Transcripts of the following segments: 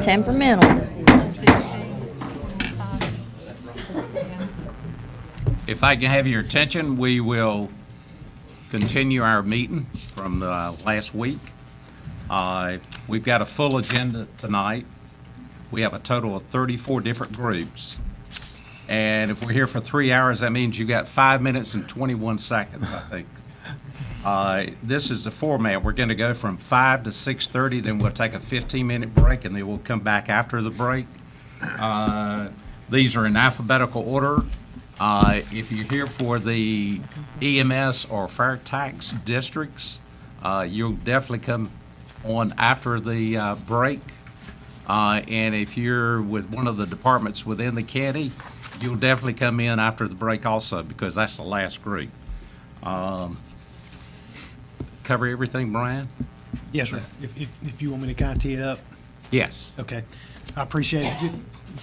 Temperamental. If I can have your attention, we will continue our meeting from the last week. We've got a full agenda tonight. We have a total of 34 different groups. And if we're here for 3 hours, that means you got 5 minutes and 21 seconds, I think. This is the format. We're going to go from 5 to 6:30, then we'll take a 15-minute break, and then we'll come back after the break. These are in alphabetical order. If you're here for the EMS or fire tax districts, you'll definitely come on after the break. And if you're with one of the departments within the county, you'll definitely come in after the break also, because that's the last group. Cover everything, Brian? Yes, sir. If you want me to kind of tee it up. Yes. Okay. I appreciate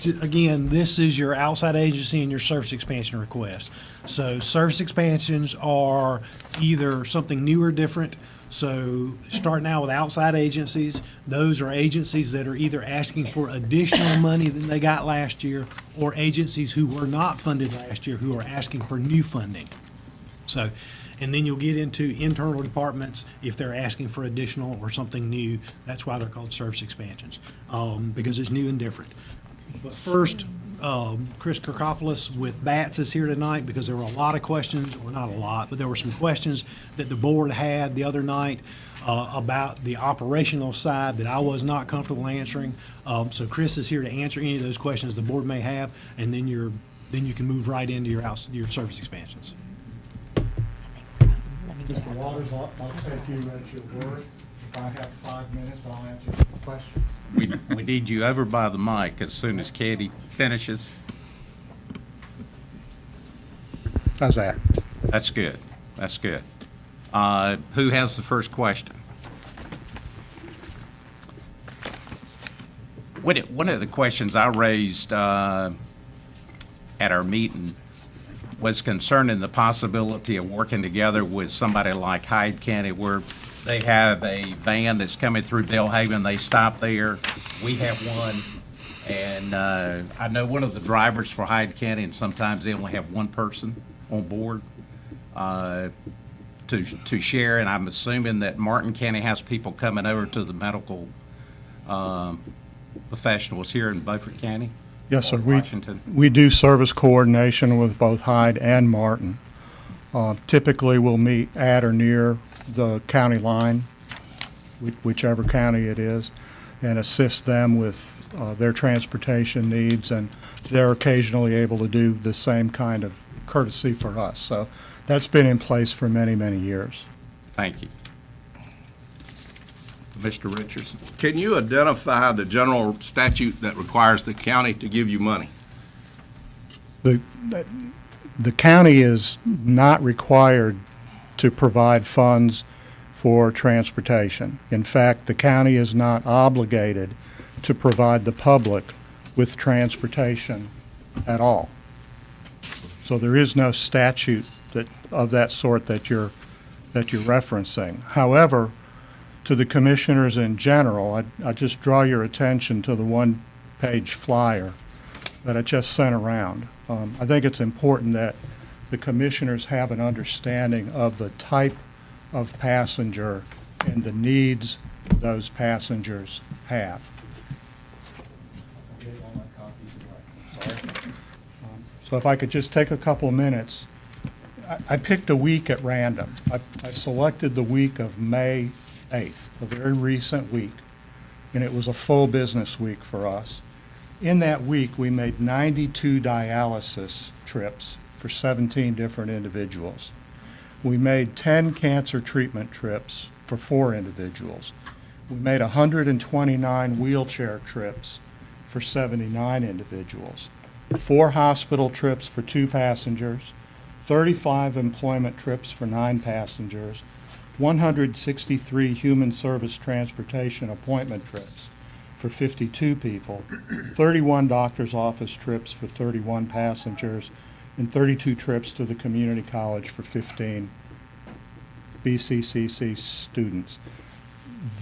it. Again, this is your outside agency and your service expansion request. So service expansions are either something new or different. So starting out with outside agencies, those are agencies that are either asking for additional money than they got last year, or agencies who were not funded last year who are asking for new funding. So, and then you'll get into internal departments if they're asking for additional or something new. That's why they're called service expansions, because it's new and different. But first, Chris Kirkopoulos with BATS is here tonight because there were a lot of questions, or not a lot, but there were some questions that the board had the other night about the operational side that I was not comfortable answering. So Chris is here to answer any of those questions the board may have, and then you can move right into your service expansions. Mr. Waters, I'll take you at your word. If I have 5 minutes, I'll answer the questions. We need you over by the mic as soon as Katie finishes. How's that? That's good. That's good. Who has the first question? One of the questions I raised at our meeting was concerning the possibility of working together with somebody like Hyde County, where they have a van that's coming through Delhaven. They stop there. We have one. And I know one of the drivers for Hyde County, and sometimes they only have one person on board to share. And I'm assuming that Martin County has people coming over to the medical professionals here in Beaufort County. Yes, sir. Washington. We do service coordination with both Hyde and Martin. Typically, we'll meet at or near the county line, whichever county it is, and assist them with their transportation needs, and they're occasionally able to do the same kind of courtesy for us. So that's been in place for many, many years. Thank you. Mr. Richardson. Can you identify the general statute that requires the county to give you money? The county is not required to provide funds for transportation. In fact, the county is not obligated to provide the public with transportation at all. So there is no statute of that sort that you're referencing. However, to the commissioners in general, I just draw your attention to the one-page flyer that I just sent around. I think it's important that the commissioners have an understanding of the type of passenger and the needs those passengers have. So if I could just take a couple minutes. I picked a week at random. I selected the week of May 8th, a very recent week, and it was a full business week for us. In that week, we made 92 dialysis trips for 17 different individuals. We made 10 cancer treatment trips for 4 individuals. We made 129 wheelchair trips for 79 individuals, 4 hospital trips for 2 passengers, 35 employment trips for 9 passengers, 163 human service transportation appointment trips for 52 people, 31 doctor's office trips for 31 passengers, and 32 trips to the community college for 15 BCCC students.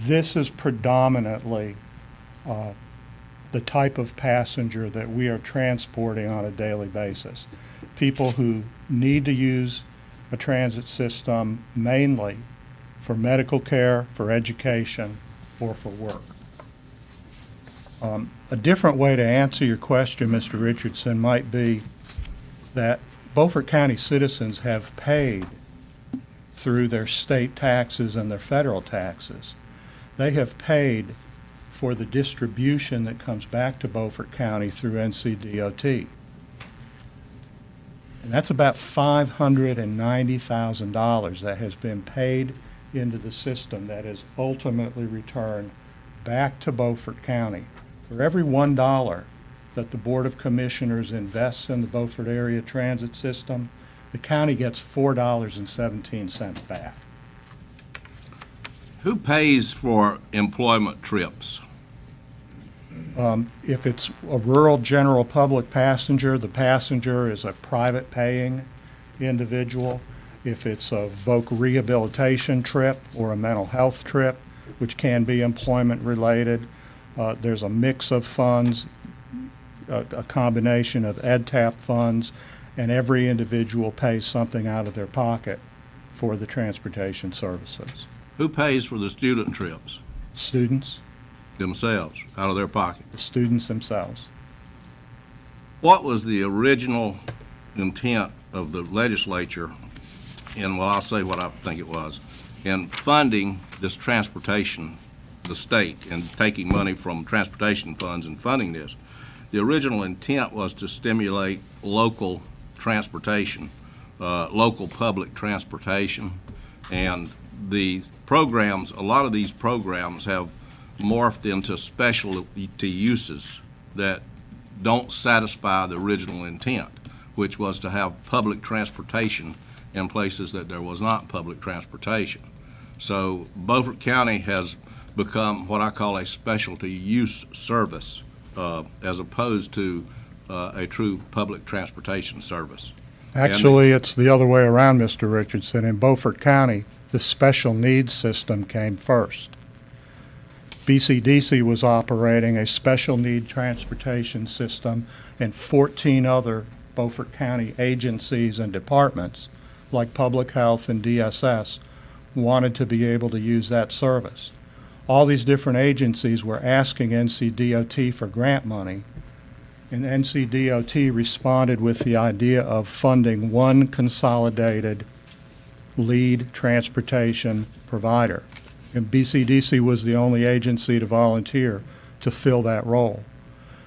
This is predominantly the type of passenger that we are transporting on a daily basis. People who need to use a transit system mainly for medical care, for education, or for work. A different way to answer your question, Mr. Richardson, might be that Beaufort County citizens have paid through their state taxes and their federal taxes. They have paid for the distribution that comes back to Beaufort County through NCDOT. And that's about $590,000 that has been paid into the system that is ultimately returned back to Beaufort County. For every $1 that the Board of Commissioners invests in the Beaufort area transit system, the county gets $4.17 back. Who pays for employment trips? If it's a rural general public passenger, the passenger is a private paying individual. If it's a voc rehabilitation trip or a mental health trip, which can be employment related, there's a mix of funds, a combination of EdTap funds, and every individual pays something out of their pocket for the transportation services. Who pays for the student trips? Students, Themselves, out of their pocket. the students themselves. What was the original intent of the legislature in, well, I'll say what I think it was, in funding this transportation, the state, and taking money from transportation funds and funding this? The original intent was to stimulate local transportation, local public transportation, and the programs, a lot of these programs have morphed into specialty uses that don't satisfy the original intent, which was to have public transportation in places that there was not public transportation. So Beaufort County has become what I call a specialty use service as opposed to a true public transportation service. Actually, it's the other way around, Mr. Richardson. In Beaufort County, the special needs system came first. BCDC was operating a special need transportation system, and 14 other Beaufort County agencies and departments, like Public Health and DSS, wanted to be able to use that service. All these different agencies were asking NCDOT for grant money, and NCDOT responded with the idea of funding one consolidated lead transportation provider. And BCDC was the only agency to volunteer to fill that role.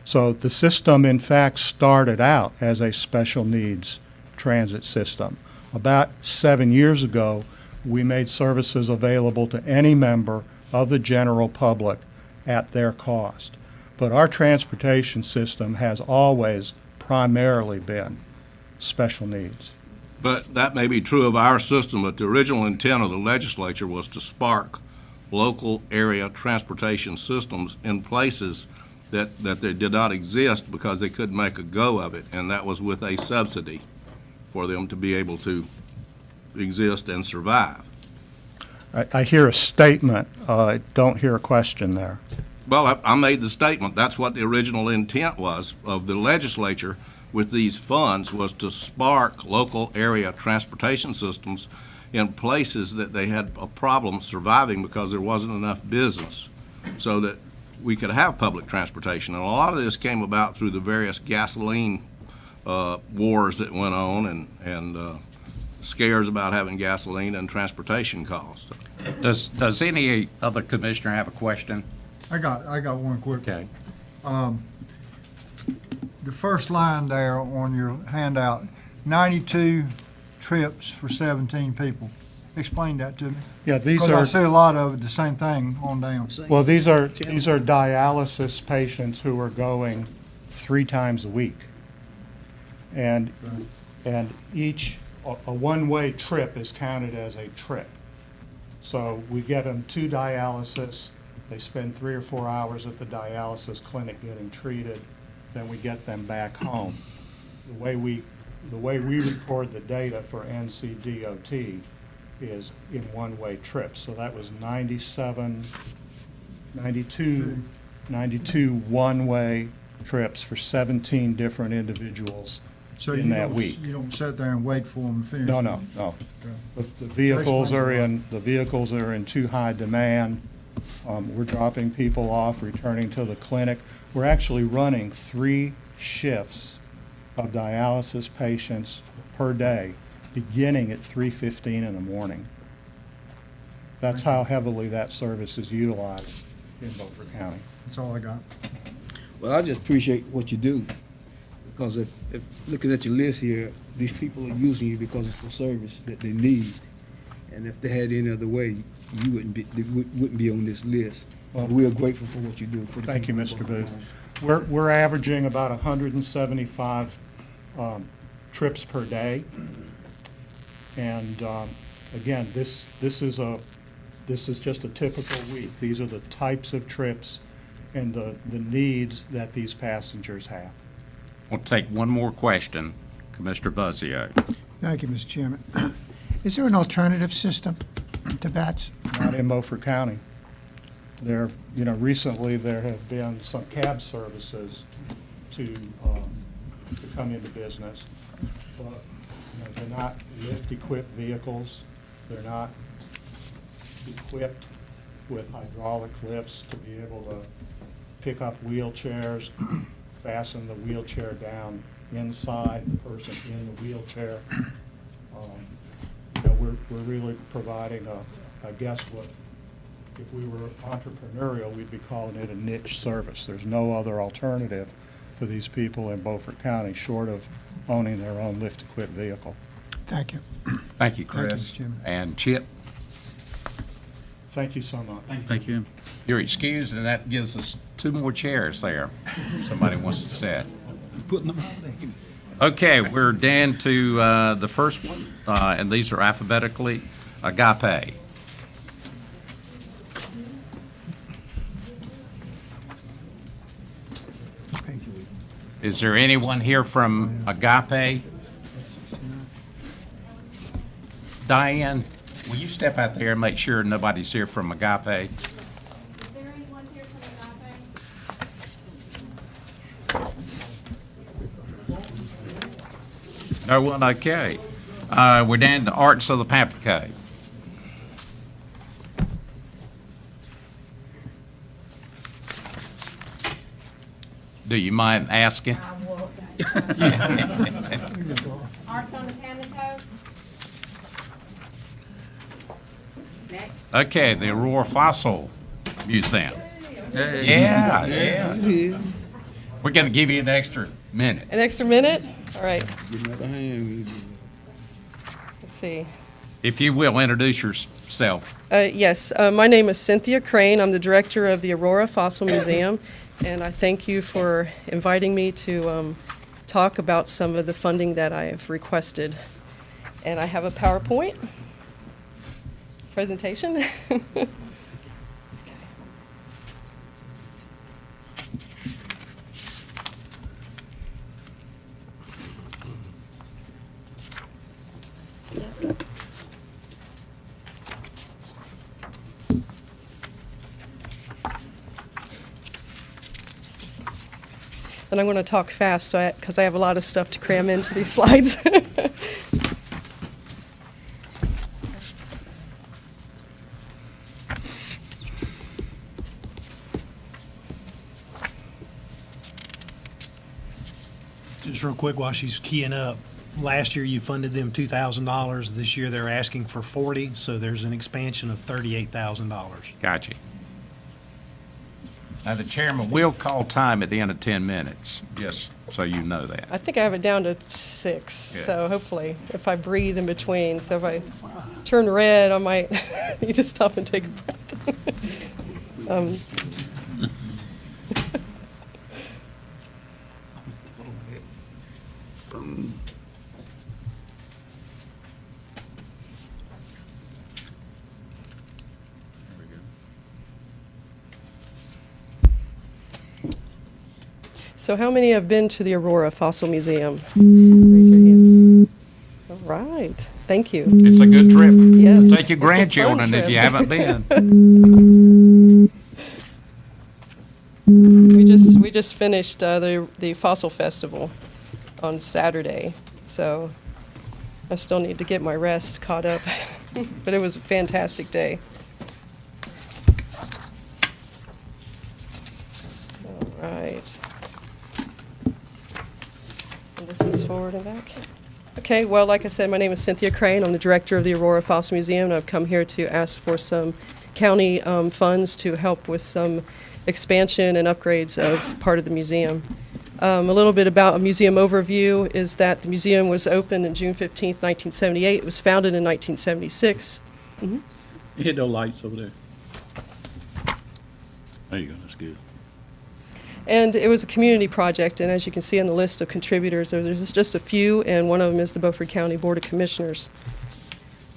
So the system, in fact, started out as a special needs transit system. About 7 years ago, we made services available to any member of the general public at their cost. But our transportation system has always primarily been special needs. But that may be true of our system, but the original intent of the legislature was to spark local area transportation systems in places that they did not exist because they couldn't make a go of it, and that was with a subsidy for them to be able to exist and survive. I hear a statement, I don't hear a question there. Well, I made the statement. That's what the original intent was of the legislature with these funds, was to spark local area transportation systems in places that they had a problem surviving because there wasn't enough business, so that we could have public transportation. And a lot of this came about through the various gasoline wars that went on, and scares about having gasoline and transportation costs. Does any other commissioner have a question? I got one quick. Okay. The first line there on your handout, 92 trips for 17 people. Explain that to me. Yeah, these Because I are, see a lot of it, the same thing on down. well, these are dialysis patients who are going 3 times a week. And each, a one-way trip is counted as a trip. So we get them to dialysis, they spend 3 or 4 hours at the dialysis clinic getting treated, then we get them back home. The way we record the data for NCDOT is in one-way trips. So that was 92 92 one-way trips for 17 different individuals So in you that don't, week. you don't sit there and wait for them to finish? No, it? no, no. Okay. The vehicles are Explains the vehicles are in too high demand. We're dropping people off, returning to the clinic. We're actually running 3 shifts of dialysis patients per day, beginning at 3:15 in the morning. That's how heavily that service is utilized in Beaufort County. That's all I got. Well, I just appreciate what you do, because if looking at your list here, these people are using you because it's a service that they need. And if they had any other way, you wouldn't be on this list. So Well, we are grateful for what you do. For the Thank you, people of Mr. Beaufort Booth. County. We're averaging about 175 trips per day. And again, this is just a typical week. These are the types of trips and the needs that these passengers have. We'll take one more question. Commissioner Buzzio. Thank you, Mr. Chairman. Is there an alternative system to BATS? Not in Beaufort County. Recently there have been some cab services to come into business, but they're not lift-equipped vehicles. They're not equipped with hydraulic lifts to be able to pick up wheelchairs, fasten the wheelchair down inside the person in the wheelchair. We're really providing I guess what, if we were entrepreneurial, we'd be calling it a niche service. There's no other alternative for these people in Beaufort County, short of owning their own lift-equipped vehicle. Thank you. Thank you, Thank you, Chris. Mr. Chairman. And Chip, Thank you so much. Thank you. you're excused, and that gives us 2 more chairs there. Somebody wants to sit. Putting them out there. Okay, we're down to the first one, and these are alphabetically. Agape. Is there anyone here from Agape? Diane, will you step out there and make sure nobody's here from Agape? Is there anyone here from Agape? No one, okay. We're down to Arts of the Pampa. Do you mind asking? I will. Arts on the Pamlico. Next. Okay, the Aurora Fossil Museum. Yeah, yeah. We're going to give you an extra minute. An extra minute? All right, Give another hand. let's see. If you will, introduce yourself. Yes, my name is Cynthia Crane. I'm the director of the Aurora Fossil Museum, and I thank you for inviting me to talk about some of the funding that I have requested. And I have a PowerPoint presentation. And I'm going to talk fast because I have a lot of stuff to cram into these slides. Just real quick while she's keying up, last year you funded them $2,000. This year they're asking for 40, so there's an expansion of $38,000. Gotcha. Now, the chairman will call time at the end of 10 minutes, just so you know that. I think I have it down to 6, Good. so hopefully, if I breathe in between, so if I turn red, I might need to stop and take a breath. So how many have been to the Aurora Fossil Museum? Raise your hand. All right, thank you. It's a good trip. Yes. Take your it's a fun grandchildren if trip. you haven't been. We just finished the Fossil Festival on Saturday, so I still need to get my rest caught up. But it was a fantastic day. All right. And this is forward and back. Okay, well, like I said, my name is Cynthia Crane. I'm the director of the Aurora Fossil Museum, and I've come here to ask for some county funds to help with some expansion and upgrades of part of the museum. A little bit about a museum overview is that the museum was opened on June 15th, 1978. It was founded in 1976. You hit those lights over there. There you go, that's good. And it was a community project, and as you can see on the list of contributors, there's just a few, and one of them is the Beaufort County Board of Commissioners.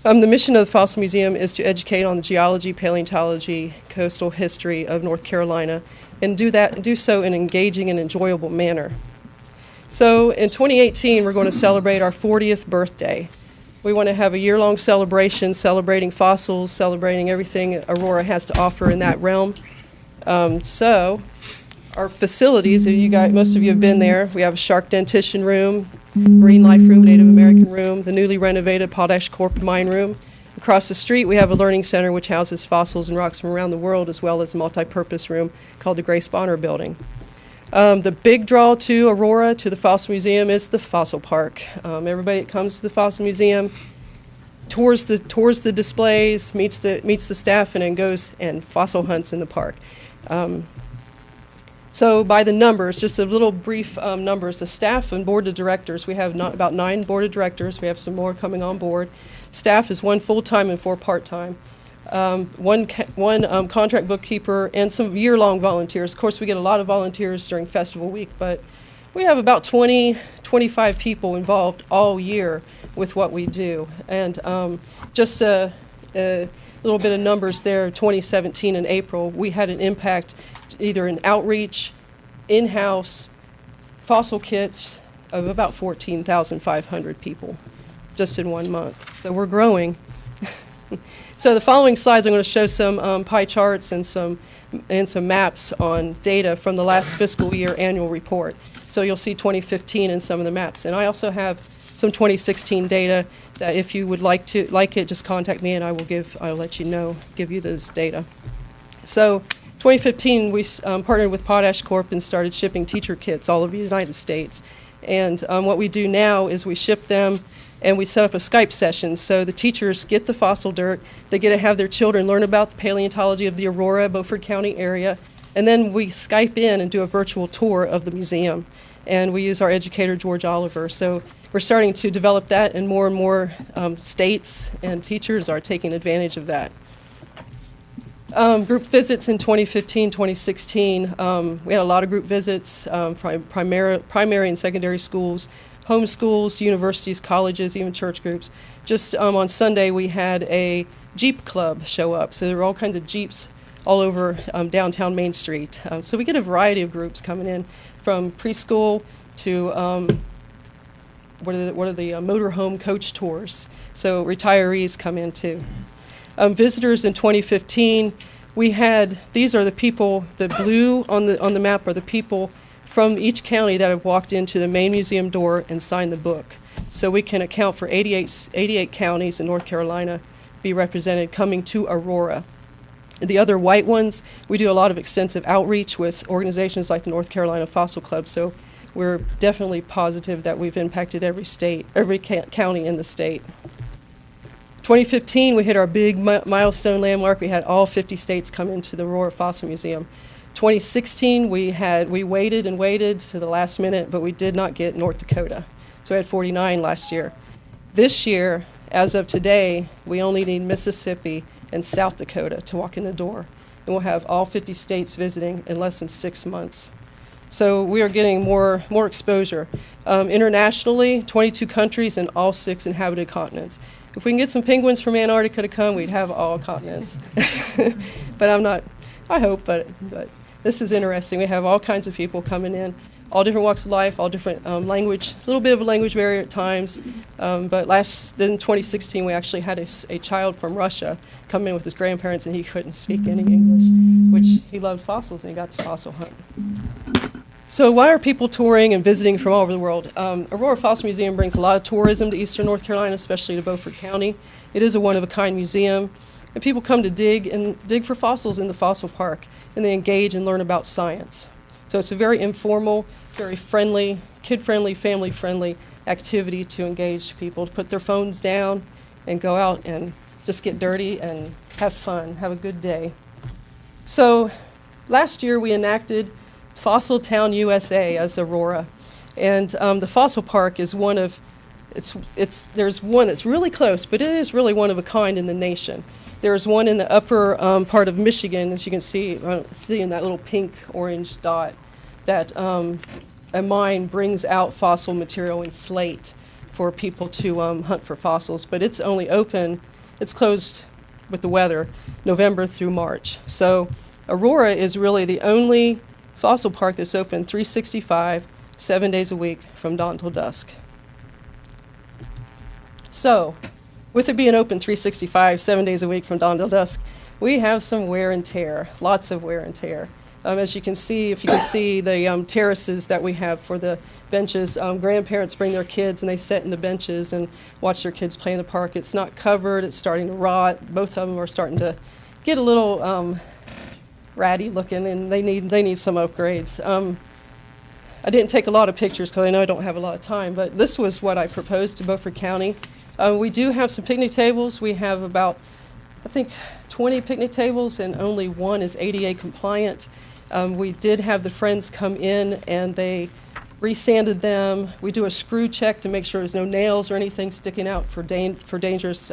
The mission of the Fossil Museum is to educate on the geology, paleontology, coastal history of North Carolina, and do so in an engaging and enjoyable manner. So in 2018, we're going to celebrate our 40th birthday. We want to have a year-long celebration celebrating fossils, celebrating everything Aurora has to offer in that realm. So our facilities, most of you have been there. We have a shark dentition room, marine life room, Native American room, the newly renovated Potash Corp mine room. Across the street, we have a learning center which houses fossils and rocks from around the world, as well as a multi-purpose room called the Grace Bonner Building. The big draw to Aurora, to the Fossil Museum, is the Fossil Park. Everybody that comes to the Fossil Museum tours the displays, meets the staff, and then goes and fossil hunts in the park. So by the numbers, just a little brief numbers, the staff and board of directors, we have about 9 board of directors. We have some more coming on board. Staff is 1 full-time and 4 part-time. One contract bookkeeper and some year-long volunteers. Of course, we get a lot of volunteers during festival week, but we have about 25 people involved all year with what we do. And just a little bit of numbers there, 2017 in April, we had an impact either in outreach, in-house, fossil kits of about 14,500 people just in 1 month. So we're growing. So the following slides, I'm going to show some pie charts and some maps on data from the last fiscal year annual report. So you'll see 2015 in some of the maps. And I also have some 2016 data that if you would like it, just contact me and I'll let you know, give you those data. So 2015, we partnered with Potash Corp and started shipping teacher kits all over the United States. And what we do now is we ship them and we set up a Skype session. So the teachers get the fossil dirt, they get to have their children learn about the paleontology of the Aurora, Beaufort County area, and then we Skype in and do a virtual tour of the museum. And we use our educator, George Oliver. So we're starting to develop that, and more states and teachers are taking advantage of that. Group visits in 2015, 2016, we had a lot of group visits, primary and secondary schools, home schools, universities, colleges, even church groups. Just on Sunday, we had a Jeep club show up. So there were all kinds of Jeeps all over downtown Main Street. So we get a variety of groups coming in from preschool to what are the motorhome coach tours. So retirees come in too. Visitors in 2015, we had, these are the people, the blue on the map are the people from each county that have walked into the main museum door and signed the book. So we can account for 88 counties in North Carolina be represented coming to Aurora. The other white ones, we do a lot of extensive outreach with organizations like the North Carolina Fossil Club, so we're definitely positive that we've impacted every county in the state. 2015, we hit our big milestone landmark. We had all 50 states come into the Aurora Fossil Museum. 2016, we waited and waited to the last minute, but we did not get North Dakota. So we had 49 last year. This year, as of today, we only need Mississippi and South Dakota to walk in the door. And we'll have all 50 states visiting in less than 6 months. So we are getting more exposure. Internationally, 22 countries and all 6 inhabited continents. If we can get some penguins from Antarctica to come, we'd have all continents. But I hope, but this is interesting. We have all kinds of people coming in. all different walks of life, all different language, a little bit of a language barrier at times. But in 2016, we actually had a child from Russia come in with his grandparents, and he couldn't speak any English, which he loved fossils, and he got to fossil hunt. So why are people touring and visiting from all over the world? Aurora Fossil Museum brings a lot of tourism to eastern North Carolina, especially to Beaufort County. It is a one-of-a-kind museum, and people come to dig for fossils in the fossil park, and they engage and learn about science. So it's a very informal, very friendly, kid-friendly, family-friendly activity to engage people, to put their phones down and go out and just get dirty and have fun, have a good day. So last year we enacted Fossil Town USA as Aurora, and the fossil park is one of, there's one that's really close, but it is really one of a kind in the nation. There's one in the upper part of Michigan, as you can see in that little pink-orange dot, that a mine brings out fossil material in slate for people to hunt for fossils. But it's only open, it's closed with the weather, November through March. So Aurora is really the only fossil park that's open 365, 7 days a week from dawn till dusk. So, with it being open 365, 7 days a week from dawn till dusk, we have some wear and tear, lots of wear and tear. As you can see, if you can see the terraces that we have for the benches, grandparents bring their kids and they sit in the benches and watch their kids play in the park. It's not covered, it's starting to rot. Both of them are starting to get a little ratty looking, and they need some upgrades. I didn't take a lot of pictures because I know I don't have a lot of time, but this was what I proposed to Beaufort County. We do have some picnic tables. We have about, I think, 20 picnic tables, and only one is ADA compliant. We did have the friends come in and they resanded them. We do a screw check to make sure there's no nails or anything sticking out for dangerous,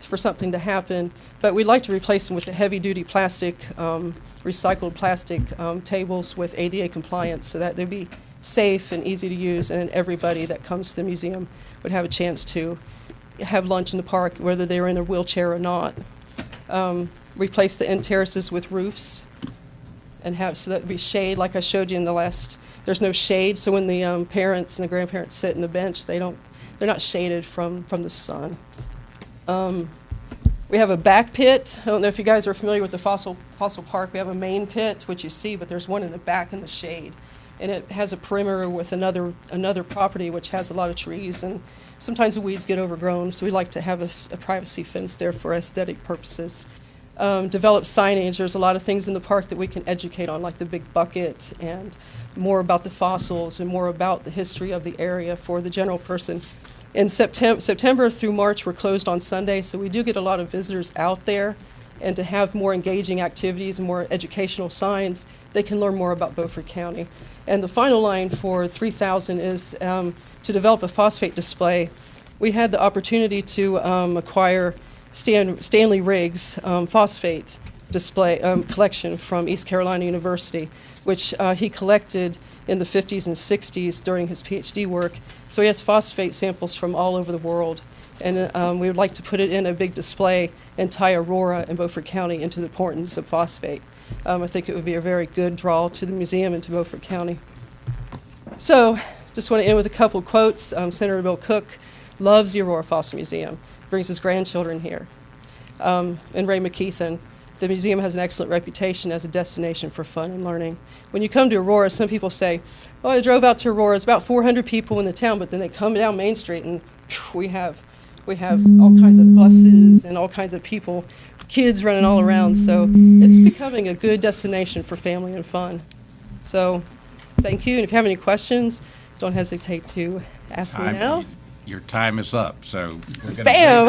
for something to happen. But we'd like to replace them with the heavy-duty plastic, recycled plastic tables with ADA compliance, so that they'd be safe and easy to use, and everybody that comes to the museum would have a chance to have lunch in the park, whether they're in a wheelchair or not. Replace the end terraces with roofs, and have, so that would be shade, like I showed you in the last. There's no shade, so when the parents and the grandparents sit in the bench, they're not shaded from the sun. We have a back pit. I don't know if you guys are familiar with the fossil park. We have a main pit, which you see, but there's one in the back in the shade. And it has a perimeter with another property which has a lot of trees, and sometimes the weeds get overgrown, so we like to have a privacy fence there for aesthetic purposes. Develop signage. There's a lot of things in the park that we can educate on, like the big bucket, and more about the fossils and more about the history of the area for the general person. In September through March, we're closed on Sunday, so we do get a lot of visitors out there, and to have more engaging activities and more educational signs, they can learn more about Beaufort County. And the final line for 3,000 is to develop a phosphate display. We had the opportunity to acquire Stanley Riggs' phosphate display collection from East Carolina University, which he collected in the 50s and 60s during his PhD work. So he has phosphate samples from all over the world. And we would like to put it in a big display and tie Aurora and Beaufort County into the importance of phosphate. I think it would be a very good draw to the museum and to Beaufort County. So, just want to end with a couple of quotes. Senator Bill Cook loves the Aurora Fossil Museum, brings his grandchildren here. And Ray McKeithen, the museum has an excellent reputation as a destination for fun and learning. When you come to Aurora, some people say, oh, I drove out to Aurora, it's about 400 people in the town, but then they come down Main Street and whew, we have all kinds of buses and all kinds of people, kids running all around. So it's becoming a good destination for family and fun. So thank you. And if you have any questions, don't hesitate to ask me now. Your time is up, so we're gonna Bam!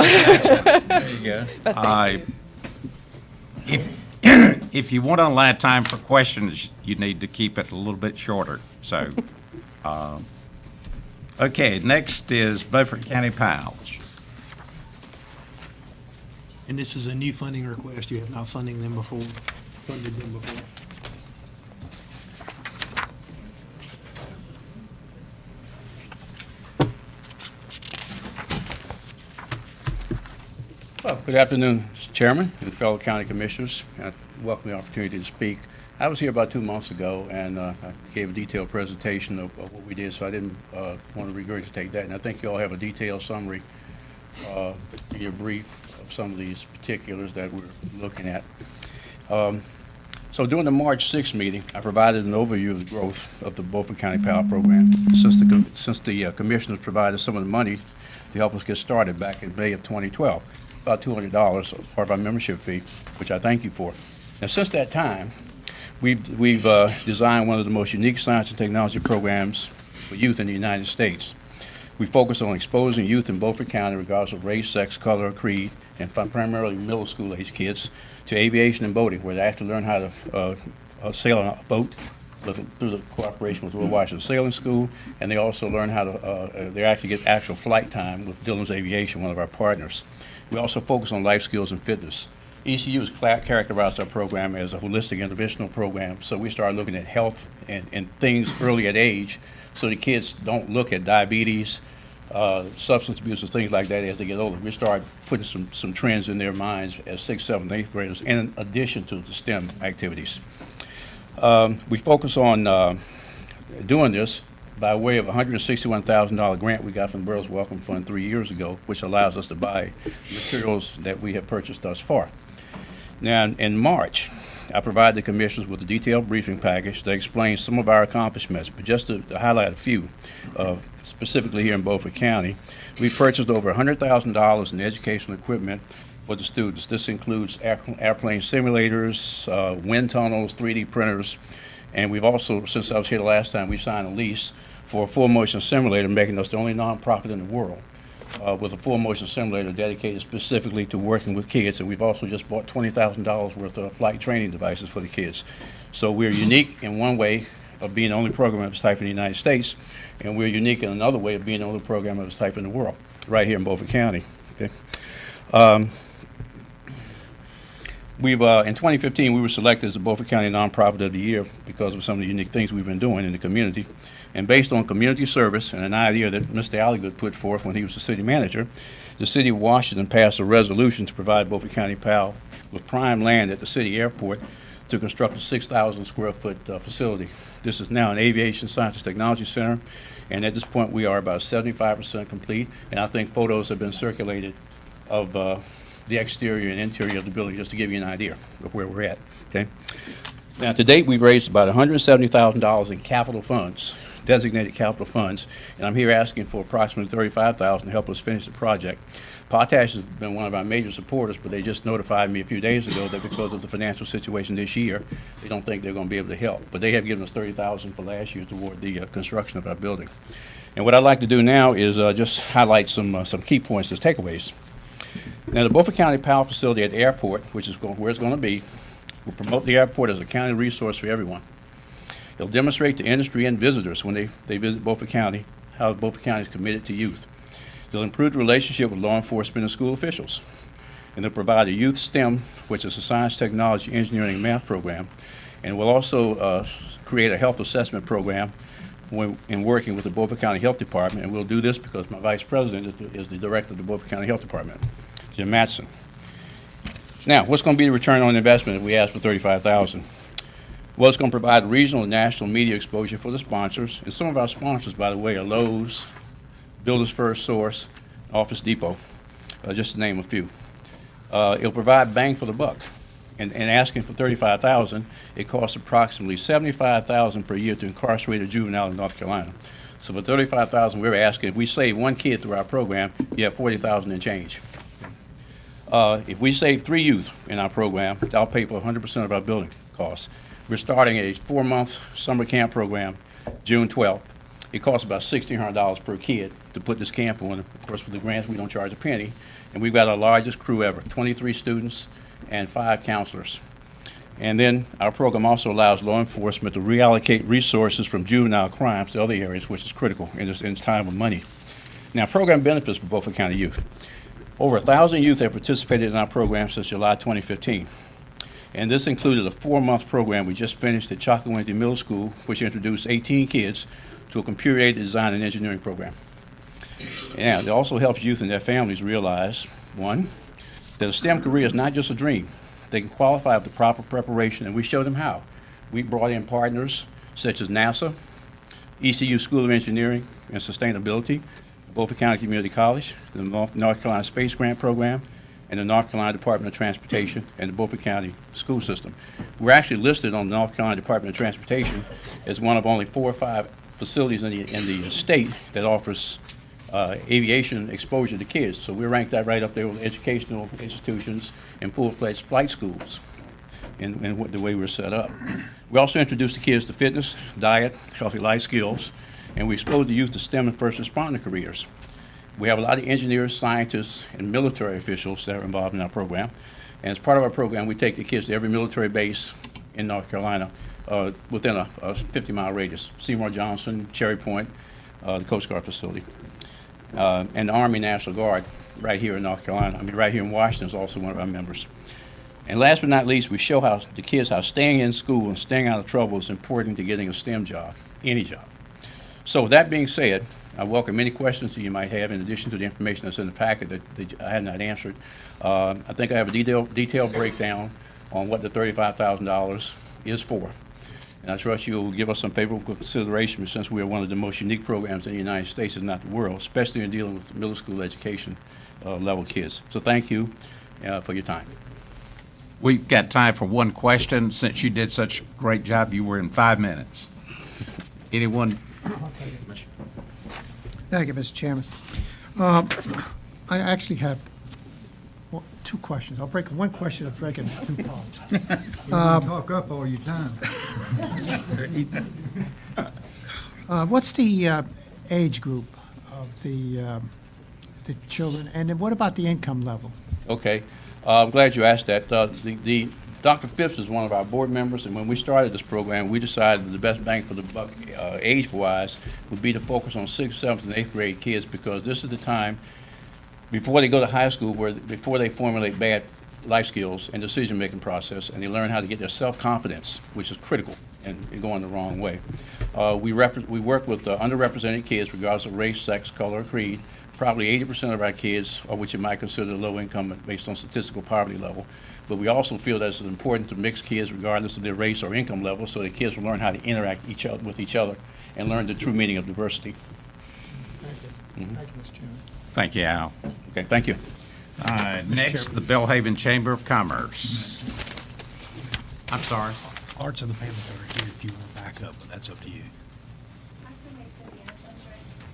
There you go. Thank you. If you want to allow time for questions, you need to keep it a little bit shorter. So, okay, next is Beaufort County Pals. And this is a new funding request. You have not funded them before. Well, good afternoon, Mr. Chairman and fellow county commissioners. I welcome the opportunity to speak I was here about 2 months ago, and I gave a detailed presentation of what we did, so I didn't want to regurgitate that. And I think you all have a detailed summary in your brief of some of these particulars that we're looking at. So during the March 6th meeting, I provided an overview of the growth of the Beaufort County Power Program since the commissioners provided some of the money to help us get started back in May of 2012, about $200, part of our membership fee, which I thank you for. Now, since that time, we've designed one of the most unique science and technology programs for youth in the United States. We focus on exposing youth in Beaufort County, regardless of race, sex, color, or creed, and primarily middle school age kids, to aviation and boating, where they actually learn how to sail on a boat through the cooperation with Will Washington Sailing School, and they also learn how to, they actually get actual flight time with Dillon's Aviation, one of our partners. We also focus on life skills and fitness. ECU has characterized our program as a holistic interventional program, so we started looking at health and things early at age, so the kids don't look at diabetes, substance abuse, and things like that as they get older. We start putting some trends in their minds as 6th, 7th, 8th graders, in addition to the STEM activities. We focus on doing this by way of a $161,000 grant we got from the Borough's Welcome Fund 3 years ago, which allows us to buy materials that we have purchased thus far. Now, in March, I provided the commissioners with a detailed briefing package that explains some of our accomplishments, but just to highlight a few, specifically here in Beaufort County, we purchased over $100,000 in educational equipment for the students. This includes airplane simulators, wind tunnels, 3D printers, and we've also, since I was here the last time, we signed a lease for a full motion simulator, making us the only nonprofit in the world with a full motion simulator dedicated specifically to working with kids. And we've also just bought $20,000 worth of flight training devices for the kids. So we're unique in one way of being the only program of its type in the United States, and we're unique in another way of being the only program of its type in the world, right here in Beaufort County. Okay. In 2015, we were selected as the Beaufort County Nonprofit of the Year because of some of the unique things we've been doing in the community. And based on community service and an idea that Mr. Alligood put forth when he was the city manager, the city of Washington passed a resolution to provide Beaufort County PAL with prime land at the city airport to construct a 6,000 square foot facility. This is now an aviation science and technology center, and at this point we are about 75% complete, and I think photos have been circulated of the exterior and interior of the building, just to give you an idea of where we're at. Okay. Now, to date, we've raised about $170,000 in capital funds, designated capital funds, and I'm here asking for approximately $35,000 to help us finish the project. Potash has been one of our major supporters, but they just notified me a few days ago that because of the financial situation this year, they don't think they're going to be able to help. But they have given us $30,000 for last year toward the construction of our building. And what I'd like to do now is just highlight some key points as takeaways. Now, the Beaufort County Power Facility at the airport, which is where it's going to be, will promote the airport as a county resource for everyone. It'll demonstrate to industry and visitors when they visit Beaufort County how Beaufort County is committed to youth. They'll improve the relationship with law enforcement and school officials. And they'll provide a youth STEM, which is a science, technology, engineering, and math program. And we'll also create a health assessment program in working with the Beaufort County Health Department. And we'll do this because my vice president is the director of the Beaufort County Health Department, Jim Matson. Now, what's going to be the return on investment if we ask for $35,000? Well, it's going to provide regional and national media exposure for the sponsors. And some of our sponsors, by the way, are Lowe's, Builders First Source, Office Depot, just to name a few. It'll provide bang for the buck. And asking for $35,000, it costs approximately $75,000 per year to incarcerate a juvenile in North Carolina. So for $35,000, we're asking, if we save one kid through our program, you have $40,000 and change. If we save 3 youth in our program, that'll pay for 100% of our building costs. We're starting a 4-month summer camp program, June 12th. It costs about $1,600 per kid to put this camp on. Of course, for the grants, we don't charge a penny. And we've got our largest crew ever, 23 students and 5 counselors. And then our program also allows law enforcement to reallocate resources from juvenile crimes to other areas, which is critical in this time of money. Now, program benefits for Beaufort County youth. Over 1,000 youth have participated in our program since July 2015. And this included a 4-month program we just finished at Chocowinty Middle School, which introduced 18 kids to a computer-aided design and engineering program. And it also helps youth and their families realize, 1, that a STEM career is not just a dream. They can qualify with the proper preparation, and we show them how. We brought in partners such as NASA, ECU School of Engineering and Sustainability, Beaufort County Community College, the North Carolina Space Grant Program, and the North Carolina Department of Transportation and the Beaufort County School System. We're actually listed on the North Carolina Department of Transportation as one of only 4 or 5 facilities in the state that offers aviation exposure to kids. So we're ranked right up there with educational institutions and full-fledged flight schools in the way we're set up. We also introduced the kids to fitness, diet, healthy life skills, and we exposed the youth to STEM and first responder careers. We have a lot of engineers, scientists, and military officials that are involved in our program. And as part of our program, we take the kids to every military base in North Carolina within a 50-mile radius. Seymour Johnson, Cherry Point, the Coast Guard facility. And the Army National Guard right here in North Carolina. I mean, right here in Washington is also one of our members. And last but not least, we show the kids how staying in school and staying out of trouble is important to getting a STEM job, any job. So with that being said, I welcome any questions that you might have in addition to the information that's in the packet that I had not answered. I think I have a detailed breakdown on what the $35,000 is for. And I trust you'll give us some favorable consideration since we are one of the most unique programs in the United States, if not the world, especially in dealing with middle school education level kids. So thank you for your time. We've got time for one question. Since you did such a great job, you were in 5 minutes. Anyone? Thank you, Mr. Chairman. I actually have two questions. I'll break one question, I'll break it into two parts. You talk up all your time. What's the age group of the children, and then what about the income level? Okay. I'm glad you asked that. Dr. Phipps is one of our board members, and when we started this program, we decided that the best bang for the buck, age-wise, would be to focus on 6th, 7th, and 8th grade kids, because this is the time before they go to high school, before they formulate bad life skills and decision-making process, and they learn how to get their self-confidence, which is critical and going the wrong way. We work with underrepresented kids, regardless of race, sex, color, or creed. Probably 80% of our kids are what you might consider low income based on statistical poverty level. But we also feel that it's important to mix kids regardless of their race or income level, so that kids will learn how to interact with each other and learn the true meaning of diversity. Thank you. Mm-hmm. Thank you, Mr. Chairman. Thank you, Al. Okay, thank you. Next, the Belhaven Chamber of Commerce. I'm sorry. Arts and the panel are here if you want to back up, but that's up to you. I can make some answers,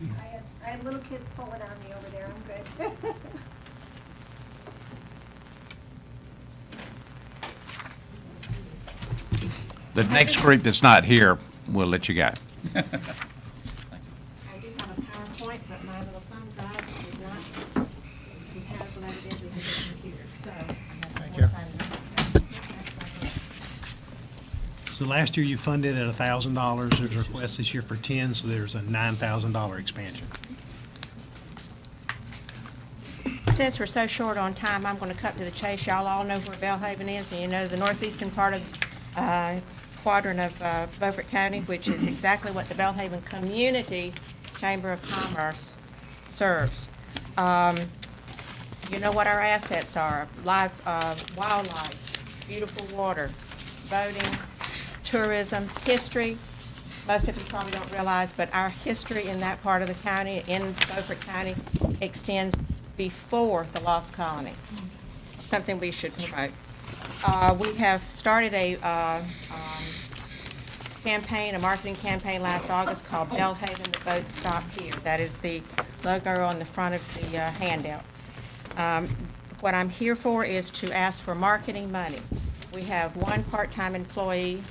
right? I had little kids pulling on me over there, I'm good. The next group that's not here, we'll let you go. I do have a PowerPoint, but my little thumb drive is not compatible evidently with the computer, so I have you. So last year you funded at $1,000. There's a request this year for 10, so there's a $9,000 expansion. Since we're so short on time, I'm going to cut to the chase. Y'all all know where Belhaven is, and you know the northeastern part of quadrant of Beaufort County, which is exactly what the Belhaven Community Chamber of Commerce serves. You know what our assets are: live wildlife, beautiful water, boating, tourism, history. Most of you probably don't realize, but our history in that part of the county, in Beaufort County, extends before the Lost Colony, something we should promote. We have started a campaign, a marketing campaign last August called Belhaven, the Boat Stop Here. That is the logo on the front of the handout. What I'm here for is to ask for marketing money. We have one part-time employee,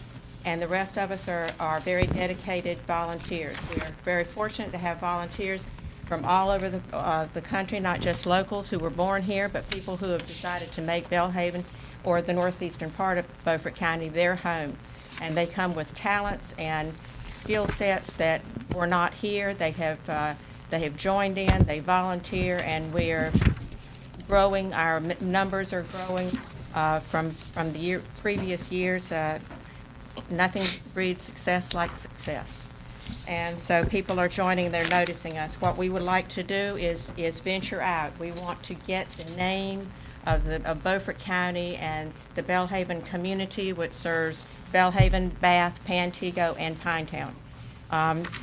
and the rest of us are very dedicated volunteers. We are very fortunate to have volunteers from all over the country, not just locals who were born here, but people who have decided to make Belhaven or the northeastern part of Beaufort County their home. And they come with talents and skill sets that were not here. They have joined in, they volunteer, and we are growing. Our numbers are growing from the previous years. Nothing breeds success like success. And so people are joining, they're noticing us. What we would like to do is venture out. We want to get the name of Beaufort County and the Belhaven community, which serves Belhaven, Bath, Pantego, and Pinetown.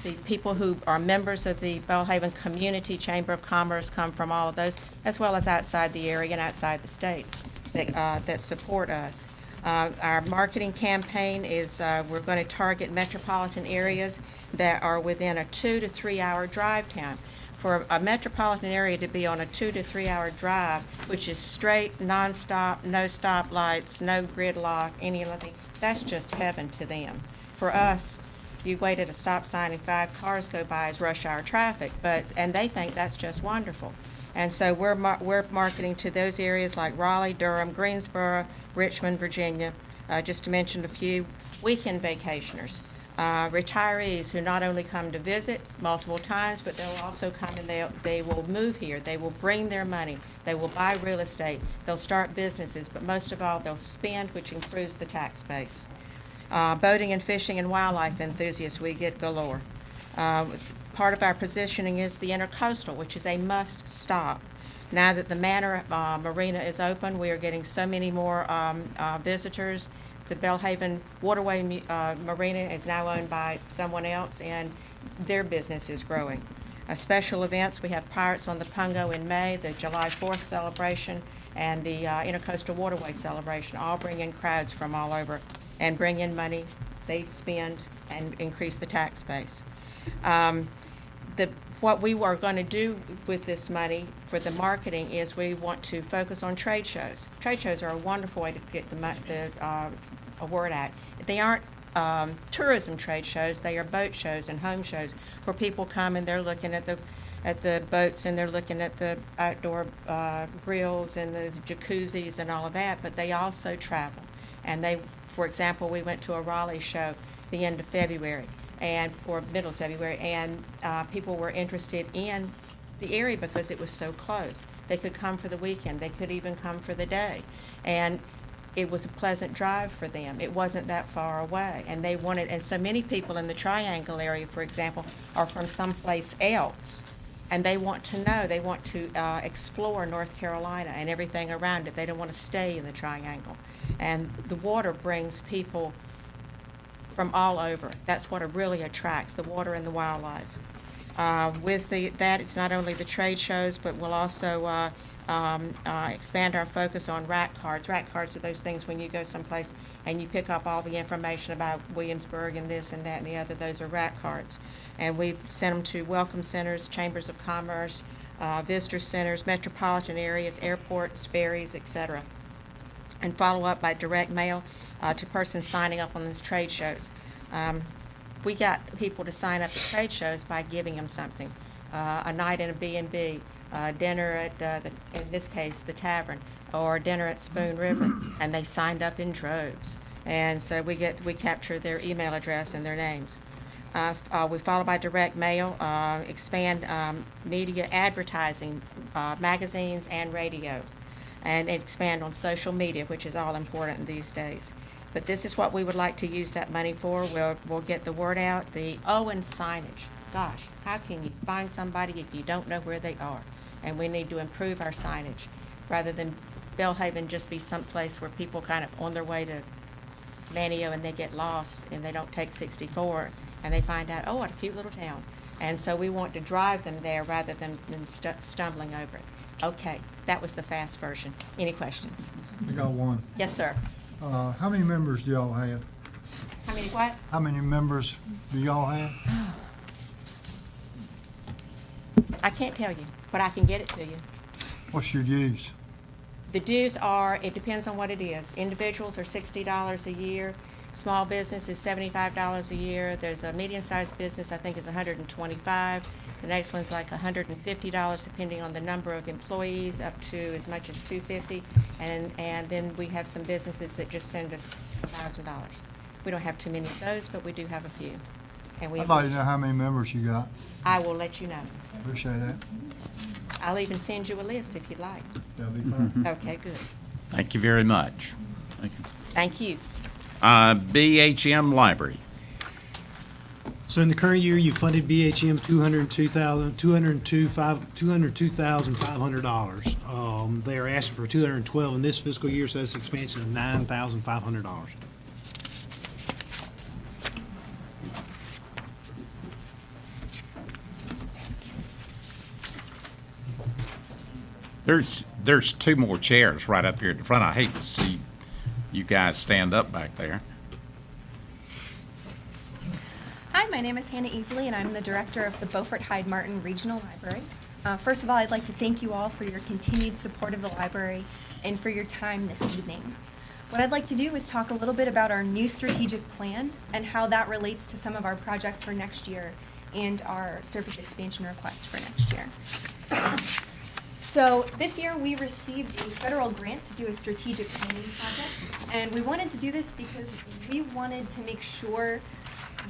The people who are members of the Belhaven Community Chamber of Commerce come from all of those, as well as outside the area and outside the state that support us. Our marketing campaign is we're going to target metropolitan areas that are within a 2 to 3 hour drive time. For a metropolitan area to be on a 2 to 3 hour drive, which is straight, nonstop, no stoplights, no gridlock, anything, that's just heaven to them. For us, you wait at a stop sign and 5 cars go by as rush hour traffic, and they think that's just wonderful. And so we're marketing to those areas like Raleigh, Durham, Greensboro, Richmond, Virginia, just to mention a few. Weekend vacationers, retirees who not only come to visit multiple times, but they'll also come and they will move here. They will bring their money. They will buy real estate. They'll start businesses, but most of all, they'll spend, which improves the tax base. Boating and fishing and wildlife enthusiasts, we get galore. Part of our positioning is the intercoastal, which is a must stop. Now that the Manor Marina is open, we are getting so many more visitors. The Belhaven Waterway Marina is now owned by someone else, and their business is growing. Special events, we have Pirates on the Pungo in May, the July 4th celebration, and the Intercoastal Waterway celebration, all bring in crowds from all over and bring in money they spend and increase the tax base. What we are going to do with this money for the marketing is we want to focus on trade shows. Trade shows are a wonderful way to get a word out. They aren't tourism trade shows, they are boat shows and home shows where people come and they're looking at the boats and they're looking at the outdoor grills and the jacuzzis and all of that, but they also travel. And for example, we went to a Raleigh show the end of February or middle of February, and people were interested in the area because it was so close. They could come for the weekend. They could even come for the day. And it was a pleasant drive for them. It wasn't that far away. And they wanted, and so many people in the Triangle area, for example, are from someplace else. And they want to know, they want to explore North Carolina and everything around it. They don't want to stay in the Triangle. And the water brings people from all over. That's what it really attracts, the water and the wildlife. With that, it's not only the trade shows, but we'll also expand our focus on rack cards. Rack cards are those things when you go someplace and you pick up all the information about Williamsburg and this and that and the other. Those are rack cards. And we send them to welcome centers, chambers of commerce, visitor centers, metropolitan areas, airports, ferries, etc. And follow up by direct mail to persons signing up on these trade shows. We got people to sign up at trade shows by giving them something, a night in a B&B, dinner at, in this case, the tavern, or dinner at Spoon River, and they signed up in droves. And so we capture their email address and their names. We follow by direct mail, expand media advertising, magazines and radio, and expand on social media, which is all important these days. But this is what we would like to use that money for. We'll get the word out. The Owen signage. Gosh, how can you find somebody if you don't know where they are? And we need to improve our signage rather than Belhaven just be someplace where people kind of on their way to Manio and they get lost and they don't take 64 and they find out, oh, what a cute little town. And so we want to drive them there rather than stumbling over it. Okay, that was the fast version. Any questions? I got one. Yes, sir. How many members do y'all have? How many what? How many members do y'all have? I can't tell you, but I can get it to you. What's your dues? The dues are, it depends on what it is. Individuals are $60 a year. Small business is $75 a year. There's a medium-sized business, I think, is $125. The next one's like $150, depending on the number of employees, up to as much as $250. And then we have some businesses that just send us $1,000. We don't have too many of those, but we do have a few. And we I'd like to know how many members you got. I will let you know. Appreciate that. I'll even send you a list if you'd like. That'll be fine. Okay, good. Thank you very much. Thank you. Thank you. BHM Library. So in the current year, you funded BHM $202,500. They are asking for $212 in this fiscal year, so that's an expansion of $9,500. There's two more chairs right up here at the front. I hate to see you guys stand up back there. Hi, my name is Hannah Easley, and I'm the director of the Beaufort Hyde Martin Regional Library. First of all, I'd like to thank you all for your continued support of the library and for your time this evening. What I'd like to do is talk a little bit about our new strategic plan and how that relates to some of our projects for next year and our service expansion requests for next year. So this year we received a federal grant to do a strategic planning project, and we wanted to do this because we wanted to make sure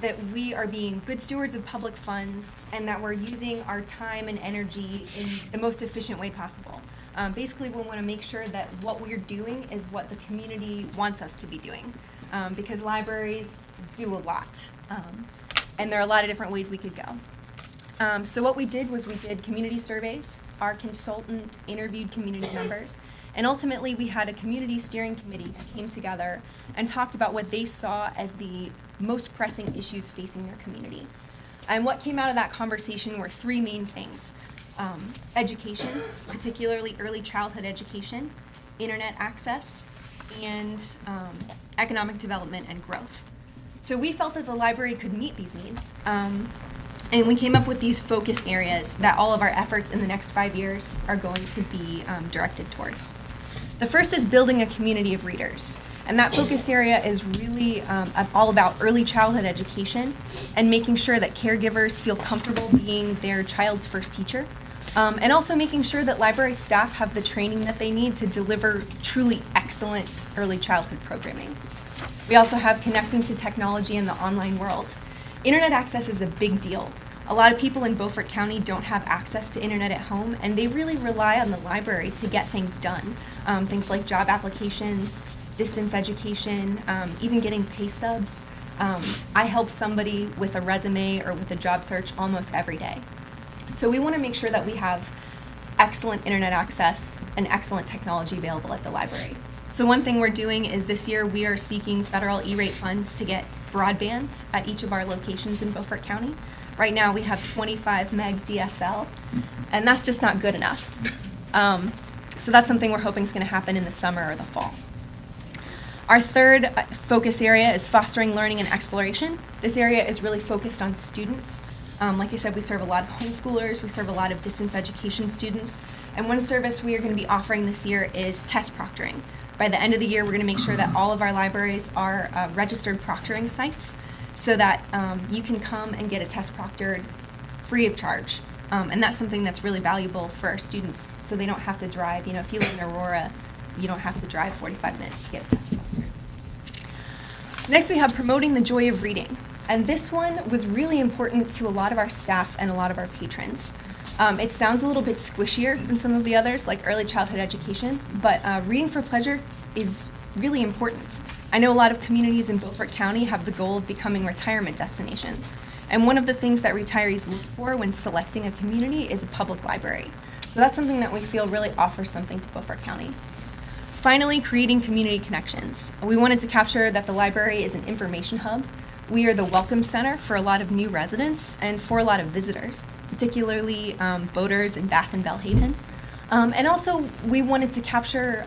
that we are being good stewards of public funds and that we're using our time and energy in the most efficient way possible. Basically, we want to make sure that what we're doing is what the community wants us to be doing, because libraries do a lot, and there are a lot of different ways we could go. So what we did was we did community surveys. Our consultant interviewed community members, and ultimately we had a community steering committee that came together and talked about what they saw as the most pressing issues facing their community. And what came out of that conversation were three main things: education, particularly early childhood education, internet access, and economic development and growth. So we felt that the library could meet these needs. And we came up with these focus areas that all of our efforts in the next 5 years are going to be directed towards. The first is building a community of readers. And that focus area is really all about early childhood education and making sure that caregivers feel comfortable being their child's first teacher. And also making sure that library staff have the training that they need to deliver truly excellent early childhood programming. We also have connecting to technology in the online world. Internet access is a big deal. A lot of people in Beaufort County don't have access to internet at home, and they really rely on the library to get things done. Things like job applications, distance education, even getting pay stubs. I help somebody with a resume or with a job search almost every day. So we want to make sure that we have excellent internet access and excellent technology available at the library. So one thing we're doing is this year we are seeking federal E-rate funds to get broadband at each of our locations in Beaufort County. Right now we have 25 meg DSL, and that's just not good enough. So that's something we're hoping is going to happen in the summer or the fall. Our third focus area is fostering learning and exploration. This area is really focused on students. Like I said, we serve a lot of homeschoolers, we serve a lot of distance education students, and one service we are going to be offering this year is test proctoring. By the end of the year, we're going to make sure that all of our libraries are registered proctoring sites so that you can come and get a test proctored free of charge. And that's something that's really valuable for our students so they don't have to drive. You know, if you live in Aurora, you don't have to drive 45 minutes to get a test proctored. Next, we have promoting the joy of reading. And this one was really important to a lot of our staff and a lot of our patrons. It sounds a little bit squishier than some of the others, like early childhood education, but reading for pleasure is really important. I know a lot of communities in Beaufort County have the goal of becoming retirement destinations. And one of the things that retirees look for when selecting a community is a public library. So that's something that we feel really offers something to Beaufort County. Finally, creating community connections. We wanted to capture that the library is an information hub. We are the welcome center for a lot of new residents and for a lot of visitors, particularly boaters in Bath and Belhaven. And also, we wanted to capture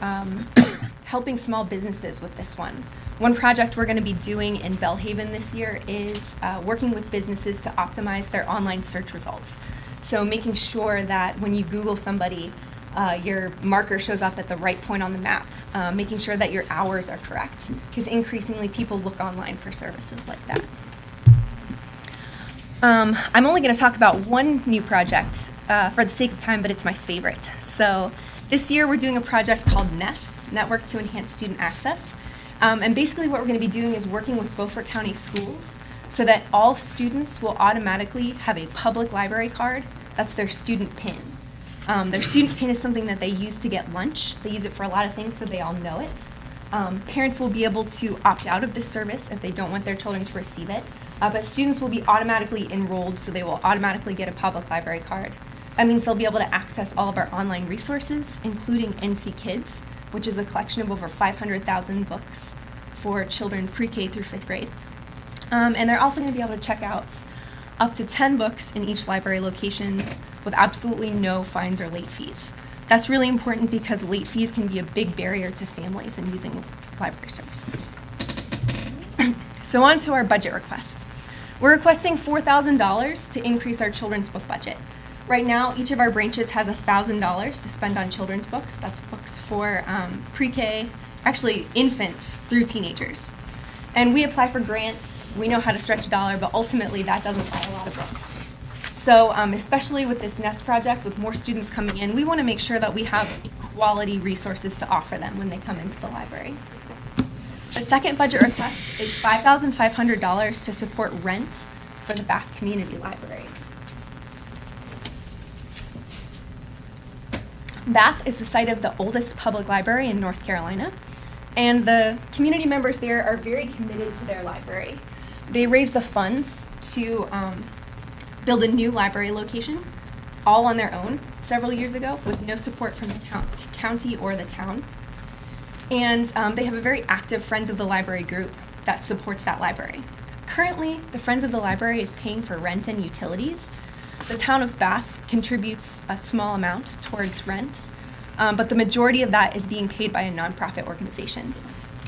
helping small businesses with this one. One project we're going to be doing in Belhaven this year is working with businesses to optimize their online search results. So making sure that when you Google somebody, your marker shows up at the right point on the map, making sure that your hours are correct, because increasingly people look online for services like that. I'm only going to talk about one new project for the sake of time, but it's my favorite. So this year we're doing a project called NESS, Network to Enhance Student Access. And basically what we're going to be doing is working with Beaufort County schools so that all students will automatically have a public library card. That's their student PIN. Their student PIN is something that they use to get lunch. They use it for a lot of things, so they all know it. Parents will be able to opt out of this service if they don't want their children to receive it. but students will be automatically enrolled, so they will automatically get a public library card. That means they'll be able to access all of our online resources, including NC Kids, which is a collection of over 500,000 books for children pre-K through 5th grade. And they're also going to be able to check out up to 10 books in each library location with absolutely no fines or late fees. That's really important because late fees can be a big barrier to families in using library services. So on to our budget request. We're requesting $4,000 to increase our children's book budget. Right now, each of our branches has $1,000 to spend on children's books. That's books for pre-K, actually infants through teenagers. And we apply for grants. We know how to stretch a dollar, but ultimately that doesn't buy a lot of books. So especially with this NEST project, with more students coming in, we want to make sure that we have quality resources to offer them when they come into the library. The second budget request is $5,500 to support rent for the Bath Community Library. Bath is the site of the oldest public library in North Carolina, and the community members there are very committed to their library. They raised the funds to build a new library location, all on their own, several years ago, with no support from the county or the town. And they have a very active Friends of the Library group that supports that library. Currently, the Friends of the Library is paying for rent and utilities. The town of Bath contributes a small amount towards rent, but the majority of that is being paid by a nonprofit organization.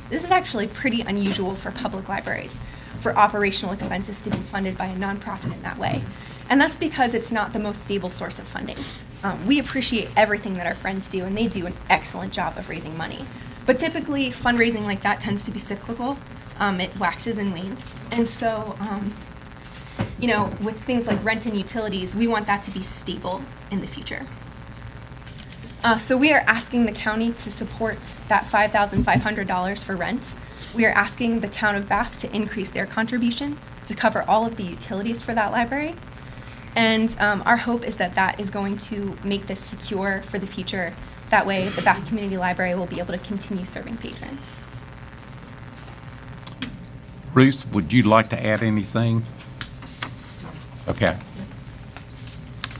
This is actually pretty unusual for public libraries, for operational expenses to be funded by a nonprofit in that way. And that's because it's not the most stable source of funding. We appreciate everything that our friends do, and they do an excellent job of raising money. But typically, fundraising like that tends to be cyclical. It waxes and wanes. And so, you know, with things like rent and utilities, we want that to be stable in the future. So we are asking the county to support that $5,500 for rent. We are asking the town of Bath to increase their contribution to cover all of the utilities for that library. And our hope is that that is going to make this secure for the future. That way, the Bath Community Library will be able to continue serving patrons. Ruth, would you like to add anything? Okay.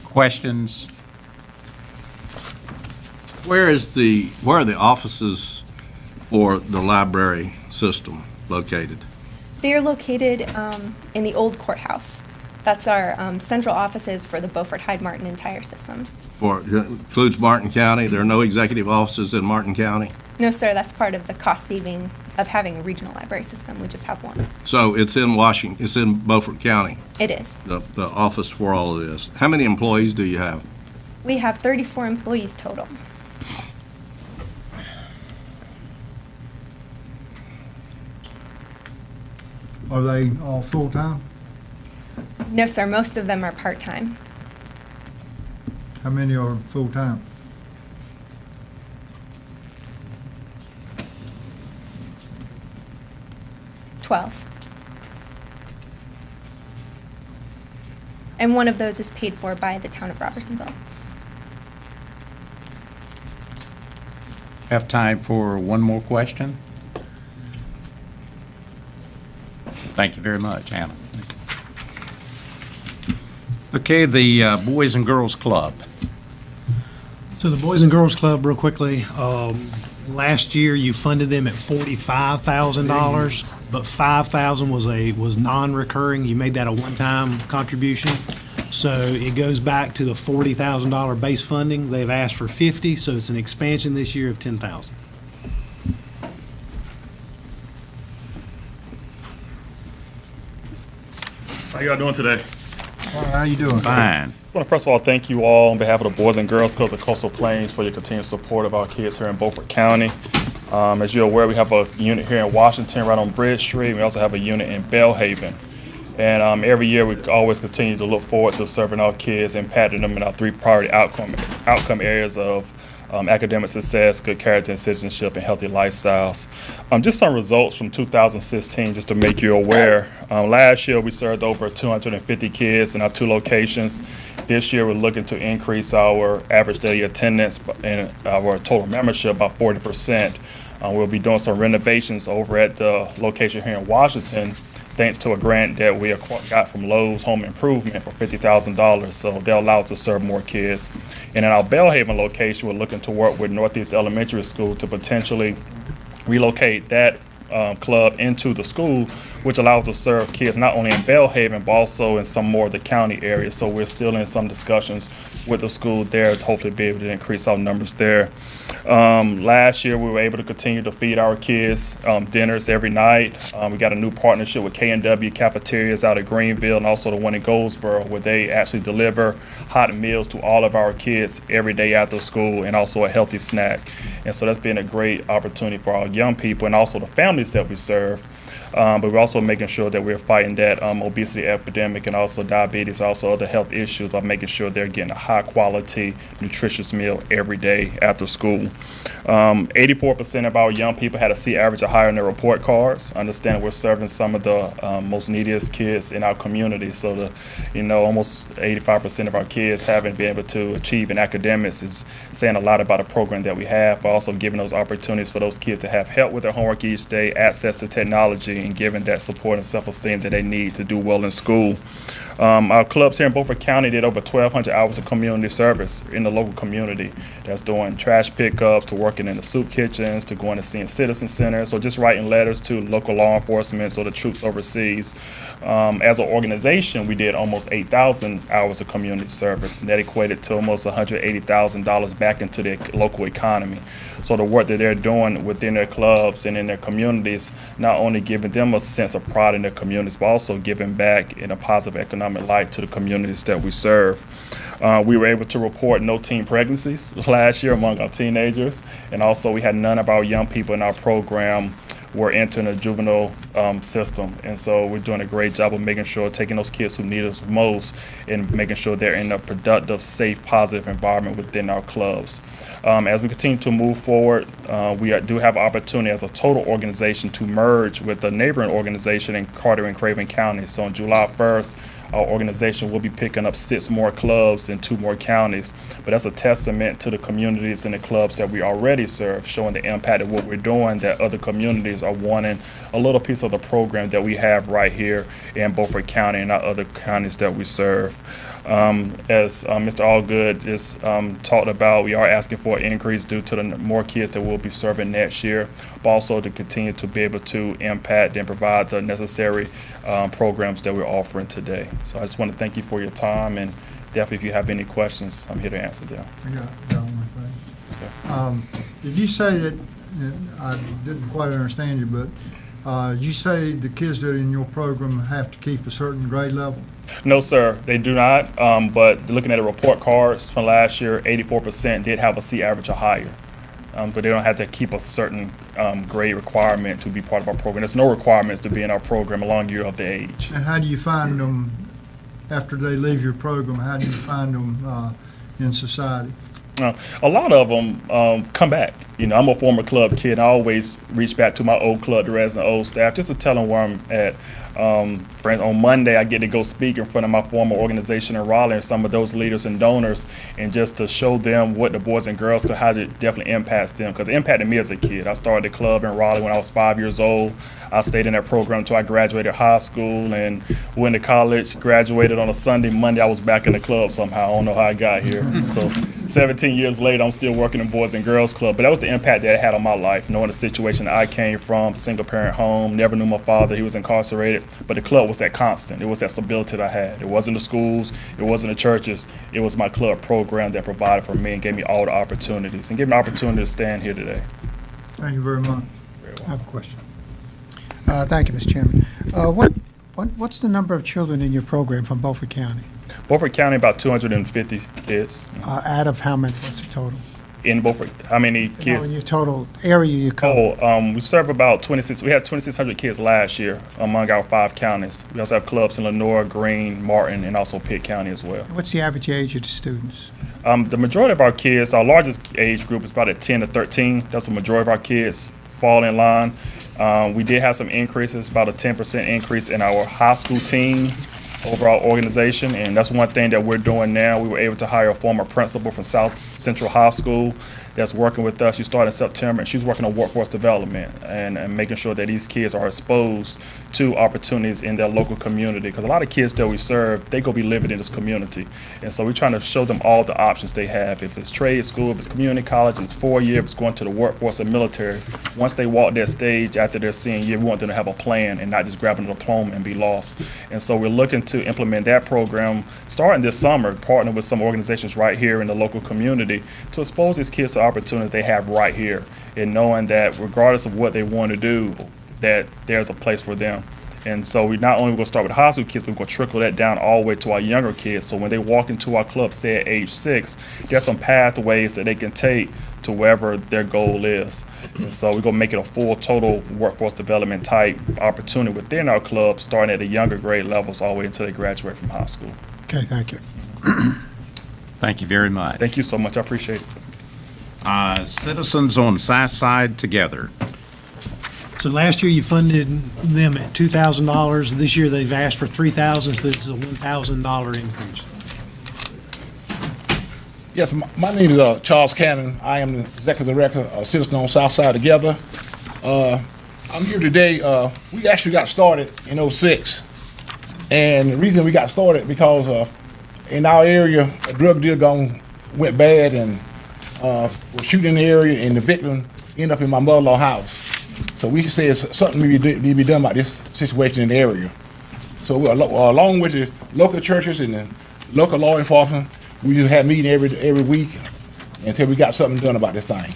Questions? Where are the offices for the library system located? They are located in the old courthouse. That's our central offices for the Beaufort, Hyde, Martin entire system. Includes Martin County? There are no executive offices in Martin County? No, sir, that's part of the cost saving of having a regional library system. We just have one. So it's in Washington, it's in Beaufort County? It is. The office for all of this. How many employees do you have? We have 34 employees total. Are they all full-time? No, sir, most of them are part-time. How many are full-time? And one of those is paid for by the town of Robertsonville. Have time for one more question? Thank you very much, Hannah. Okay, the Boys and Girls Club. So the Boys and Girls Club, real quickly, last year you funded them at $45,000, but $5,000 was non-recurring. You made that a one-time contribution. So it goes back to the $40,000 base funding. They've asked for 50, so it's an expansion this year of 10,000. How y'all doing today? All right, how you doing? Fine. I want to first of all thank you all on behalf of the Boys and Girls Clubs of Coastal Plains for your continued support of our kids here in Beaufort County. As you're aware, we have a unit here in Washington right on Bridge Street. We also have a unit in Belhaven. And every year we always continue to look forward to serving our kids and impacting them in our three priority outcome areas of academic success, good character and citizenship, and healthy lifestyles. Just some results from 2016, just to make you aware. Last year we served over 250 kids in our 2 locations. This year we're looking to increase our average daily attendance and our total membership by 40%. We'll be doing some renovations over at the location here in Washington thanks to a grant that we got from Lowe's Home Improvement for $50,000. So they'll allow us to serve more kids. And in our Belhaven location, we're looking to work with Northeast Elementary School to potentially relocate that club into the school, which allows us to serve kids not only in Belhaven, but also in some more of the county areas. So we're still in some discussions with the school there to hopefully be able to increase our numbers there. Last year, we were able to continue to feed our kids dinners every night. We got a new partnership with K&W Cafeterias out of Greenville and also the one in Goldsboro, where they actually deliver hot meals to all of our kids every day after school and also a healthy snack. And so that's been a great opportunity for our young people and also the families that we serve. But we're also making sure that we're fighting that obesity epidemic and also diabetes, also other health issues by making sure they're getting a high quality, nutritious meal every day after school. 84% of our young people had a C average or higher in their report cards. Understand we're serving some of the most neediest kids in our community. So almost 85% of our kids haven't been able to achieve in academics is saying a lot about a program that we have, but also giving those opportunities for those kids to have help with their homework each day, access to technology, and giving that support and self-esteem that they need to do well in school. Our clubs here in Beaufort County did over 1,200 hours of community service in the local community. That's doing trash pickups, to working in the soup kitchens, to going to seeing citizen centers, or just writing letters to local law enforcement or the troops overseas. As an organization, we did almost 8,000 hours of community service, and that equated to almost $180,000 back into the local economy. So the work that they're doing within their clubs and in their communities, not only giving them a sense of pride in their communities, but also giving back in a positive economic light to the communities that we serve. We were able to report no teen pregnancies last year among our teenagers, and also we had none of our young people in our program were entering the juvenile system. And so we're doing a great job of making sure, taking those kids who need us most and making sure they're in a productive, safe, positive environment within our clubs. As we continue to move forward, we do have an opportunity as a total organization to merge with the neighboring organization in Carter and Craven County. So on July 1st, our organization will be picking up 6 more clubs in 2 more counties. But that's a testament to the communities and the clubs that we already serve, showing the impact of what we're doing, that other communities are wanting a little piece of the program that we have right here in Beaufort County and our other counties that we serve. As Mr. Allgood just talked about, we are asking for an increase due to the more kids that we'll be serving next year, but also to continue to be able to impact and provide the necessary programs that we're offering today. So I just want to thank you for your time, and definitely if you have any questions, I'm here to answer them. I got one thing. So. Did you say that, I didn't quite understand you, but did you say the kids that are in your program have to keep a certain grade level? No, sir, they do not. But looking at the report cards from last year, 84% did have a C average or higher. But they don't have to keep a certain grade requirement to be part of our program. There's no requirements to be in our program along year of the age. And how do you find them after they leave your program? How do you find them in society? A lot of them come back. I'm a former club kid. I always reach back to my old club directors and old staff just to tell them where I'm at. For instance, on Monday, I get to go speak in front of my former organization in Raleigh and some of those leaders and donors, and just to show them what the Boys and Girls Club, how it definitely impacts them, because it impacted me as a kid. I started the club in Raleigh when I was 5 years old. I stayed in that program until I graduated high school and went to college, graduated on a Sunday. Monday, I was back in the club somehow. I don't know how I got here. So 17 years later, I'm still working in Boys and Girls Club. But that was the impact that it had on my life, knowing the situation that I came from, single-parent home, never knew my father. He was incarcerated. But the club was that constant. It was that stability that I had. It wasn't the schools. It wasn't the churches. It was my club program that provided for me and gave me all the opportunities and gave me the opportunity to stand here today. Thank you very much. I have a question. Thank you, Mr. Chairman. What's the number of children in your program from Beaufort County? Beaufort County, about 250 kids. Out of how many? What's the total? In Beaufort, how many kids? In your total area you cover. We serve about 26. We had 2,600 kids last year among our 5 counties. We also have clubs in Lenore, Greene, Martin, and also Pitt County as well. What's the average age of the students? The majority of our kids, our largest age group is about at 10 to 13. That's the majority of our kids fall in line. We did have some increases, about a 10% increase in our high school teams overall organization, and that's one thing that we're doing now. We were able to hire a former principal from South Central High School that's working with us. She started in September, and she's working on workforce development and making sure that these kids are exposed to opportunities in their local community. Because a lot of kids that we serve, they go be living in this community. And so we're trying to show them all the options they have. If it's trade school, if it's community college, if it's 4 years, if it's going to the workforce and military. Once they walk that stage after their senior year, we want them to have a plan and not just grabbing a diploma and be lost. And so we're looking to implement that program starting this summer, partner with some organizations right here in the local community to expose these kids to opportunities they have right here, and knowing that regardless of what they want to do, that there's a place for them. And so we not only going to start with high school kids, but we're going to trickle that down all the way to our younger kids. So when they walk into our club, say at age 6, there's some pathways that they can take to wherever their goal is. And so we're going to make it a full total workforce development type opportunity within our club, starting at the younger grade levels all the way until they graduate from high school. Okay, thank you. Thank you very much. Thank you so much. I appreciate it. Citizens on South Side Together. So last year you funded them at $2,000. This year they've asked for $3,000, so it's a $1,000 increase. Yes, my name is Charles Cannon. I am the Executive Director of Citizens on South Side Together. I'm here today. We actually got started in '06, and the reason we got started because in our area a drug deal went bad and was shooting in the area, and the victim ended up in my mother-in-law's house. So we said something need to be done about this situation in the area. So along with the local churches and the local law enforcement, we just had meetings every week until we got something done about this thing.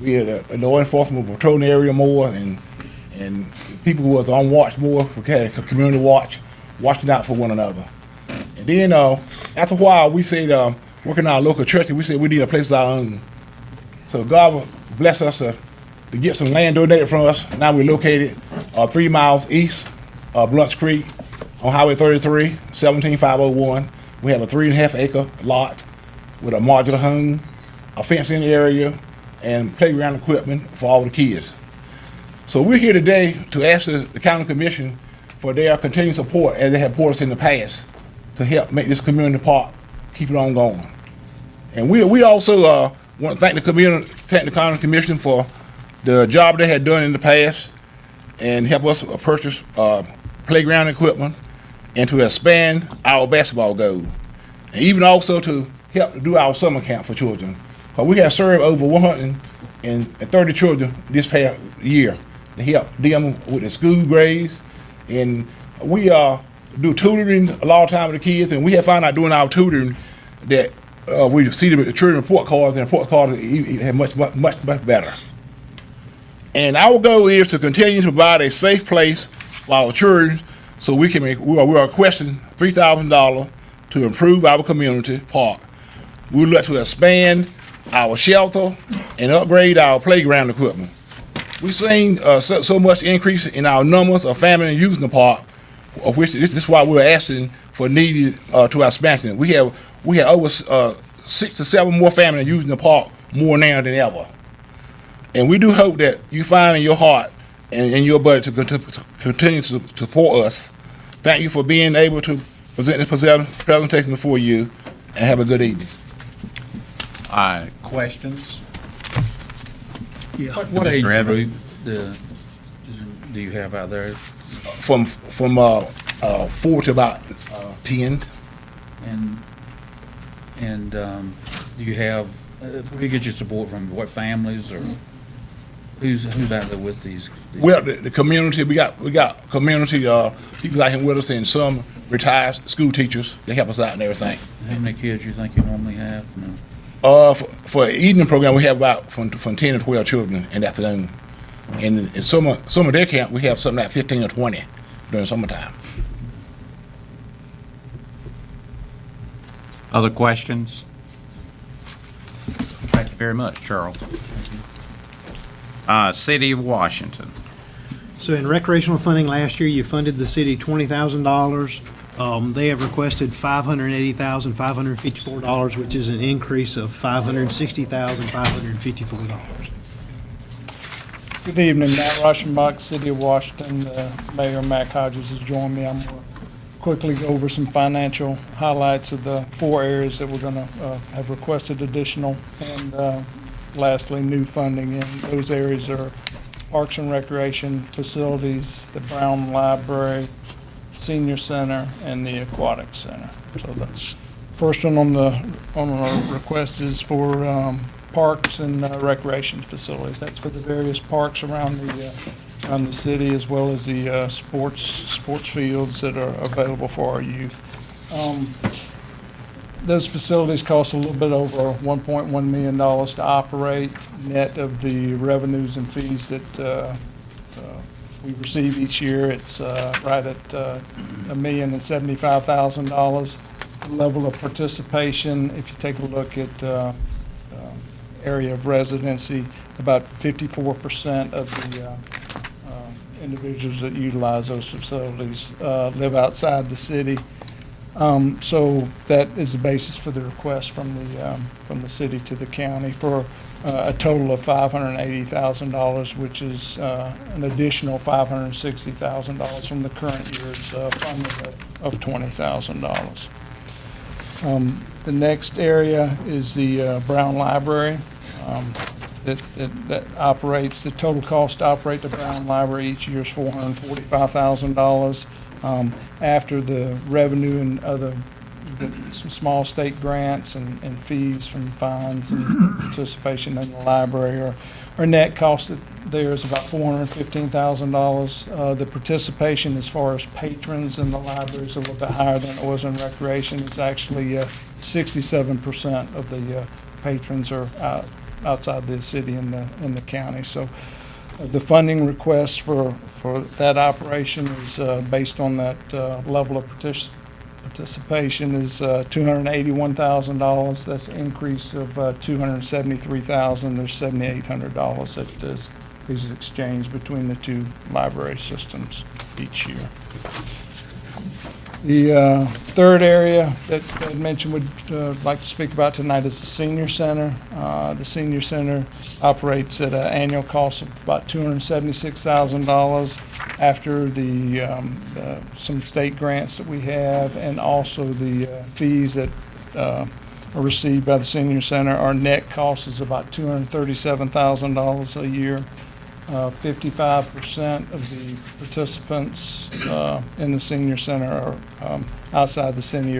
We had the law enforcement patrolling the area more, and people who was on watch more, for community watch, watching out for one another. And then after a while, we said, working our local churches, we said we need a place of our own. So God will bless us to get some land donated from us. Now we're located 3 miles east of Blunt's Creek on Highway 33, 17501. We have a 3.5 acre lot with a modular home, a fencing area, and playground equipment for all the kids. So we're here today to ask the county commission for their continued support, as they have supported us in the past, to help make this community park keep it on going. And we also want to thank the county commission for the job they had done in the past and help us purchase playground equipment and to expand our basketball goal. And even also to help do our summer camp for children. Because we have served over 130 children this past year to help them with the school grades. And we do tutoring a lot of time with the kids, and we have found out doing our tutoring that we see the children report cards, and report cards have much better. And our goal is to continue to provide a safe place for our children, so we are requesting $3,000 to improve our community park. We would like to expand our shelter and upgrade our playground equipment. We've seen so much increase in our numbers of families using the park, of which this is why we're asking for needed to our expansion. We have over 6 to 7 more families using the park more now than ever. And we do hope that you find in your heart and in your budget to continue to support us. Thank you for being able to present this presentation before you, and have a good evening. Questions? Yeah. What age Mr. Evans? group do you have out there? From 4 to about 10. And do you have, where do you get your support from? What families, or who's out there with these? Well, the community, we got community people out here with us, and some retired school teachers. They help us out and everything. How many kids you think you normally have? No. For an evening program, we have about from 10 to 12 children in the afternoon. And in some of their camp, we have something like 15 or 20 during summertime. Other questions? Thank you very much, Charles. City of Washington. So in recreational funding last year, you funded the city $20,000. They have requested $580,554, which is an increase of $560,554. Good evening, Matt Rauschenbach, City of Washington. Mayor Matt Hodges has joined me. I'm going to quickly go over some financial highlights of the 4 areas that we're going to have requested additional. And lastly, new funding in those areas are Parks and Recreation Facilities, the Brown Library, Senior Center, and the Aquatic Center. So that's first one on the request is for parks and recreation facilities. That's for the various parks around the city, as well as the sports fields that are available for our youth. Those facilities cost a little bit over $1.1 million to operate, net of the revenues and fees that we receive each year. It's right at $1,075,000. The level of participation, if you take a look at area of residency, about 54% of the individuals that utilize those facilities live outside the city. So that is the basis for the request from the city to the county for a total of $580,000, which is an additional $560,000 from the current year's funding of $20,000. The next area is the Brown Library that operates. The total cost to operate the Brown Library each year is $445,000. After the revenue and other some small state grants and fees from fines and participation in the library, our net cost there is about $415,000. The participation as far as patrons in the library is a little bit higher than it was in recreation. It's actually 67% of the patrons are outside the city and the county. So the funding request for that operation is based on that level of participation is $281,000. That's an increase of $273,000. There's $7,800 that is exchanged between the two library systems each year. The third area that I mentioned would like to speak about tonight is the Senior Center. The Senior Center operates at an annual cost of about $276,000 after some state grants that we have, and also the fees that are received by the Senior Center. Our net cost is about $237,000 a year. 55% of the participants in the Senior Center are outside the city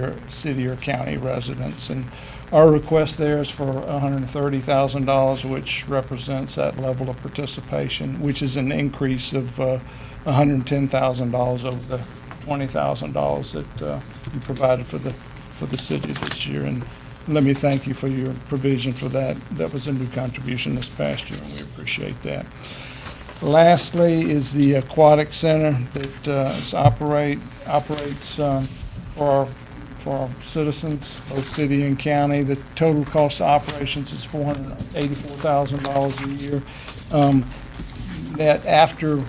or county residents. And our request there is for $130,000, which represents that level of participation, which is an increase of $110,000 over the $20,000 that you provided for the city this year. And let me thank you for your provision for that. That was a new contribution this past year, and we appreciate that. Lastly is the Aquatic Center that operates for our citizens, both city and county. The total cost of operations is $484,000 a year. That after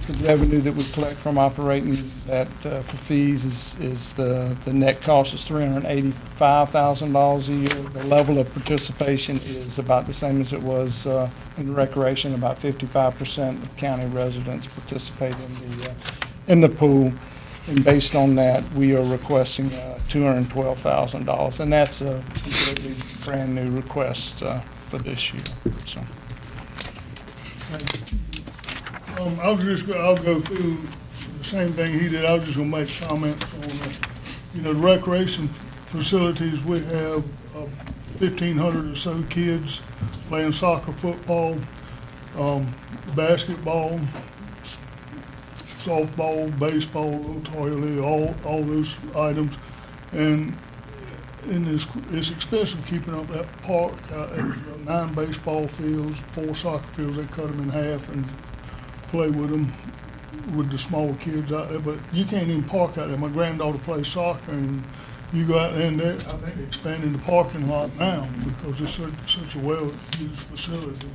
the revenue that we collect from operating that for fees is the net cost is $385,000 a year. The level of participation is about the same as it was in recreation. About 55% of county residents participate in the pool, and based on that, we are requesting $212,000, and that's a completely brand new request for this year. So. I'll go through the same thing he did. I was just gonna make comments on, the recreation facilities. We have 1,500 or so kids playing soccer, football, basketball, softball, baseball, toilet, all those items. And it's expensive keeping up that park. 9 baseball fields, 4 soccer fields. They cut them in half and play with them, with the small kids out there, but you can't even park out there. My granddaughter plays soccer, and you go out there, and I think they're expanding the parking lot now because it's such a well-used facility.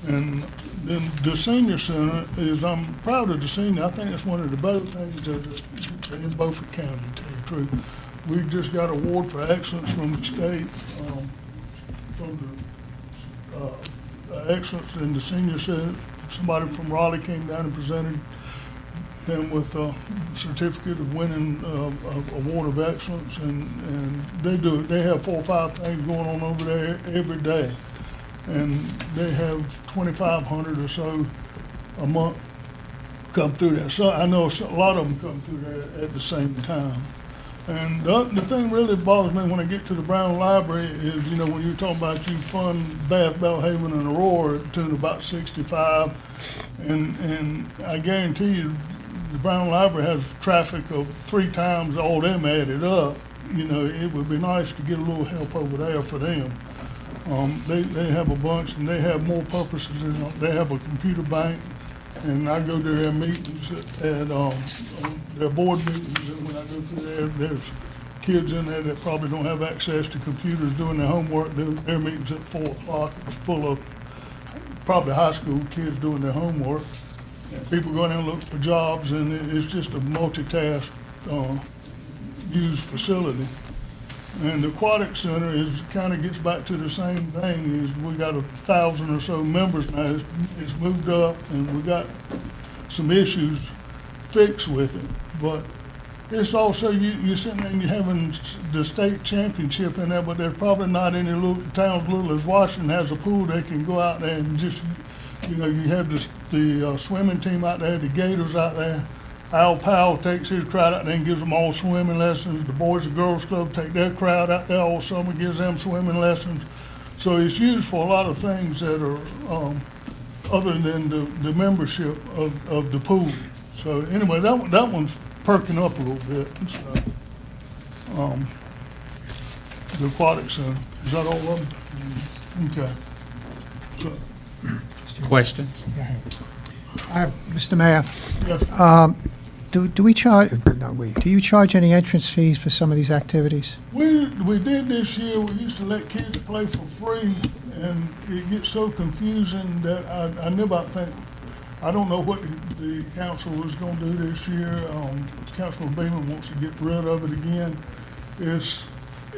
And then the Senior Center I'm proud of the senior. I think that's one of the better things in Beaufort County, to tell you the truth. We just got an award for excellence from the state, from the excellence in the Senior Center. Somebody from Raleigh came down and presented him with a certificate of winning award of excellence, and they have 4 or 5 things going on over there every day. and they have 2,500 or so a month come through there. So I know a lot of them come through there at the same time. And the thing really bothers me when I get to the Brown Library is, you know, when you're talking about you fund Bath, Belhaven, and Aurora to about 65, and I guarantee you the Brown Library has traffic of 3 times all them added up. You know, it would be nice to get a little help over there for them. They have a bunch, and they have more purposes. They have a computer bank, and I go to their meetings at their board meetings, and when I go through there, there's kids in there that probably don't have access to computers doing their homework. Their meetings at 4 o'clock is full of probably high school kids doing their homework. And people go in there and look for jobs, and it's just a multitask used facility. And the Aquatic Center is kind of gets back to the same thing. Is we got 1,000 or so members now. It's moved up, and we got some issues fixed with it. But it's also you're sitting there and you're having the state championship in there, but there's probably not any little towns little as Washington has a pool they can go out there and just, you know, you have the swimming team out there, the Gators out there. Al Powell takes his crowd out there and gives them all swimming lessons. The Boys and Girls Club take their crowd out there all summer, gives them swimming lessons. So it's used for a lot of things that are other than the membership of the pool. So anyway, that one's perking up a little bit. So, the Aquatic Center, is that all of them? Okay. So, Questions? Mr. Mayor, yes. do we charge, do you charge any entrance fees for some of these activities? We did this year. We used to let kids play for free, and it gets so confusing that I never think, I don't know what the council is going to do this year. Councilman Beeman wants to get rid of it again. It's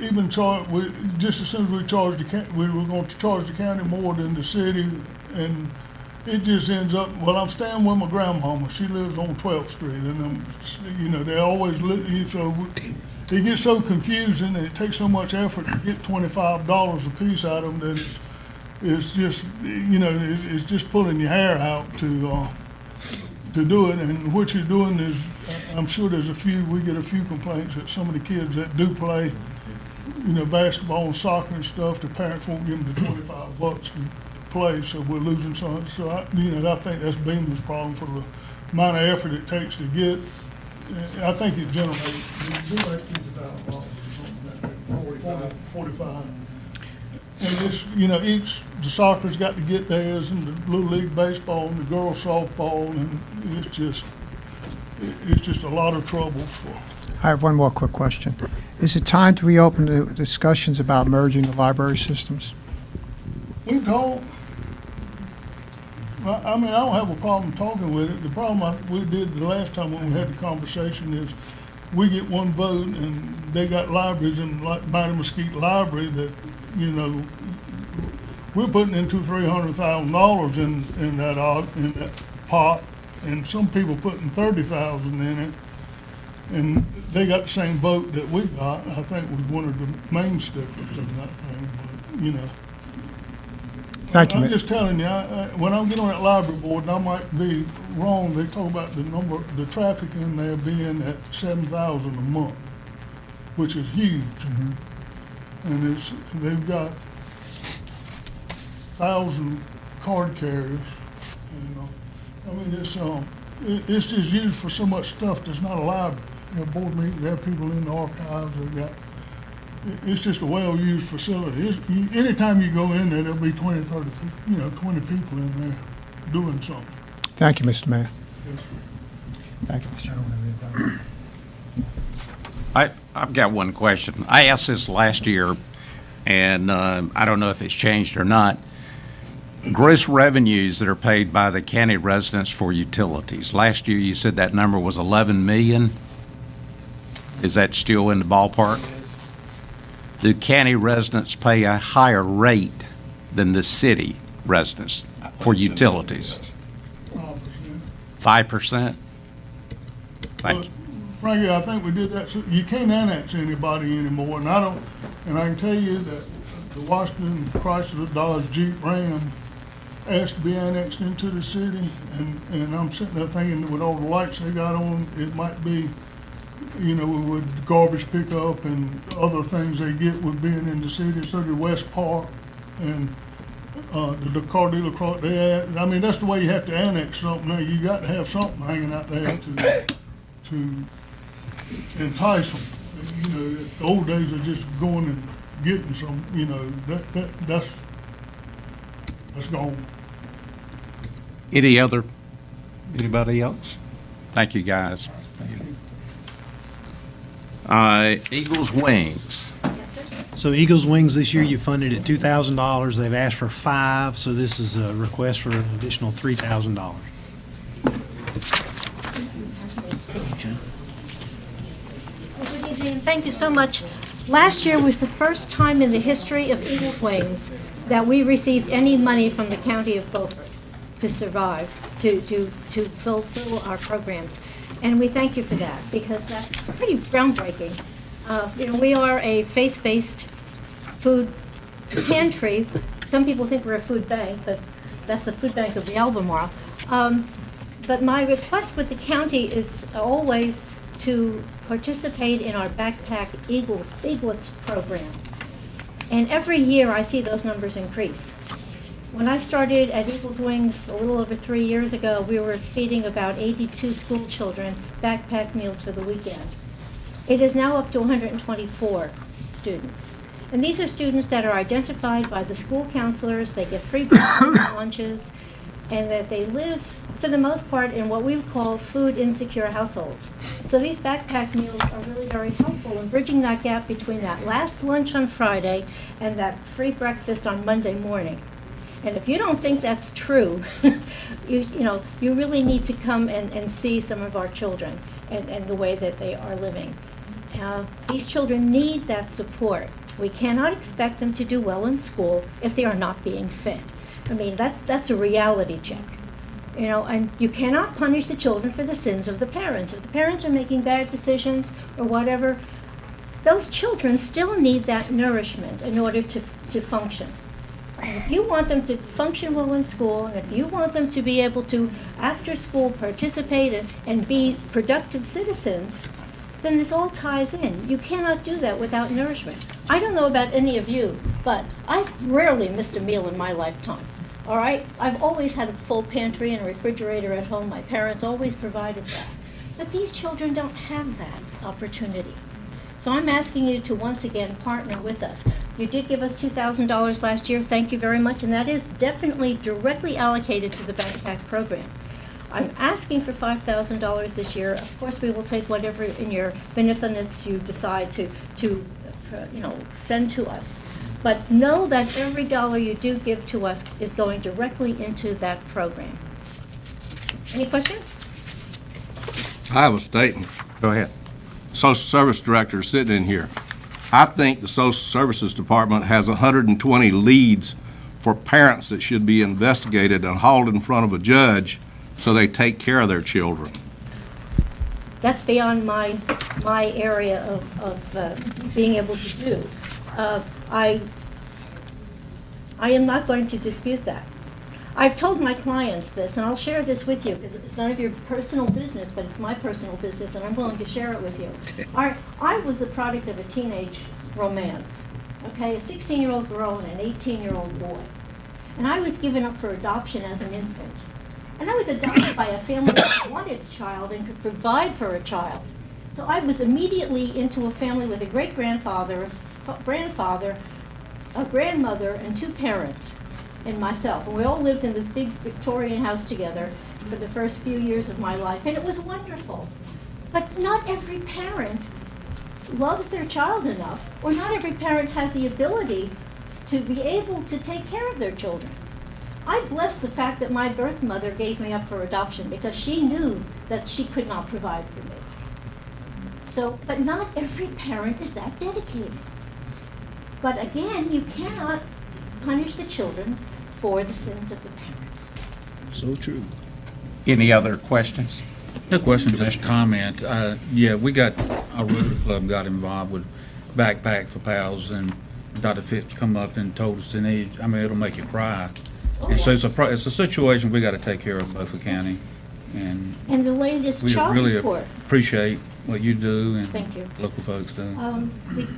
even just as soon as we charge we were going to charge the county more than the city, and it just ends up, well, I'm staying with my grandmama. She lives on 12th Street, and you know, they always so it gets so confusing, and it takes so much effort to get $25 a piece out of them that it's just, you know, it's just pulling your hair out to do it. And what you're doing is, I'm sure we get a few complaints that some of the kids that do play, you know, basketball and soccer and stuff, the parents won't give them the $25 to play, so we're losing some. So I think that's Beaman's problem for the amount of effort it takes to get. I think it generates like $50,000 or something like that, 45. And it's, you know, the soccer's got to get theirs, and the Little League baseball and the girls softball, and it's just a lot of trouble for. I have one more quick question. Is it time to reopen the discussions about merging the library systems? We talk. I mean, I don't have a problem talking with it. The problem we did the last time when we had the conversation is we get one vote, and they got libraries in like Mighty Mesquite Library that, you know, we're putting in $200,000-300,000 in that pot, and some people putting $30,000 in it, and they got the same vote that we got. I think we're one of the main stickers in that thing, but, you know. Thank you. I'm just telling you, when I get on that library board, and I might be wrong, they talk about the traffic in there being at 7,000 a month, which is huge. Mm-hmm. And they've got 1,000 card carriers. You know, I mean, it's just used for so much stuff that's not a library. They have board meetings, they have people in the archives, it's just a well-used facility. Anytime you go in there, there'll be 20, 30, 20 people in there doing something. Thank you, Mr. Mayor. Yes. Thank you, Mr. Chairman. I've got one question. I asked this last year, and I don't know if it's changed or not. Gross revenues that are paid by the county residents for utilities. Last year, you said that number was 11 million. Is that still in the ballpark? Do county residents pay a higher rate than the city residents for utilities? 5%? Thank you. Frankly, I think we did that. So you can't annex anybody anymore, and I can tell you that the Washington Chrysler Dodge Jeep Ram asked to be annexed into the city, and I'm sitting there thinking that with all the lights they got on, it might be, you know, with garbage pickup and other things they get with being in the city, so did West Park and the car dealer across there. I mean, that's the way you have to annex something now. You got to have something hanging out there to entice them. You know, the old days of just going and getting some, you know, that's gone. Anybody else? Thank you, guys. Eagles Wings. So Eagles Wings this year, you funded at $2,000. They've asked for $5,000, so this is a request for an additional $3,000. Good evening. Thank you so much. Last year was the first time in the history of Eagles Wings that we received any money from the county of Beaufort to survive, to fulfill our programs. And we thank you for that, because that's pretty groundbreaking. You know, we are a faith-based food pantry. Some people think we're a food bank, but that's the food bank of the Albemarle. But my request with the county is always to participate in our Backpack Eaglets program. And every year I see those numbers increase. When I started at Eagles Wings a little over 3 years ago, we were feeding about 82 school children backpack meals for the weekend. It is now up to 124 students. And these are students that are identified by the school counselors. They get free breakfast and lunches, and that they live, for the most part, in what we would call food insecure households. So these backpack meals are really very helpful in bridging that gap between that last lunch on Friday and that free breakfast on Monday morning. And if you don't think that's true, you really need to come and see some of our children and the way that they are living. These children need that support. We cannot expect them to do well in school if they are not being fed. I mean, that's a reality check. You know, and you cannot punish the children for the sins of the parents. If the parents are making bad decisions or whatever, those children still need that nourishment in order to function. And if you want them to function well in school, and if you want them to be able to, after school, participate and be productive citizens, then this all ties in. You cannot do that without nourishment. I don't know about any of you, but I've rarely missed a meal in my lifetime. All right? I've always had a full pantry and a refrigerator at home. My parents always provided that. But these children don't have that opportunity. So I'm asking you to once again partner with us. You did give us $2,000 last year. Thank you very much. And that is definitely directly allocated to the backpack program. I'm asking for $5,000 this year. Of course, we will take whatever in your beneficence you decide to send to us. But know that every dollar you do give to us is going directly into that program. Any questions? I have a statement. Go ahead. Social Service Director is sitting in here. I think the Social Services Department has 120 leads for parents that should be investigated and hauled in front of a judge so they take care of their children. That's beyond my area of being able to do. I am not going to dispute that. I've told my clients this, and I'll share this with you, because it's none of your personal business, but it's my personal business, and I'm willing to share it with you. I was the product of a teenage romance, okay? A 16-year-old girl and an 18-year-old boy. And I was given up for adoption as an infant. And I was adopted by a family that wanted a child and could provide for a child. So I was immediately into a family with a great-grandfather, a grandfather, a grandmother, and 2 parents, and myself. And we all lived in this big Victorian house together for the first few years of my life, and it was wonderful. But not every parent loves their child enough, or not every parent has the ability to be able to take care of their children. I bless the fact that my birth mother gave me up for adoption, because she knew that she could not provide for me. So, but not every parent is that dedicated. But again, you cannot punish the children for the sins of the parents. So true. Any other questions? No question, just comment. Yeah, we got, our Rotary Club got involved with Backpack for Pals, and Dr. Phipps come up and told us they need, I mean, it'll make you cry. And so it's a situation we got to take care of in Beaufort County. And And the latest we child really report. appreciate what you do and Thank you. local folks do.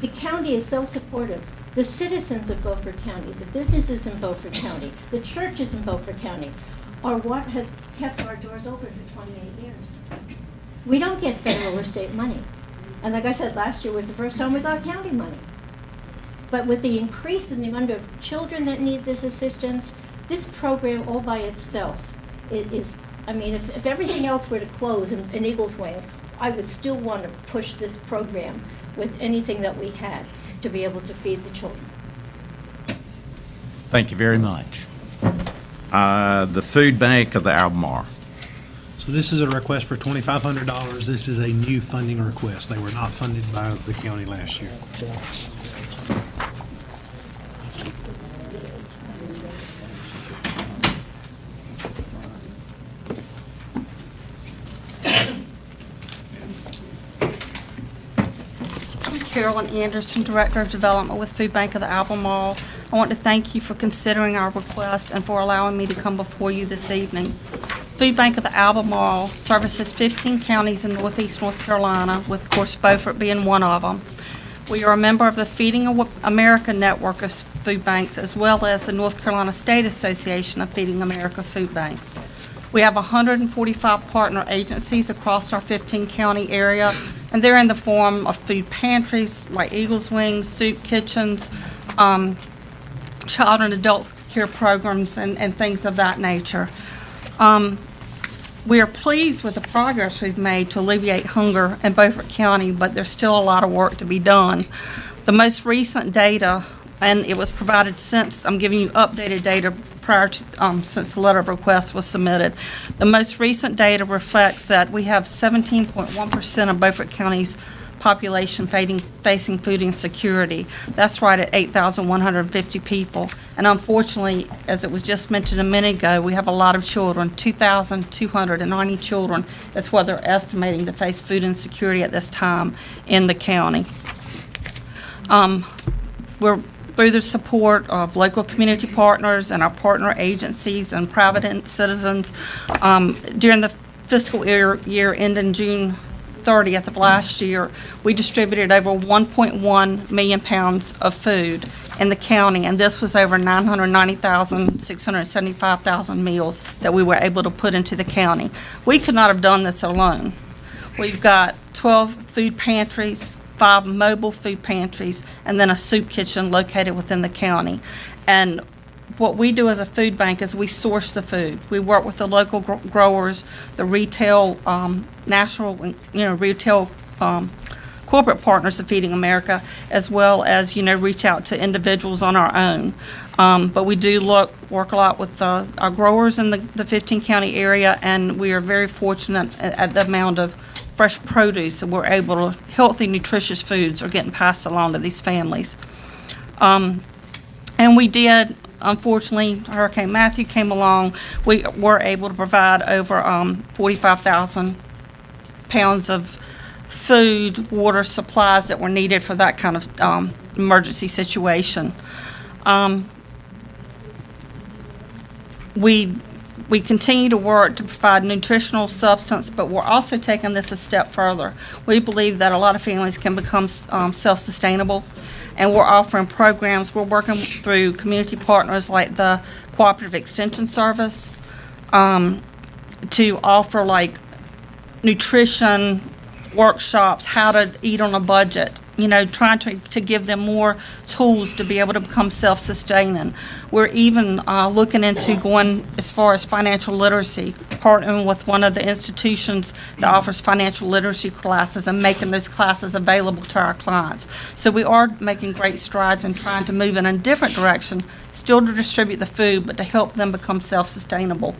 The county is so supportive. The citizens of Beaufort County, the businesses in Beaufort County, the churches in Beaufort County are what has kept our doors open for 28 years. We don't get federal or state money. And like I said, last year was the first time we got county money. But with the increase in the number of children that need this assistance, this program all by itself is, I mean, if everything else were to close in Eagles Wings, I would still want to push this program with anything that we had to be able to feed the children. Thank you very much. The Food Bank of the Albemarle. So this is a request for $2,500. This is a new funding request. They were not funded by the county last year. Carolyn Anderson, Director of Development with Food Bank of the Albemarle. I want to thank you for considering our request and for allowing me to come before you this evening. Food Bank of the Albemarle services 15 counties in northeast North Carolina, with, of course, Beaufort being one of them. We are a member of the Feeding America network of food banks, as well as the North Carolina State Association of Feeding America Food Banks. We have 145 partner agencies across our 15-county area, and they're in the form of food pantries like Eagles Wings, soup kitchens, child and adult care programs, and things of that nature. We are pleased with the progress we've made to alleviate hunger in Beaufort County, but there's still a lot of work to be done. The most recent data, and it was provided since, I'm giving you updated data prior to, since the letter of request was submitted. The most recent data reflects that we have 17.1% of Beaufort County's population facing food insecurity. That's right at 8,150 people. And unfortunately, as it was just mentioned a minute ago, we have a lot of children, 2,290 children. That's what they're estimating to face food insecurity at this time in the county. We're through the support of local community partners and our partner agencies and private citizens. During the fiscal year ending June 30th of last year, we distributed over 1.1 million pounds of food in the county, and this was over 675,000 meals that we were able to put into the county. We could not have done this alone. We've got 12 food pantries, 5 mobile food pantries, and then a soup kitchen located within the county. And what we do as a food bank is we source the food. We work with the local growers, the retail, national, retail corporate partners of Feeding America, as well as, reach out to individuals on our own. But we do work a lot with our growers in the 15-county area, and we are very fortunate at the amount of fresh produce that we're able to, healthy, nutritious foods are getting passed along to these families. And we did, unfortunately, Hurricane Matthew came along. We were able to provide over 45,000 pounds of food, water, supplies that were needed for that kind of emergency situation. We continue to work to provide nutritional substance, but we're also taking this a step further. We believe that a lot of families can become self-sustainable, and we're offering programs. We're working through community partners like the Cooperative Extension Service to offer like nutrition workshops, how to eat on a budget, trying to give them more tools to be able to become self-sustaining. We're even looking into going as far as financial literacy, partnering with one of the institutions that offers financial literacy classes and making those classes available to our clients. So we are making great strides in trying to move in a different direction, still to distribute the food, but to help them become self-sustainable.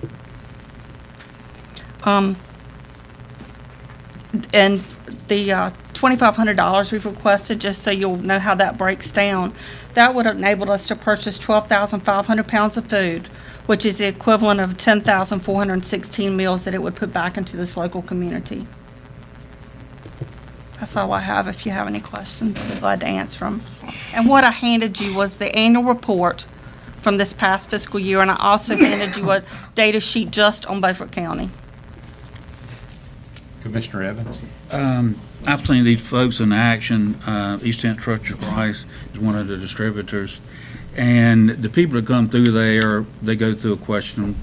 And the $2,500 we've requested, just so you'll know how that breaks down, that would enable us to purchase 12,500 pounds of food, which is the equivalent of 10,416 meals that it would put back into this local community. That's all I have. If you have any questions, I'd be glad to answer them. And what I handed you was the annual report from this past fiscal year, and I also handed you a data sheet just on Beaufort County. Commissioner Evans? I've seen these folks in action. East End Church of Christ is one of the distributors. And the people that come through there, they go through a question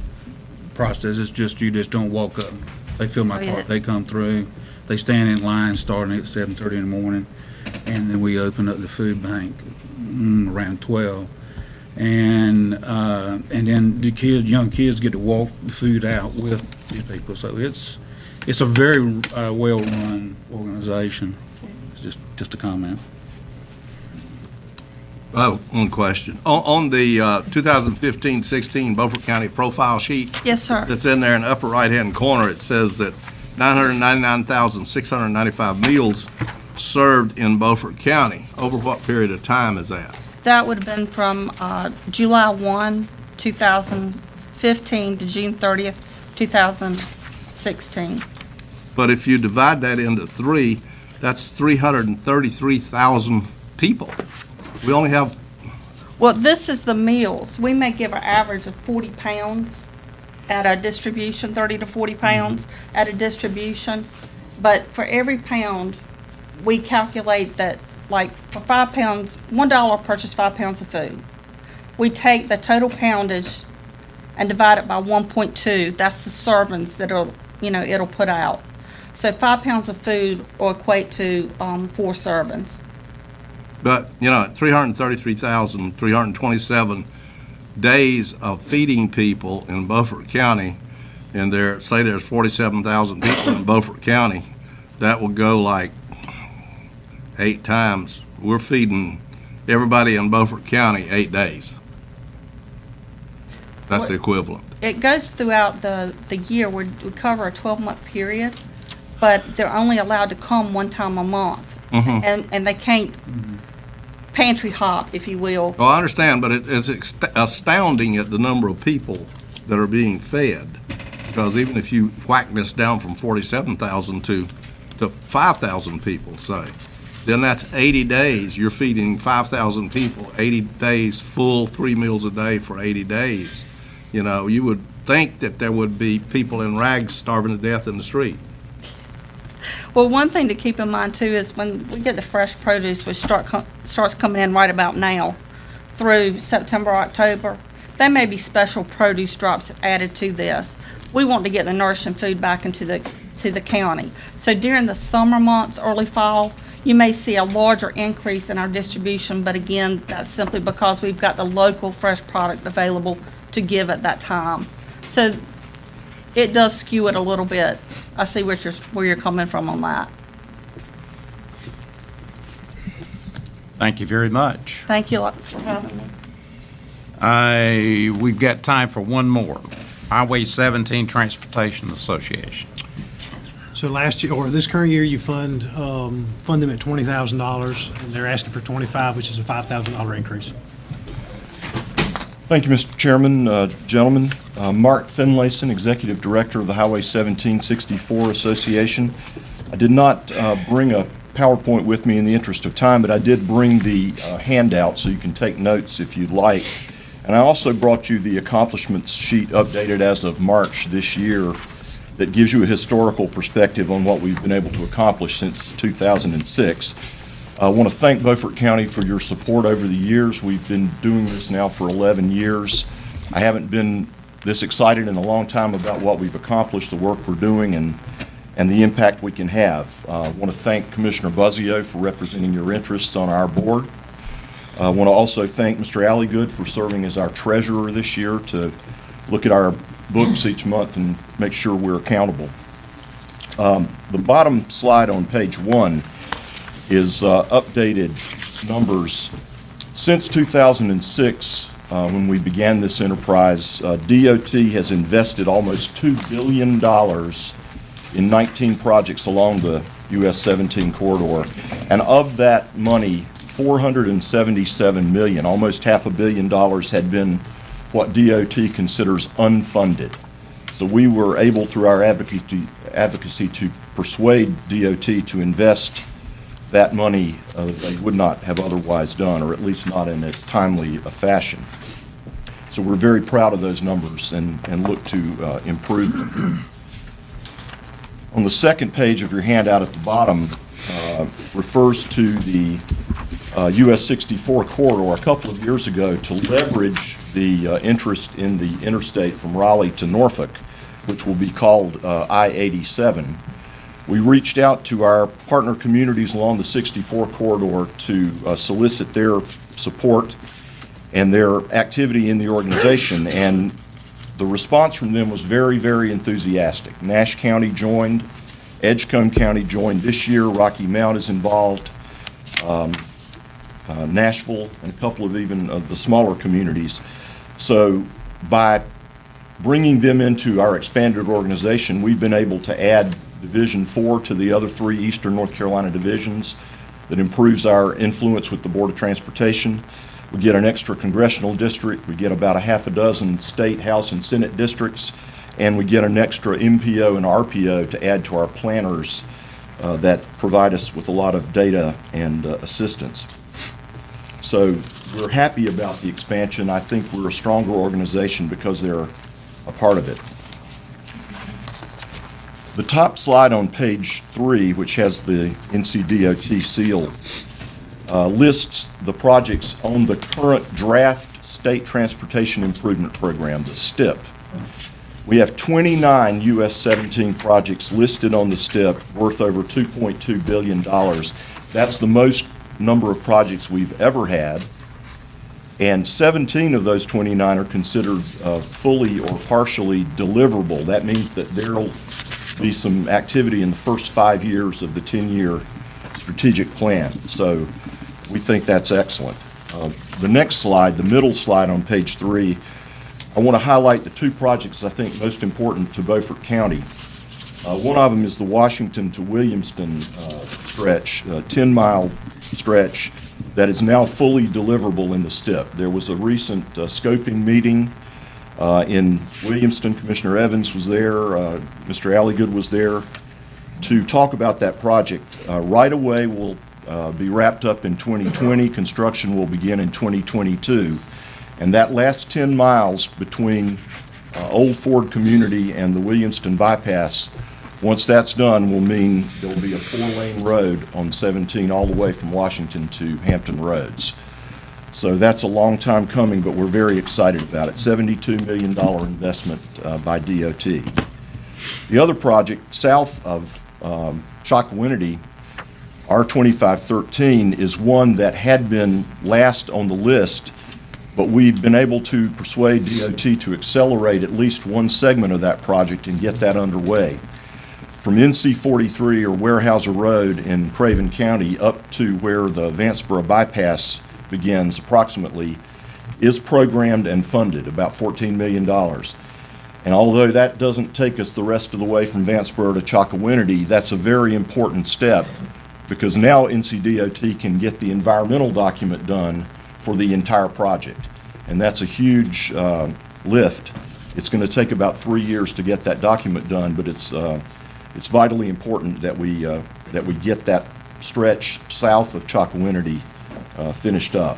process. It's just, you just don't walk up. They fill my cart, they come through. They stand in line starting at 7:30 in the morning. And then we open up the food bank around 12. And then the kids, young kids get to walk the food out with these people. So it's a very well-run organization. It's just a comment. Oh, one question. On the 2015-16 Beaufort County profile sheet. Yes, sir. That's in there in the upper right-hand corner, it says that 999,695 meals served in Beaufort County. Over what period of time is that? That would have been from July 1, 2015 to June 30th, 2016. But if you divide that into three, that's 333,000 people. We only have... Well, this is the meals. We may give an average of 40 pounds at a distribution, 30 to 40 pounds at a distribution. But for every pound, we calculate that, like, for 5 pounds, $1 purchase 5 pounds of food. We take the total poundage and divide it by 1.2. That's the servings that it'll put out. So 5 pounds of food will equate to 4 servings. But, 333,327 days of feeding people in Beaufort County, and there's 47,000 people in Beaufort County, that will go like 8 times. We're feeding everybody in Beaufort County 8 days. That's the equivalent. It goes throughout the year. We cover a 12-month period, but they're only allowed to come 1 time a month. And they can't pantry hop, if you will. Well, I understand, but it's astounding at the number of people that are being fed. Because even if you whack this down from 47,000 to 5,000 people, say, then that's 80 days. You're feeding 5,000 people, 80 days full, 3 meals a day for 80 days. You would think that there would be people in rags starving to death in the street. Well, one thing to keep in mind too is when we get the fresh produce, which starts coming in right about now through September, October, there may be special produce drops added to this. We want to get the nourishing food back into the county. So during the summer months, early fall, you may see a larger increase in our distribution, but again, that's simply because we've got the local fresh product available to give at that time. So it does skew it a little bit. I see where you're coming from on that. Thank you very much. Thank you for having me. We've got time for one more. Highway 17 Transportation Association. So last year, or this current year, you fund them at $20,000, and they're asking for $25,000, which is a $5,000 increase. Thank you, Mr. Chairman, gentlemen. Mark Finlayson, Executive Director of the Highway 1764 Association. I did not bring a PowerPoint with me in the interest of time, but I did bring the handout so you can take notes if you'd like. And I also brought you the accomplishments sheet updated as of March this year that gives you a historical perspective on what we've been able to accomplish since 2006. I want to thank Beaufort County for your support over the years. We've been doing this now for 11 years. I haven't been this excited in a long time about what we've accomplished, the work we're doing, and the impact we can have. I want to thank Commissioner Buzzio for representing your interests on our board. I want to also thank Mr. Alligood for serving as our treasurer this year to look at our books each month and make sure we're accountable. The bottom slide on page 1 is updated numbers. Since 2006, when we began this enterprise, DOT has invested almost $2 billion in 19 projects along the US 17 corridor. And of that money, $477 million, almost $500 million, had been what DOT considers unfunded. So we were able, through our advocacy to persuade DOT to invest that money they would not have otherwise done, or at least not in as timely a fashion. So we're very proud of those numbers and look to improve them. On the second page of your handout at the bottom refers to the US 64 corridor a couple of years ago to leverage the interest in the interstate from Raleigh to Norfolk, which will be called I-87. We reached out to our partner communities along the 64 corridor to solicit their support and their activity in the organization, and the response from them was very, very enthusiastic. Nash County joined, Edgecombe County joined this year, Rocky Mount is involved, Nashville, and a couple of even the smaller communities. So by bringing them into our expanded organization, we've been able to add Division 4 to the other 3 Eastern North Carolina divisions. That improves our influence with the Board of Transportation. We get an extra congressional district, we get about a half a dozen state, House, and Senate districts, and we get an extra MPO and RPO to add to our planners that provide us with a lot of data and assistance. So we're happy about the expansion. I think we're a stronger organization because they're a part of it. The top slide on page 3, which has the NCDOT seal, lists the projects on the current draft State Transportation Improvement Program, the STIP. We have 29 US 17 projects listed on the STIP worth over $2.2 billion. That's the most number of projects we've ever had, and 17 of those 29 are considered fully or partially deliverable. That means that there'll be some activity in the first 5 years of the 10-year strategic plan. So we think that's excellent. The next slide, the middle slide on page 3, I want to highlight the 2 projects I think most important to Beaufort County. One of them is the Washington to Williamston stretch, a 10-mile stretch that is now fully deliverable in the STIP. There was a recent scoping meeting in Williamston. Commissioner Evans was there, Mr. Alligood was there to talk about that project. Right away will be wrapped up in 2020. Construction will begin in 2022. And that last 10 miles between Old Ford Community and the Williamston bypass, once that's done, will mean there will be a 4-lane road on 17 all the way from Washington to Hampton Roads. So that's a long time coming, but we're very excited about it. $72 million investment by DOT. The other project south of Chocowinity, R2513, is one that had been last on the list, but we've been able to persuade DOT to accelerate at least one segment of that project and get that underway. From NC 43 or Weyerhaeuser Road in Craven County up to where the Vanceboro bypass begins approximately is programmed and funded, about $14 million. And although that doesn't take us the rest of the way from Vanceboro to Chocowinity, that's a very important step because now NCDOT can get the environmental document done for the entire project. And that's a huge lift. It's going to take about 3 years to get that document done, but it's vitally important that we get that stretch south of Chocowinity finished up.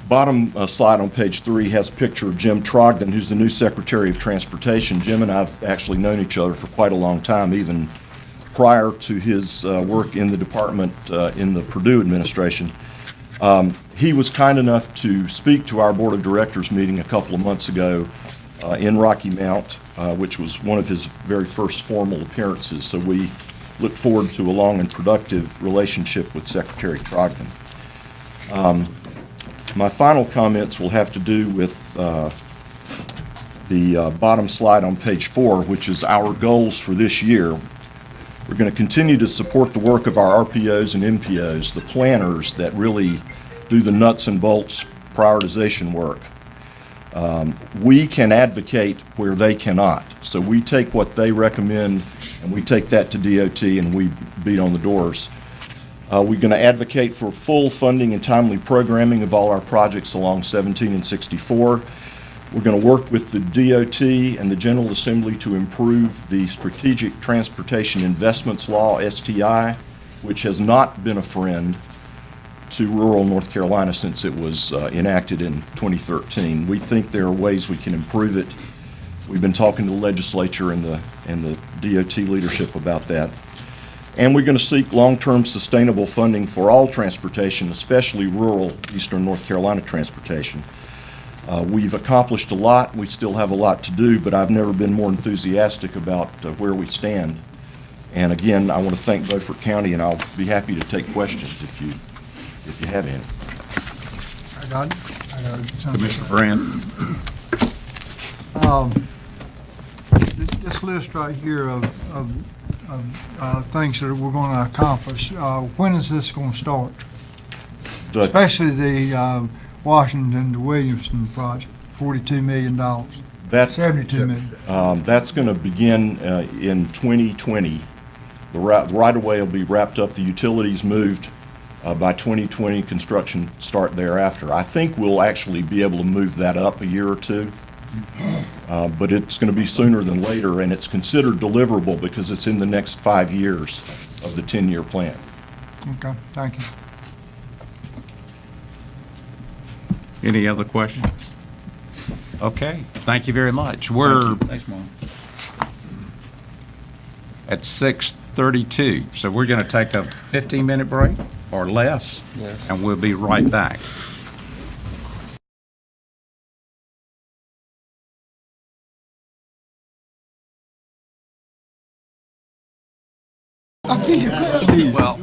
Bottom slide on page 3 has a picture of Jim Trogdon, who's the new Secretary of Transportation. Jim and I have actually known each other for quite a long time, even prior to his work in the department in the Purdue administration. He was kind enough to speak to our Board of Directors meeting a couple of months ago in Rocky Mount, which was one of his very first formal appearances. So we look forward to a long and productive relationship with Secretary Trogdon. My final comments will have to do with the bottom slide on page 4, which is our goals for this year. We're going to continue to support the work of our RPOs and MPOs, the planners that really do the nuts and bolts prioritization work. We can advocate where they cannot. So we take what they recommend and we take that to DOT and we beat on the doors. We're going to advocate for full funding and timely programming of all our projects along 17 and 64. We're going to work with the DOT and the General Assembly to improve the Strategic Transportation Investments Law, STI, which has not been a friend to rural North Carolina since it was enacted in 2013. We think there are ways we can improve it. We've been talking to the legislature and the DOT leadership about that. And we're going to seek long-term sustainable funding for all transportation, especially rural eastern North Carolina transportation. We've accomplished a lot. We still have a lot to do, but I've never been more enthusiastic about where we stand. And again, I want to thank Beaufort County, and I'll be happy to take questions if you have any. I got it. Commissioner Brand. This list right here of things that we're going to accomplish, when is this going to start? Especially the Washington to Williamson project, $42 million. That's $72 million. That's going to begin in 2020. The right-of-way will be wrapped up. The utilities moved by 2020. Construction start thereafter. I think we'll actually be able to move that up a year or two, but it's going to be sooner than later, and it's considered deliverable because it's in the next 5 years of the 10-year plan. Okay, thank you. Any other questions? Okay, thank you very much. We're Thanks, Mom. at 6:32, so we're going to take a 15-minute break or less, and we'll be right back. Well,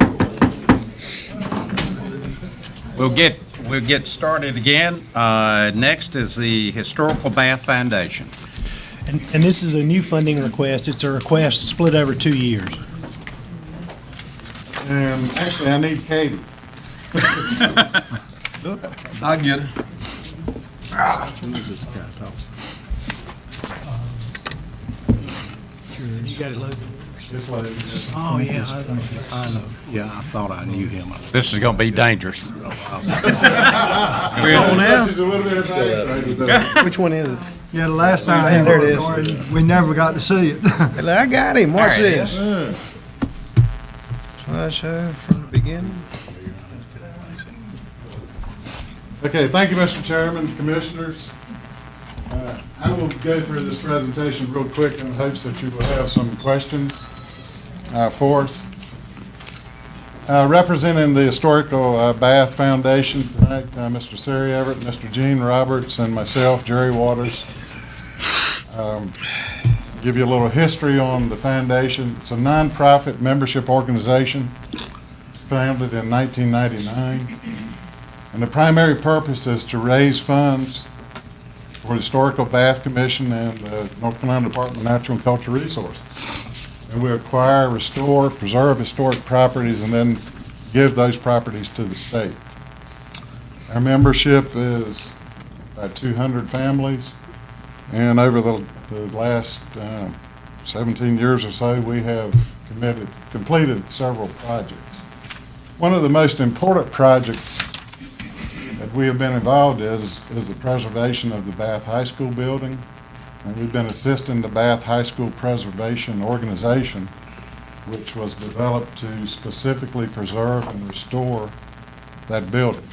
we'll get started again. Next is the Historical Bath Foundation. And this is a new funding request. It's a request split over 2 years. And actually, I need Katie. I get it. You got it loaded? Oh, yeah, I know. Yeah, I thought I knew him. This is going to be dangerous. Which one is it? Yeah, the last time There it is. we never got to see it. I got him. Watch There it this. Slideshow from the beginning. Okay, thank you, Mr. Chairman, Commissioners. I will go through this presentation real quick in hopes that you will have some questions for us. Representing the Historical Bath Foundation tonight, Mr. Sari Everett, Mr. Gene Roberts, and myself, Jerry Waters. Give you a little history on the foundation. It's a nonprofit membership organization founded in 1999. And the primary purpose is to raise funds for the Historical Bath Commission and the North Carolina Department of Natural and Cultural Resources. And we acquire, restore, preserve historic properties and then give those properties to the state. Our membership is about 200 families, and over the last 17 years or so, we have completed several projects. One of the most important projects that we have been involved is the preservation of the Bath High School building. And we've been assisting the Bath High School Preservation Organization, which was developed to specifically preserve and restore that building.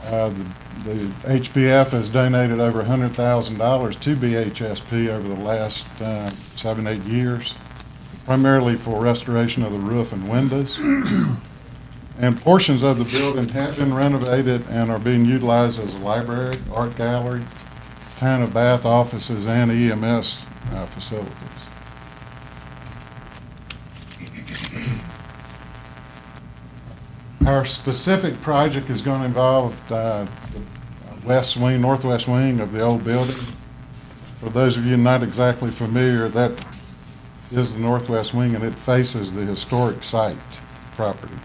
The HBF has donated over $100,000 to BHSP over the last 7-8 years, primarily for restoration of the roof and windows. And portions of the building have been renovated and are being utilized as a library, art gallery, Town of Bath offices, and EMS facilities. Our specific project is going to involve the west wing, northwest wing of the old building. For those of you not exactly familiar, that is the northwest wing, and it faces the historic site property.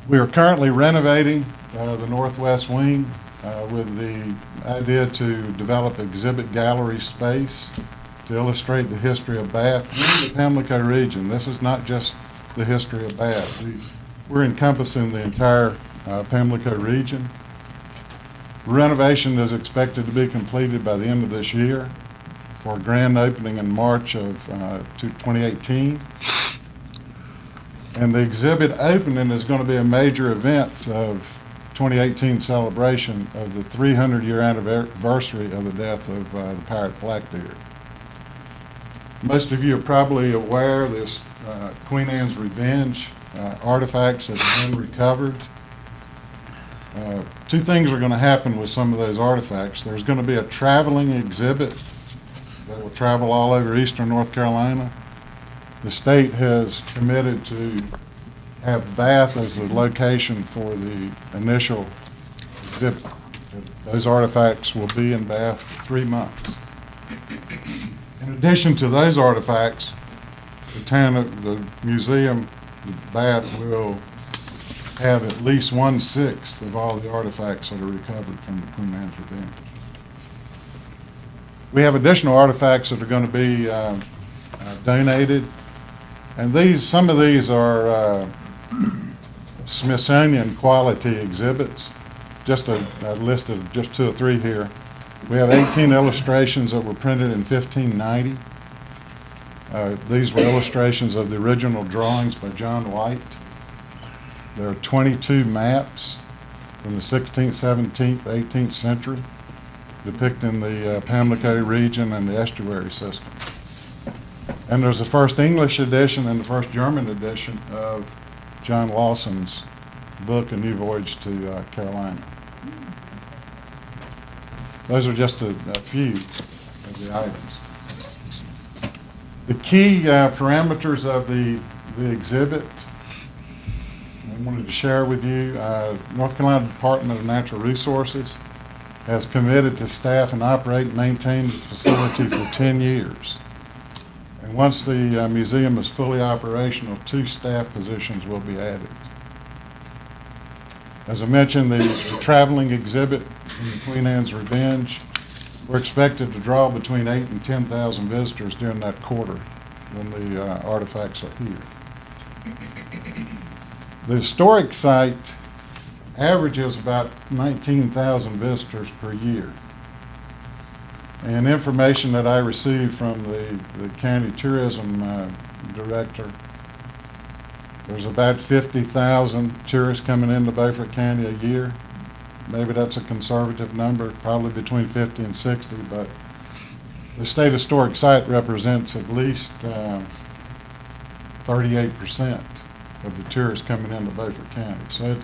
We are currently renovating the northwest wing with the idea to develop exhibit gallery space to illustrate the history of Bath and the Pamlico region. This is not just the history of Bath. we're encompassing the entire Pamlico region. Renovation is expected to be completed by the end of this year for a grand opening in March of 2018. And the exhibit opening is going to be a major event of 2018 celebration of the 300-year anniversary of the death of the pirate Blackbeard. Most of you are probably aware this Queen Anne's Revenge artifacts have been recovered. Two things are going to happen with some of those artifacts. There's going to be a traveling exhibit that will travel all over eastern North Carolina. The state has committed to have Bath as the location for the initial exhibit. Those artifacts will be in Bath for 3 months. In addition to those artifacts, the museum, Bath, will have at least 1/6 of all the artifacts that are recovered from the Queen Anne's Revenge. We have additional artifacts that are going to be donated, and some of these are Smithsonian quality exhibits. Just a list of just 2 or 3 here. We have 18 illustrations that were printed in 1590. These were illustrations of the original drawings by John White. There are 22 maps from the 16th, 17th, 18th century depicting the Pamlico region and the estuary system. And there's the first English edition and the first German edition of John Lawson's book, A New Voyage to Carolina. Those are just a few of the items. The key parameters of the exhibit I wanted to share with you. North Carolina Department of Natural Resources has committed to staff and operate and maintain the facility for 10 years. And once the museum is fully operational, 2 staff positions will be added. As I mentioned, the traveling exhibit in the Queen Anne's Revenge, we're expected to draw between 8,000 and 10,000 visitors during that quarter when the artifacts are here. The historic site averages about 19,000 visitors per year. And information that I received from the county tourism director, there's about 50,000 tourists coming into Beaufort County a year. Maybe that's a conservative number, probably between 50 and 60, but the state historic site represents at least 38% of the tourists coming into Beaufort County. So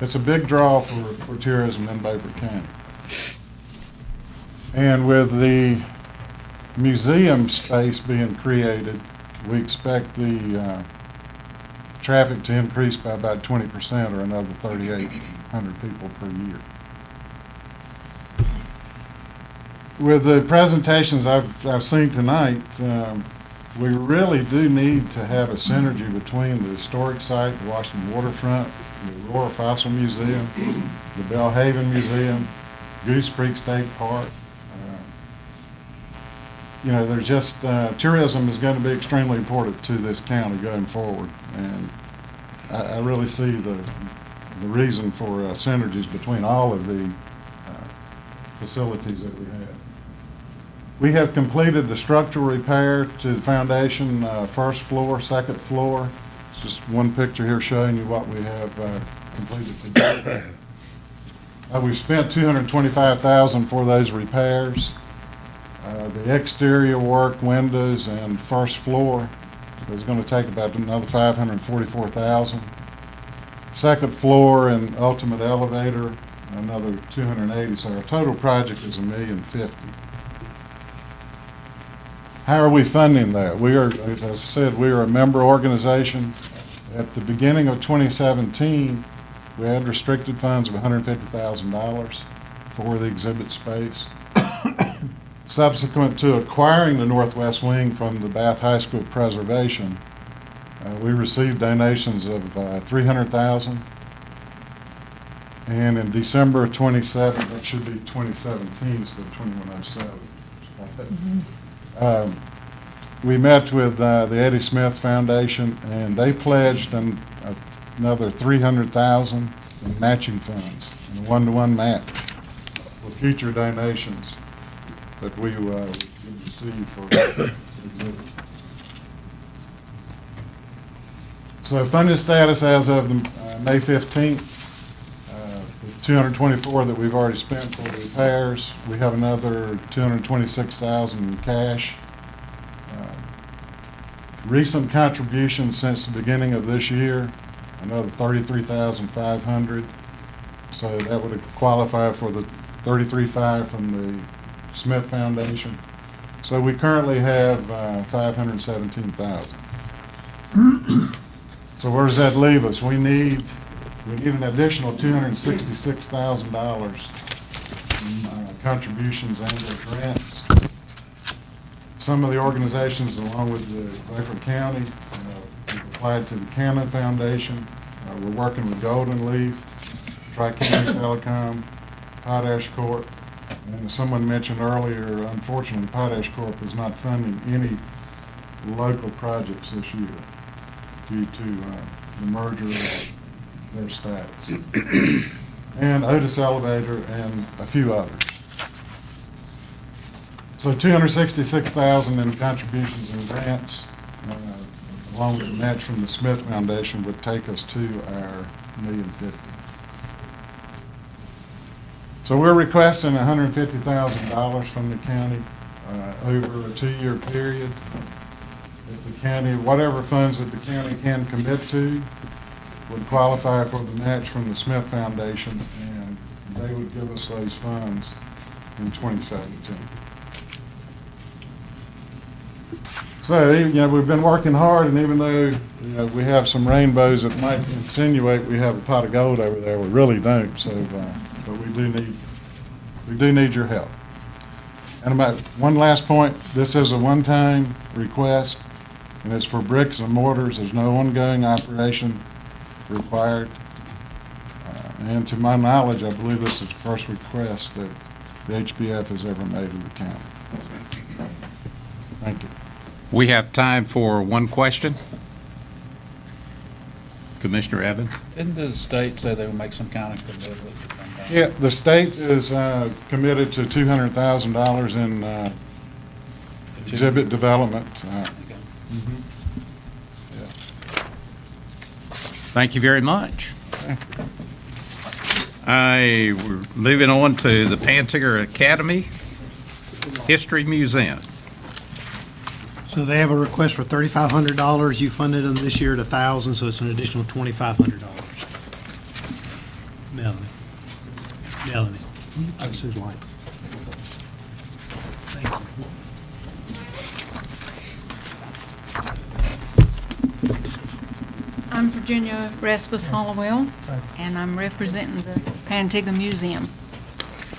it's a big draw for tourism in Beaufort County. And with the museum space being created, we expect the traffic to increase by about 20% or another 3,800 people per year. With the presentations I've seen tonight, we really do need to have a synergy between the historic site, the Washington Waterfront, the Aurora Fossil Museum, the Belhaven Museum, Goose Creek State Park. There's just, tourism is going to be extremely important to this county going forward. And I really see the reason for synergies between all of the facilities that we have. We have completed the structural repair to the foundation, first floor, second floor. It's just one picture here showing you what we have completed today. We've spent $225,000 for those repairs. The exterior work, windows, and first floor is going to take about another $544,000. Second floor and ultimate elevator, another $280,000. So our total project is $1,050,000. How are we funding that? We are, as I said, we are a member organization. At the beginning of 2017, we had restricted funds of $150,000 for the exhibit space. Subsequent to acquiring the northwest wing from the Bath High School Preservation, we received donations of $300,000. And in December of 2017, that should be 2017 instead of 2107. We met with the Eddie Smith Foundation, and they pledged another $300,000 in matching funds, and a one-to-one match for future donations that we would receive for the exhibit. So funded status as of May 15th, the 224 that we've already spent for the repairs. We have another 226,000 in cash. Recent contributions since the beginning of this year, another 33,500. So that would qualify for the 33.5 from the Smith Foundation. So we currently have 517,000. So where does that leave us? We need an additional $266,000 in contributions and/or grants. Some of the organizations, along with the Beaufort County, we've applied to the Cannon Foundation. We're working with Golden Leaf, Tri-County Telecom, Potash Corp. And as someone mentioned earlier, unfortunately, Potash Corp is not funding any local projects this year due to the merger of their status. And Otis Elevator and a few others. So 266,000 in contributions and grants, along with the match from the Smith Foundation, would take us to our $1,050,000. So we're requesting $150,000 from the county over a 2-year period. If the county, whatever funds that the county can commit to, would qualify for the match from the Smith Foundation, and they would give us those funds in 2017. So, we've been working hard, and even though, we have some rainbows that might insinuate we have a pot of gold over there, we really don't. So, but we do need your help. And about one last point, this is a one-time request, and it's for bricks and mortars. There's no ongoing operation required. And to my knowledge, I believe this is the first request that the HBF has ever made in the county. Thank you. We have time for one question. Commissioner Evans? Didn't the state say they would make some kind of commitment to come back? Yeah, the state is committed to $200,000 in exhibit development. Thank you very much. We're moving on to the Pantigger Academy History Museum. So they have a request for $3,500. You funded them this year at $1,000, so it's an additional $2,500. Melanie. That's his wife. Thank you. I'm Virginia Rasmus Hollowell, and I'm representing the Pantigger Museum.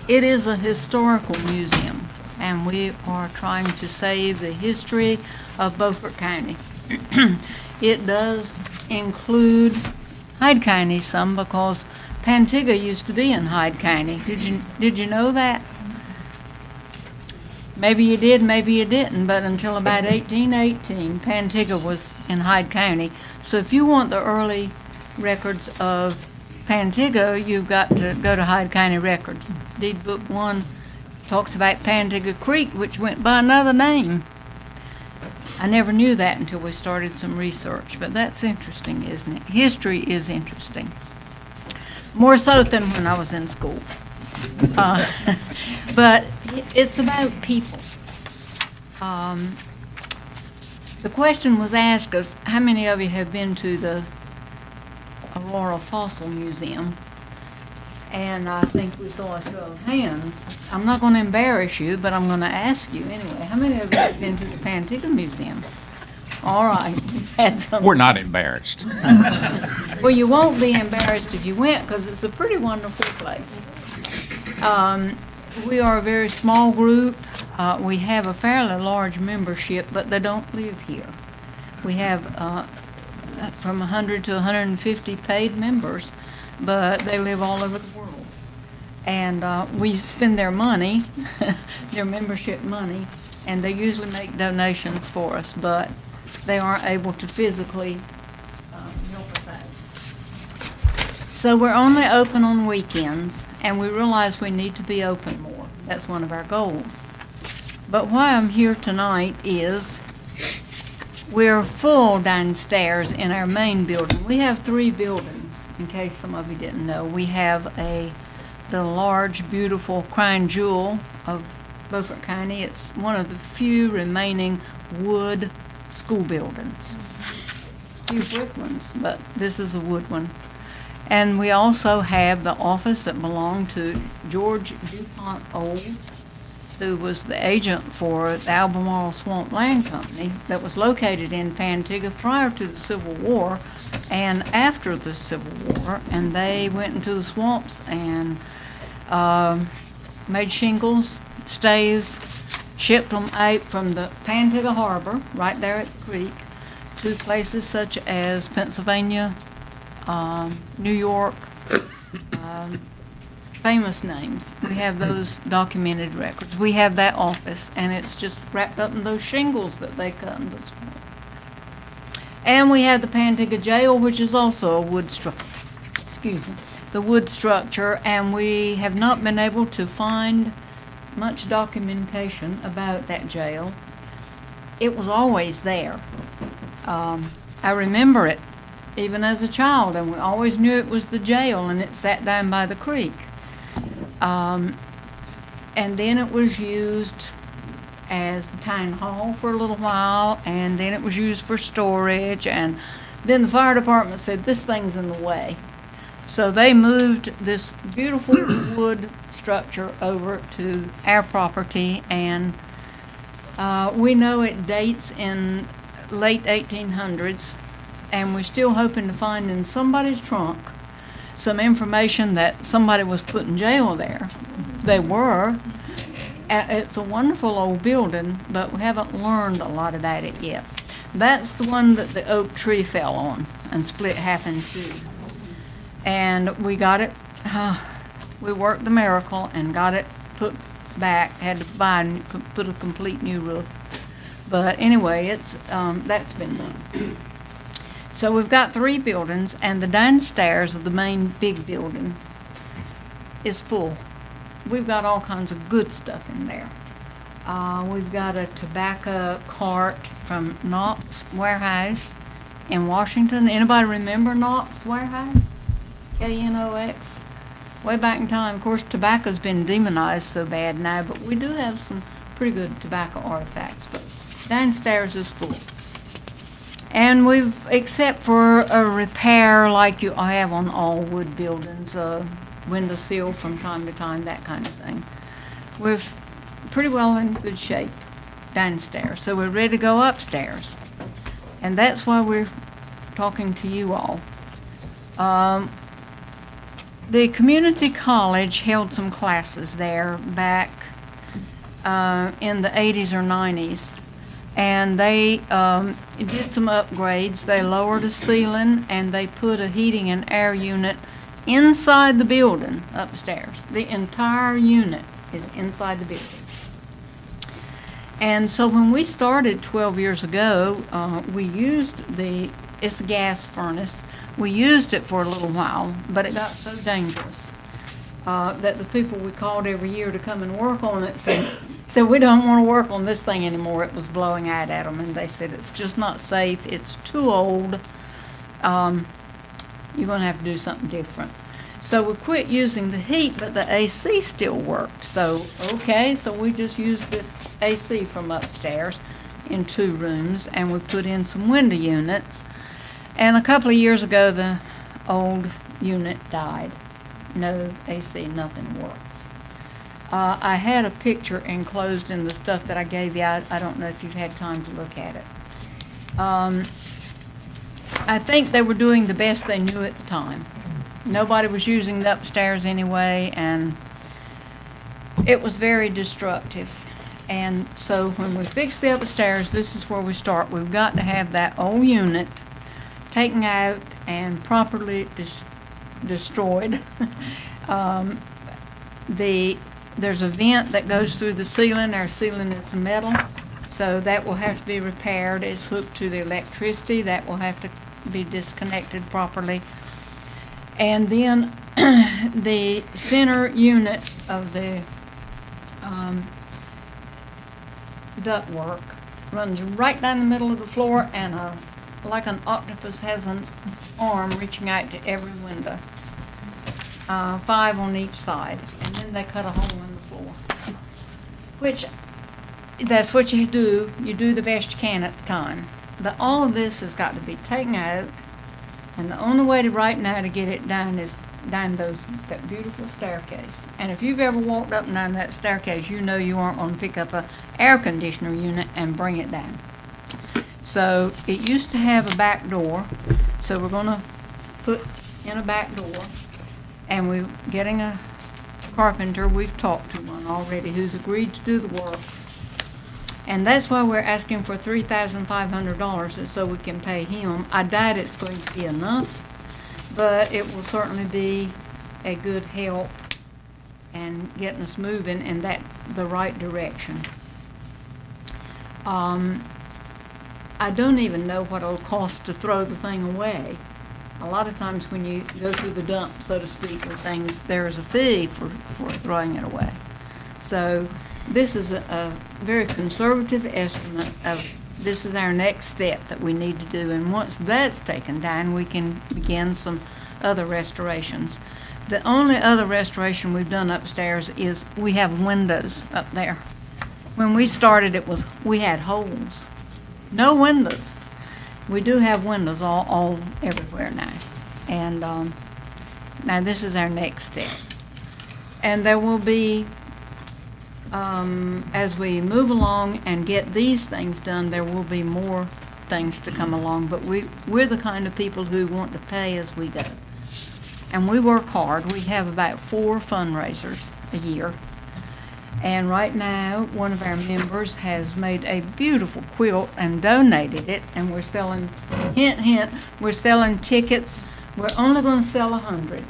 It is a historical museum, and we are trying to save the history of Beaufort County. It does include Hyde County some, because Pantigger used to be in Hyde County. Did you know that? Maybe you did, maybe you didn't, but until about 1818, Pantigger was in Hyde County. So if you want the early records of Pantigger, you've got to go to Hyde County Records. Deed Book 1 talks about Pantigger Creek, which went by another name. I never knew that until we started some research, but that's interesting, isn't it? History is interesting. More so than when I was in school. But it's about people. The question was asked us, how many of you have been to the Aurora Fossil Museum? And I think we saw a show of hands. I'm not going to embarrass you, but I'm going to ask you anyway. How many of you have been to the Pantigger Museum? All right. Had some. We're not embarrassed. Well, you won't be embarrassed if you went, because it's a pretty wonderful place. We are a very small group. We have a fairly large membership, but they don't live here. We have from 100 to 150 paid members, but they live all over the world. And we spend their money, their membership money, and they usually make donations for us, but they aren't able to physically help us out. So we're only open on weekends, and we realize we need to be open more. That's one of our goals. But why I'm here tonight is we're full downstairs in our main building. We have 3 buildings, in case some of you didn't know. We have the large, beautiful crown jewel of Beaufort County. It's one of the few remaining wood school buildings. A few brick ones, but this is a wood one. And we also have the office that belonged to George DuPont Old, who was the agent for the Albemarle Swamp Land Company that was located in Pantigga prior to the Civil War and after the Civil War. And they went into the swamps and made shingles, staves, shipped them out from the Pantigga Harbor, right there at the creek, to places such as Pennsylvania, New York, famous names. We have those documented records. We have that office, and it's just wrapped up in those shingles that they cut in the swamp. And we have the Pantigga Jail, which is also a wood structure. Excuse me. The wood structure, and we have not been able to find much documentation about that jail. It was always there. I remember it even as a child, and we always knew it was the jail, and it sat down by the creek. And then it was used as the town hall for a little while, and then it was used for storage, and then the fire department said, this thing's in the way. So they moved this beautiful wood structure over to our property, and we know it dates in late 1800s, and we're still hoping to find in somebody's trunk some information that somebody was put in jail there. They were. It's a wonderful old building, but we haven't learned a lot about it yet. That's the one that the oak tree fell on and split half in 2. And we got it, we worked the miracle and got it put back, had to buy and put a complete new roof. But anyway, it's that's been done. So we've got 3 buildings, and the downstairs of the main big building is full. We've got all kinds of good stuff in there. We've got a tobacco cart from Knox Warehouse in Washington. Anybody remember Knox Warehouse? K-N-O-X? Way back in time. Of course, tobacco's been demonized so bad now, but we do have some pretty good tobacco artifacts. But downstairs is full. And we've, except for a repair like you have on all wood buildings, window sill from time to time, that kind of thing, we're pretty well in good shape downstairs. So we're ready to go upstairs. And that's why we're talking to you all. The community college held some classes there back in the 80s or 90s. And they did some upgrades. They lowered the ceiling, and they put a heating and air unit inside the building upstairs. The entire unit is inside the building. And so when we started 12 years ago, we used it's a gas furnace. We used it for a little while, but it got so dangerous that the people we called every year to come and work on it said, we don't want to work on this thing anymore. It was blowing out at them, and they said, it's just not safe. It's too old. You're going to have to do something different. So we quit using the heat, but the AC still worked. So, okay, so we just used the AC from upstairs in 2 rooms, and we put in some window units. And a couple of years ago, the old unit died. No AC, nothing works. I had a picture enclosed in the stuff that I gave you. I don't know if you've had time to look at it. I think they were doing the best they knew at the time. Nobody was using the upstairs anyway, and it was very destructive. And so when we fix the upstairs, this is where we start. We've got to have that old unit taken out and properly destroyed. There's a vent that goes through the ceiling. Our ceiling is metal, so that will have to be repaired. It's hooked to the electricity. That will have to be disconnected properly. And then the center unit of the ductwork runs right down the middle of the floor, and like an octopus has an arm reaching out to every window. 5 on each side, and then they cut a hole in the floor. Which, that's what you do. You do the best you can at the time. But all of this has got to be taken out, and the only way to right now to get it done is down that beautiful staircase. And if you've ever walked up and down that staircase, you know you aren't going to pick up an air conditioner unit and bring it down. So it used to have a back door, so we're going to put in a back door, and we're getting a carpenter. We've talked to one already who's agreed to do the work. And that's why we're asking for $3,500 so we can pay him. I doubt it's going to be enough, but it will certainly be a good help and getting us moving in the right direction. I don't even know what it'll cost to throw the thing away. A lot of times when you go through the dump, so to speak, with things, there is a fee for throwing it away. So this is a very conservative estimate of this is our next step that we need to do. And once that's taken down, we can begin some other restorations. The only other restoration we've done upstairs is we have windows up there. When we started, we had holes, no windows. We do have windows all everywhere now. And now this is our next step. And there will be, as we move along and get these things done, there will be more things to come along. But we're the kind of people who want to pay as we go. And we work hard. We have about 4 fundraisers a year. And right now, one of our members has made a beautiful quilt and donated it, and we're selling, hint, hint, we're selling tickets. We're only going to sell 100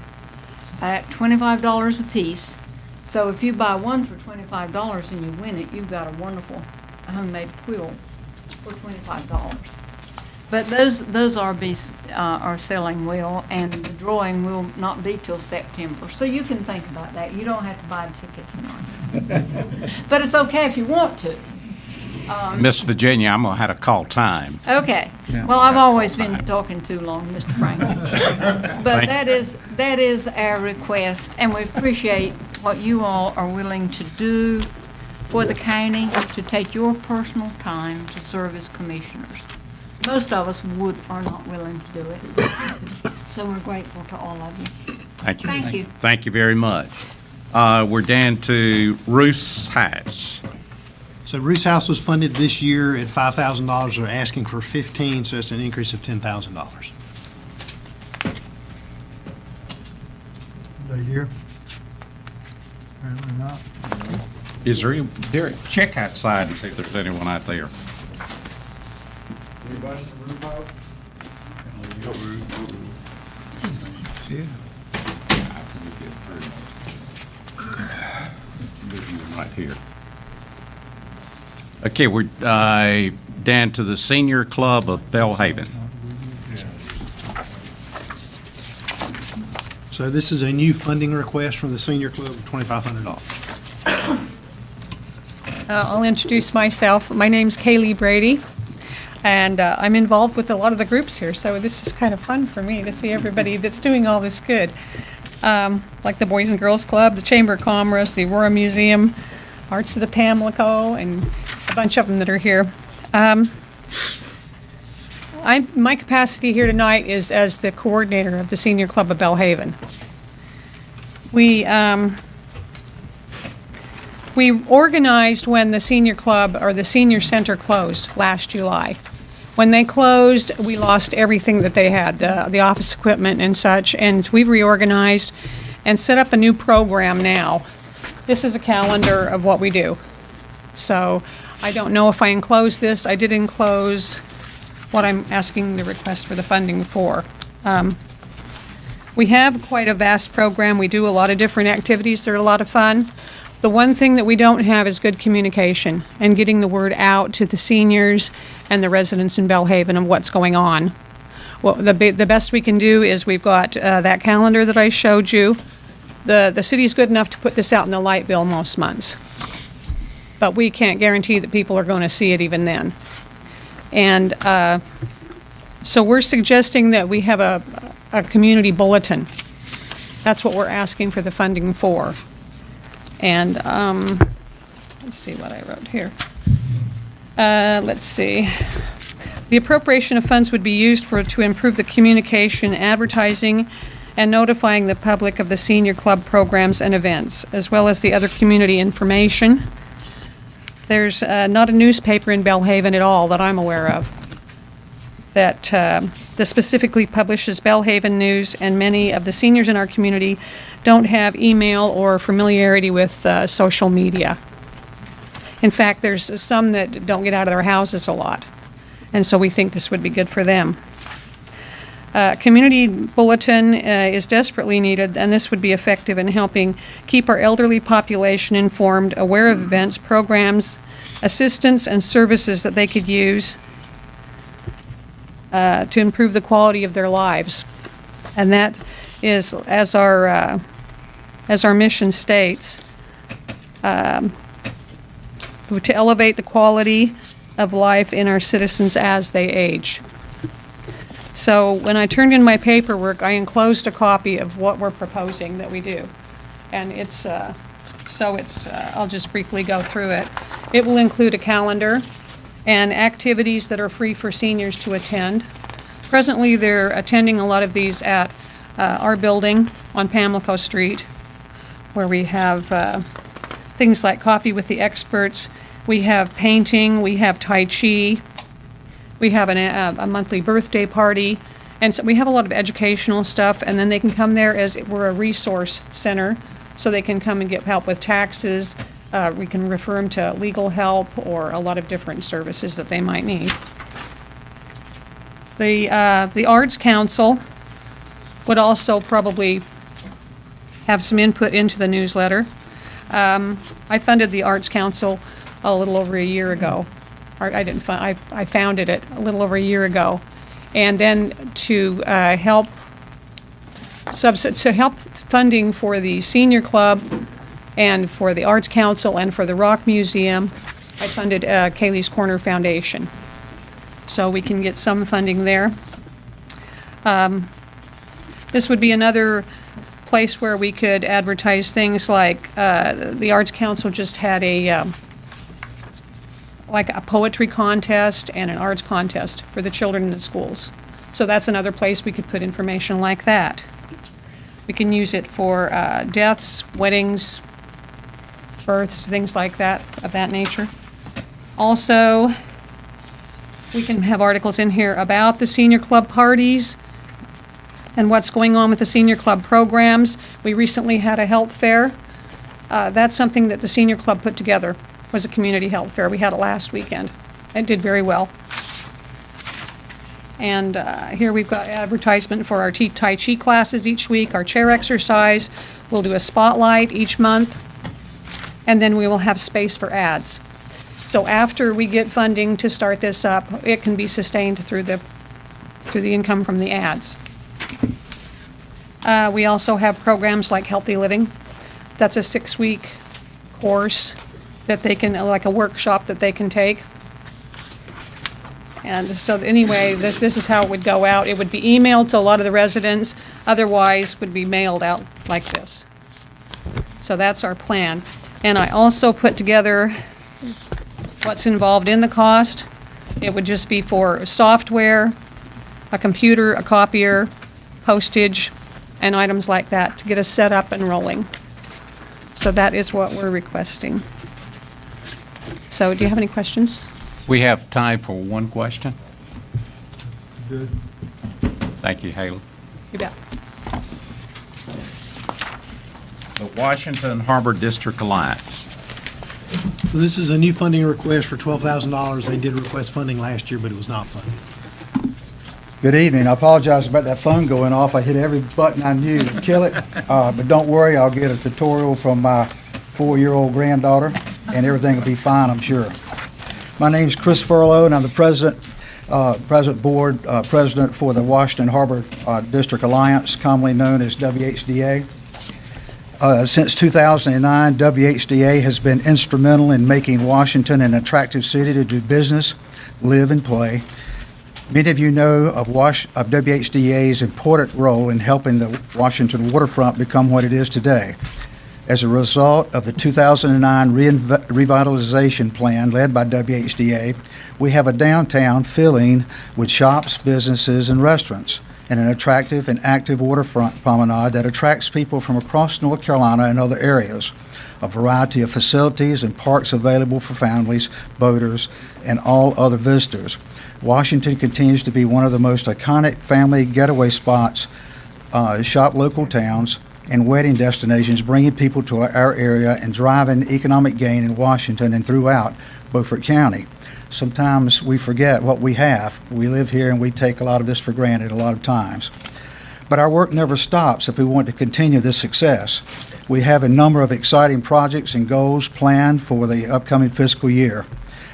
at $25 a piece. So if you buy one for $25 and you win it, you've got a wonderful homemade quilt for $25. But those are selling well, and the drawing will not be till September. So you can think about that. You don't have to buy a ticket tonight. But it's okay if you want to. Miss Virginia, I'm going to have to call time. Okay. Yeah. Well, I've always been talking too long, Mr. Franklin. But that is our request, and we appreciate what you all are willing to do for the county, to take your personal time to serve as commissioners. Most of us are not willing to do it. So we're grateful to all of you. Thank you. Thank you. Thank you very much. We're down to Ruth's Hatch. So Ruth's House was funded this year at $5,000. They're asking for $15,000, so it's an increase of $10,000. They here? Apparently not. Is there any, Derek, check outside and see if there's anyone out there. Anybody in the roof out? Right here. Okay, we're down to the Senior Club of Belhaven. So this is a new funding request from the Senior Club of $2,500. I'll introduce myself. My name's Kaylee Brady, and I'm involved with a lot of the groups here, so this is kind of fun for me to see everybody that's doing all this good. Like the Boys and Girls Club, the Chamber of Commerce, the Aurora Museum, Arts of the Pamlico, and a bunch of them that are here. My capacity here tonight is as the coordinator of the Senior Club of Belhaven. We organized when the Senior Club or the Senior Center closed last July. When they closed, we lost everything that they had, the office equipment and such, and we've reorganized and set up a new program now. This is a calendar of what we do. So I don't know if I enclosed this. I did enclose what I'm asking the request for the funding for. We have quite a vast program. We do a lot of different activities. They're a lot of fun. The one thing that we don't have is good communication and getting the word out to the seniors and the residents in Belhaven of what's going on. Well, the best we can do is we've got that calendar that I showed you. The city's good enough to put this out in the light bill most months. But we can't guarantee that people are going to see it even then. And so we're suggesting that we have a community bulletin. That's what we're asking for the funding for. And let's see what I wrote here. Let's see. The appropriation of funds would be used to improve the communication, advertising, and notifying the public of the senior club programs and events, as well as the other community information. There's not a newspaper in Belhaven at all that I'm aware of that specifically publishes Belhaven news, and many of the seniors in our community don't have email or familiarity with social media. In fact, there's some that don't get out of their houses a lot, and so we think this would be good for them. Community bulletin is desperately needed, and this would be effective in helping keep our elderly population informed, aware of events, programs, assistance, and services that they could use to improve the quality of their lives. And that is, as our mission states, to elevate the quality of life in our citizens as they age. So when I turned in my paperwork, I enclosed a copy of what we're proposing that we do. And it's, I'll just briefly go through it. It will include a calendar and activities that are free for seniors to attend. Presently, they're attending a lot of these at our building on Pamlico Street, where we have things like Coffee with the Experts. We have painting, we have Tai Chi, we have a monthly birthday party, and so we have a lot of educational stuff, and then they can come there as we're a resource center, so they can come and get help with taxes. We can refer them to legal help or a lot of different services that they might need. The Arts Council would also probably have some input into the newsletter. I funded the Arts Council a little over a year ago. I founded it a little over a year ago. And then to help funding for the Senior Club and for the Arts Council and for the Rock Museum, I funded Kaylee's Corner Foundation. So we can get some funding there. This would be another place where we could advertise things like the Arts Council just had like a poetry contest and an arts contest for the children in the schools. So that's another place we could put information like that. We can use it for deaths, weddings, births, things like that, of that nature. Also, we can have articles in here about the senior club parties and what's going on with the senior club programs. We recently had a health fair. That's something that the senior club put together, was a community health fair. We had it last weekend. It did very well. And here we've got advertisement for our Tai Chi classes each week, our chair exercise. We'll do a spotlight each month, and then we will have space for ads. So after we get funding to start this up, it can be sustained through the income from the ads. We also have programs like Healthy Living. That's a 6-week course that they can, like a workshop that they can take. And so anyway, this is how it would go out. It would be emailed to a lot of the residents, otherwise would be mailed out like this. So that's our plan. And I also put together what's involved in the cost. It would just be for software, a computer, a copier, postage, and items like that to get us set up and rolling. So that is what we're requesting. So do you have any questions? We have time for one question. Good. Thank you, Haley. You bet. The Washington Harbor District Alliance. So this is a new funding request for $12,000. They did request funding last year, but it was not funded. Good evening. I apologize about that phone going off. I hit every button I knew to kill it. But don't worry, I'll get a tutorial from my 4-year-old granddaughter, and everything will be fine, I'm sure. My name's Chris Furlow, and I'm the president President for the Washington Harbor District Alliance, commonly known as WHDA. Since 2009, WHDA has been instrumental in making Washington an attractive city to do business, live, and play. Many of you know of WHDA's important role in helping the Washington waterfront become what it is today. As a result of the 2009 revitalization plan led by WHDA, we have a downtown filling with shops, businesses, and restaurants, and an attractive and active waterfront promenade that attracts people from across North Carolina and other areas. A variety of facilities and parks available for families, boaters, and all other visitors. Washington continues to be one of the most iconic family getaway spots, shop local towns, and wedding destinations, bringing people to our area and driving economic gain in Washington and throughout Beaufort County. Sometimes we forget what we have. We live here and we take a lot of this for granted a lot of times. But our work never stops if we want to continue this success. We have a number of exciting projects and goals planned for the upcoming fiscal year,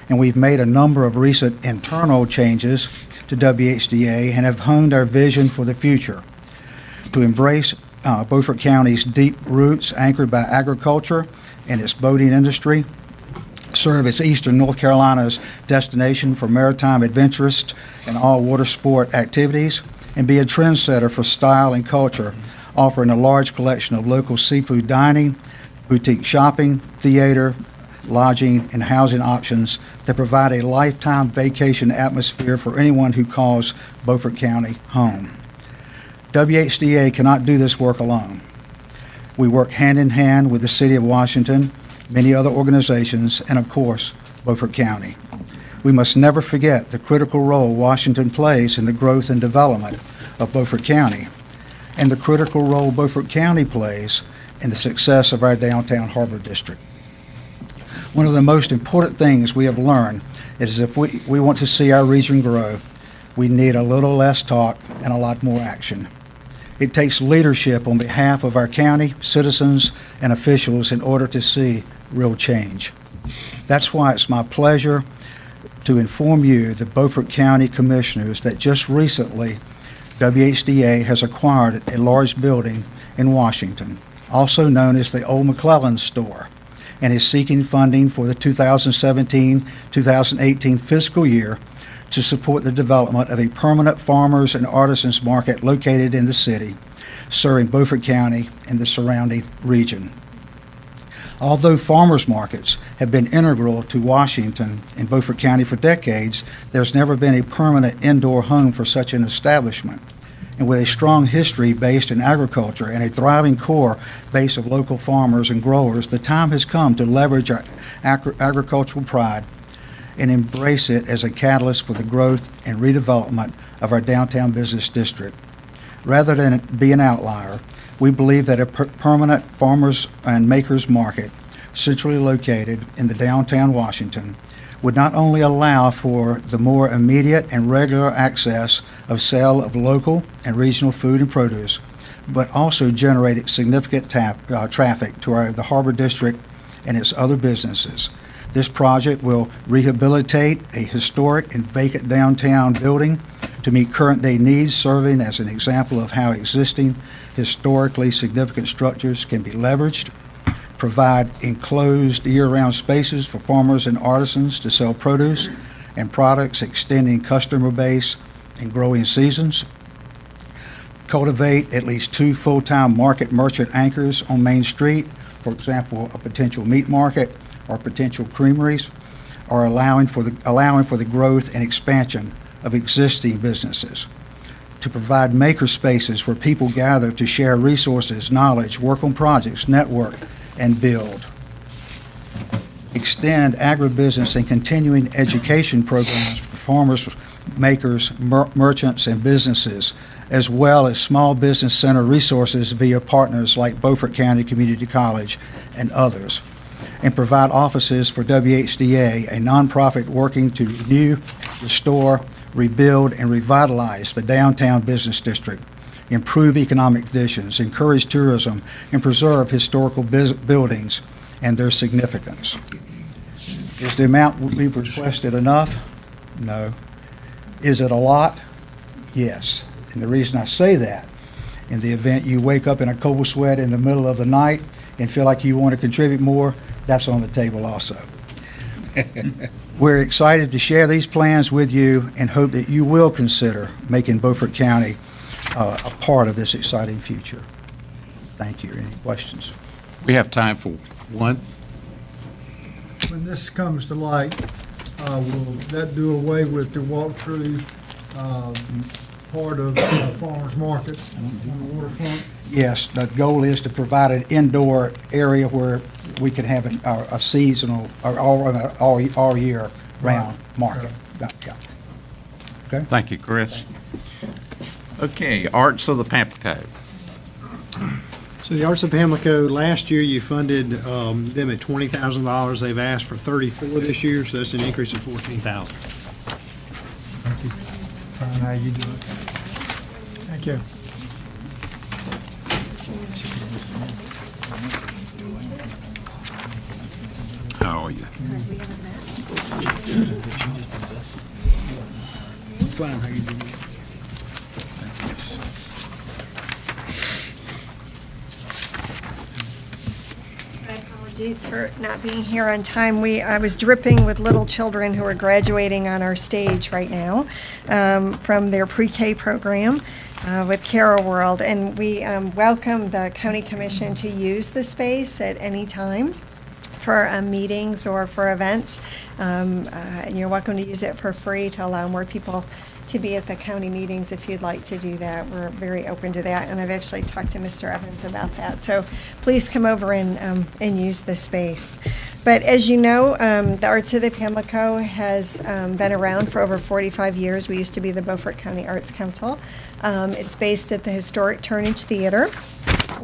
and we've made a number of recent internal changes to WHDA and have honed our vision for the future to embrace Beaufort County's deep roots anchored by agriculture and its boating industry, serve as eastern North Carolina's destination for maritime adventurists and all water sport activities, and be a trendsetter for style and culture, offering a large collection of local seafood dining, boutique shopping, theater, lodging, and housing options that provide a lifetime vacation atmosphere for anyone who calls Beaufort County home. WHDA cannot do this work alone. We work hand in hand with the City of Washington, many other organizations, and of course, Beaufort County. We must never forget the critical role Washington plays in the growth and development of Beaufort County, and the critical role Beaufort County plays in the success of our downtown harbor district. One of the most important things we have learned is if we want to see our region grow, we need a little less talk and a lot more action. It takes leadership on behalf of our county, citizens, and officials in order to see real change. That's why it's my pleasure to inform you, the Beaufort County Commissioners, that just recently WHDA has acquired a large building in Washington, also known as the Old McClellan Store, and is seeking funding for the 2017-2018 fiscal year to support the development of a permanent farmers and artisans market located in the city, serving Beaufort County and the surrounding region. Although farmers markets have been integral to Washington and Beaufort County for decades, there's never been a permanent indoor home for such an establishment. And with a strong history based in agriculture and a thriving core base of local farmers and growers, the time has come to leverage our agricultural pride and embrace it as a catalyst for the growth and redevelopment of our downtown business district. Rather than be an outlier, we believe that a permanent farmers and makers market centrally located in the downtown Washington would not only allow for the more immediate and regular access of sale of local and regional food and produce, but also generate significant traffic to the Harbor District and its other businesses. This project will rehabilitate a historic and vacant downtown building to meet current day needs, serving as an example of how existing historically significant structures can be leveraged, provide enclosed year-round spaces for farmers and artisans to sell produce and products, extending customer base and growing seasons, cultivate at least 2 full-time market merchant anchors on Main Street, for example, a potential meat market or potential creameries, or allowing for the growth and expansion of existing businesses, to provide maker spaces where people gather to share resources, knowledge, work on projects, network, and build. Extend agribusiness and continuing education programs for farmers, makers, merchants, and businesses, as well as small business center resources via partners like Beaufort County Community College and others. And provide offices for WHDA, a nonprofit working to renew, restore, rebuild, and revitalize the downtown business district, improve economic conditions, encourage tourism, and preserve historical buildings and their significance. Is the amount we've requested enough? No. Is it a lot? Yes. And the reason I say that, in the event you wake up in a cold sweat in the middle of the night and feel like you want to contribute more, that's on the table also. We're excited to share these plans with you and hope that you will consider making Beaufort County a part of this exciting future. Thank you. Any questions? We have time for one. When this comes to light, will that do away with the walkthrough part of farmers market on the waterfront? Yes, the goal is to provide an indoor area where we can have a seasonal, or all year round market. Yeah. Okay. Thank you, Chris. Okay, Arts of the Pamlico. So the Arts of Pamlico, last year you funded them at $20,000. They've asked for 34 this year, so that's an increase of $14,000. Thank you. Fine, how you doing? Thank you. How are you? Fine, how you doing? Apologies for not being here on time. I was dripping with little children who are graduating on our stage right now from their pre-K program with Carol World, and we welcome the County Commission to use the space at any time for meetings or for events. And you're welcome to use it for free to allow more people to be at the county meetings if you'd like to do that. We're very open to that, and I've actually talked to Mr. Evans about that. So please come over and use the space. But as you know, the Arts of the Pamlico has been around for over 45 years. We used to be the Beaufort County Arts Council. It's based at the historic Turnage Theater,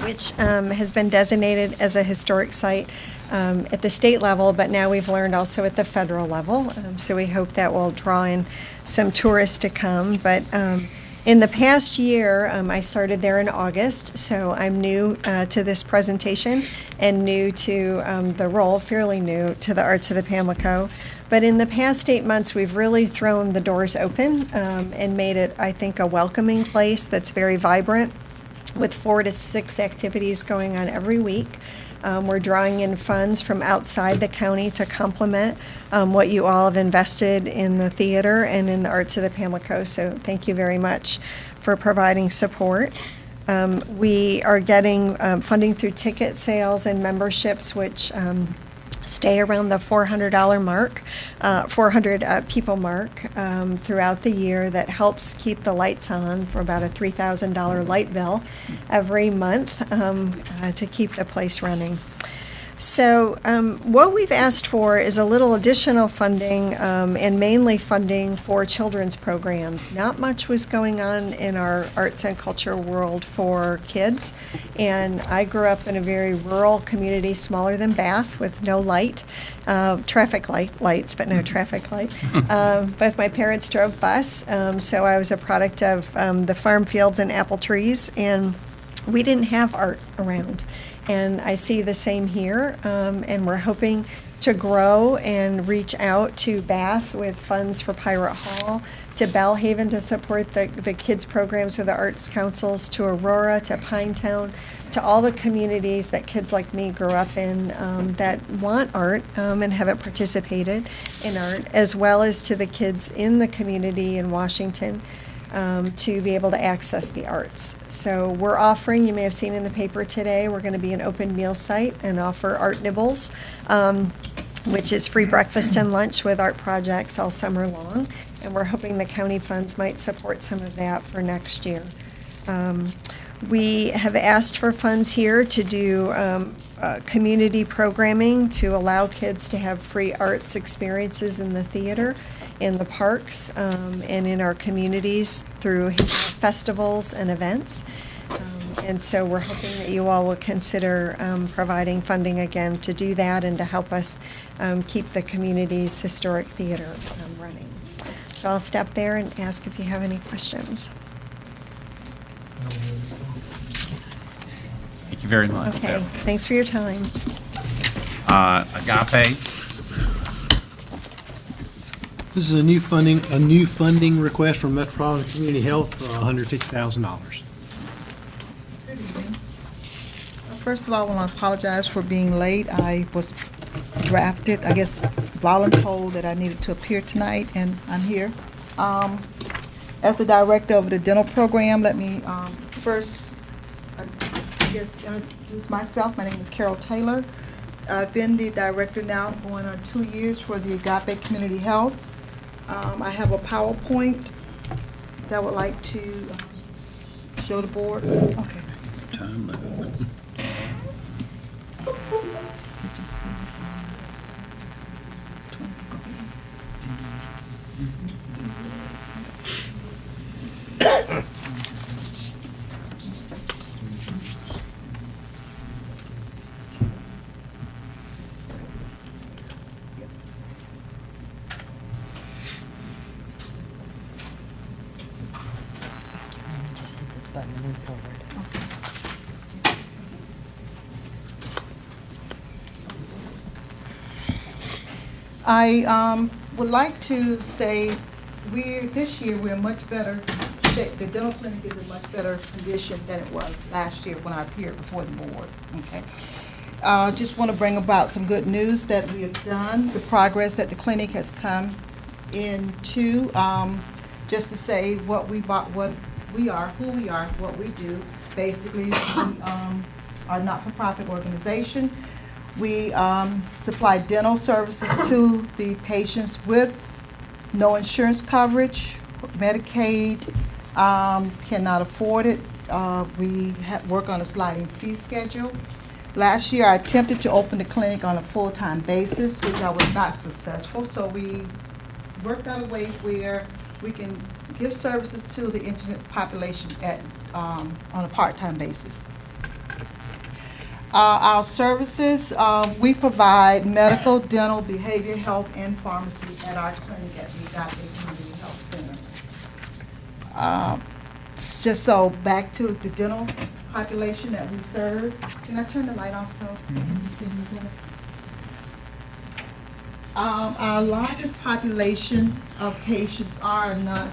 which has been designated as a historic site at the state level, but now we've learned also at the federal level. So we hope that will draw in some tourists to come. But in the past year, I started there in August, so I'm new to this presentation and new to the role, fairly new to the Arts of the Pamlico. But in the past 8 months, we've really thrown the doors open and made it, I think, a welcoming place that's very vibrant, with 4 to 6 activities going on every week. We're drawing in funds from outside the county to complement what you all have invested in the theater and in the Arts of the Pamlico, so thank you very much for providing support. We are getting funding through ticket sales and memberships, which stay around the $400 mark, 400 people mark throughout the year. That helps keep the lights on for about a $3,000 light bill every month to keep the place running. So what we've asked for is a little additional funding and mainly funding for children's programs. Not much was going on in our arts and culture world for kids, and I grew up in a very rural community, smaller than Bath, with no light, traffic lights, but no traffic light. Both my parents drove bus, so I was a product of the farm fields and apple trees, and we didn't have art around. And I see the same here, and we're hoping to grow and reach out to Bath with funds for Pirate Hall, to Bellhaven to support the kids' programs with the arts councils, to Aurora, to Pinetown, to all the communities that kids like me grew up in that want art and haven't participated in art, as well as to the kids in the community in Washington to be able to access the arts. So we're offering, you may have seen in the paper today, we're going to be an open meal site and offer Art Nibbles, which is free breakfast and lunch with art projects all summer long. And we're hoping the county funds might support some of that for next year. We have asked for funds here to do community programming to allow kids to have free arts experiences in the theater, in the parks, and in our communities through festivals and events. And so we're hoping that you all will consider providing funding again to do that and to help us keep the community's historic theater running. So I'll stop there and ask if you have any questions. Thank you very much. Okay, thanks for your time. Agape. This is a new funding request from Metropolitan Community Health for $150,000. First of all, I want to apologize for being late. I was drafted, I guess, voluntold that I needed to appear tonight, and I'm here. As the director of the dental program, let me first, I guess, introduce myself. My name is Carol Taylor. I've been the director now going on 2 years for the Agape Community Health. I have a PowerPoint that I would like to show the board. Okay. Time limit. Just hit this button and move forward. I would like to say this year we're much better shape. The dental clinic is in much better condition than it was last year when I appeared before the board. Okay. Just want to bring about some good news that we have done, the progress that the clinic has come into. Just to say what we are, who we are, what we do. Basically, we are a not-for-profit organization. We supply dental services to the patients with no insurance coverage, Medicaid, cannot afford it. We work on a sliding fee schedule. Last year, I attempted to open the clinic on a full-time basis, which I was not successful. So we worked out a way where we can give services to the indigent population on a part-time basis. Our services, we provide medical, dental, behavioral health, and pharmacy at our clinic at the Agape Community Health Center. Just so back to the dental population that we serve. Can I turn the light off so you can see me better? Our largest population of patients are the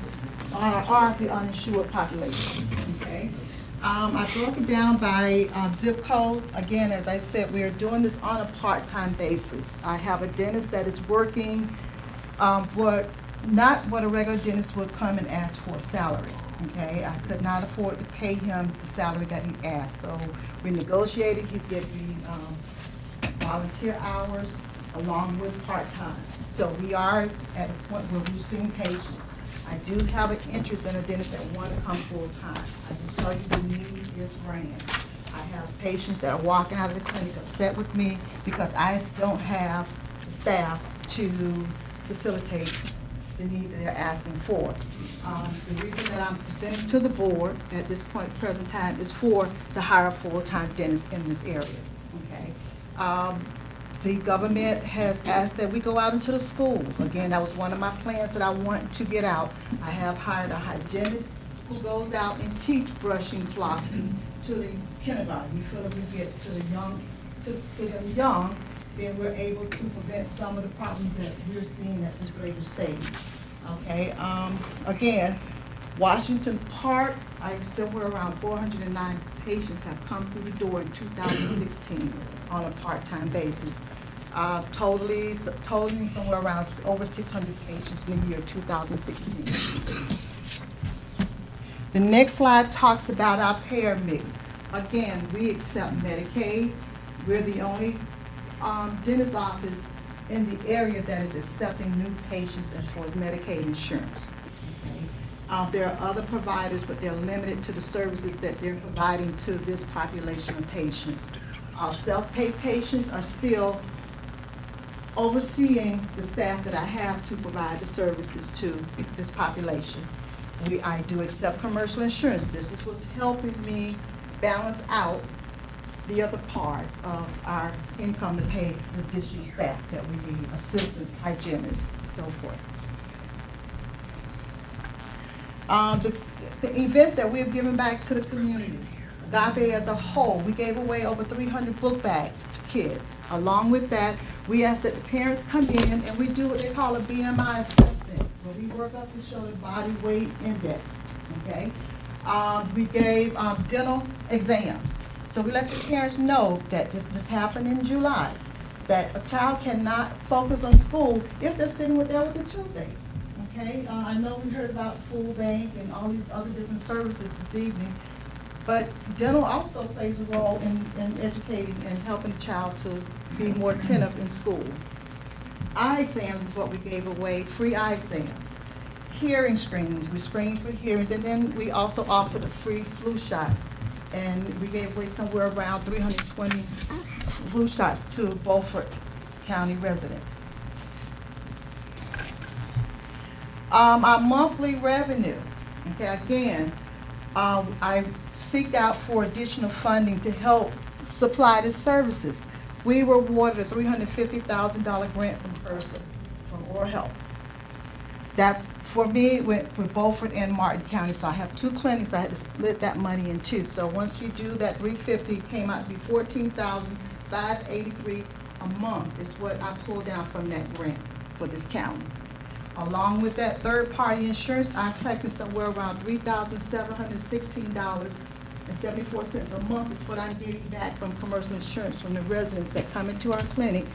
uninsured population. Okay. I broke it down by zip code. Again, as I said, we are doing this on a part-time basis. I have a dentist that is working for not what a regular dentist would come and ask for a salary. Okay, I could not afford to pay him the salary that he asked. So we negotiated. He's giving me volunteer hours along with part-time. So we are at a point where we're seeing patients. I do have an interest in a dentist that want to come full-time. I can tell you the need is grand. I have patients that are walking out of the clinic upset with me because I don't have the staff to facilitate the need that they're asking for. The reason that I'm presenting to the board at this point, present time, is to hire a full-time dentist in this area. Okay. The government has asked that we go out into the schools. Again, that was one of my plans that I want to get out. I have hired a hygienist who goes out and teach brushing, flossing to the kindergarten. We feel if we get to the young, then we're able to prevent some of the problems that we're seeing at this later stage. Okay. Again, Washington Park, somewhere around 409 patients have come through the door in 2016 on a part-time basis. Totaling somewhere around over 600 patients in the year 2016. The next slide talks about our payer mix. Again, we accept Medicaid. We're the only dentist office in the area that is accepting new patients as far as Medicaid insurance. Okay. There are other providers, but they're limited to the services that they're providing to this population of patients. Our self-pay patients are still overseeing the staff that I have to provide the services to this population. I do accept commercial insurance. This is what's helping me balance out the other part of our income to pay the additional staff that we need, assistants, hygienists, and so forth. The events that we have given back to the community, Agape as a whole, we gave away over 300 book bags to kids. Along with that, we ask that the parents come in and we do what they call a BMI assessment. where we work up to show the body weight index, okay? We gave dental exams. So we let the parents know that this happened in July, that a child cannot focus on school if they're sitting there with a toothache, okay? I know we heard about food bank and all these other different services this evening, but dental also plays a role in educating and helping the child to be more attentive in school. Eye exams is what we gave away, free eye exams. Hearing screenings, we screened for hearings, and then we also offered a free flu shot. And we gave away somewhere around 320 flu shots to Beaufort County residents. Our monthly revenue, okay, again, I seeked out for additional funding to help supply the services. We were awarded a $350,000 grant from PERSA, from Oral Health. That, for me, went for Beaufort and Martin County, so I have two clinics. I had to split that money in two. So once you do that, $350 came out to be $14,583 a month is what I pulled down from that grant for this county. Along with that third-party insurance, I collected somewhere around $3,716.74 a month is what I'm getting back from commercial insurance from the residents that come into our clinic,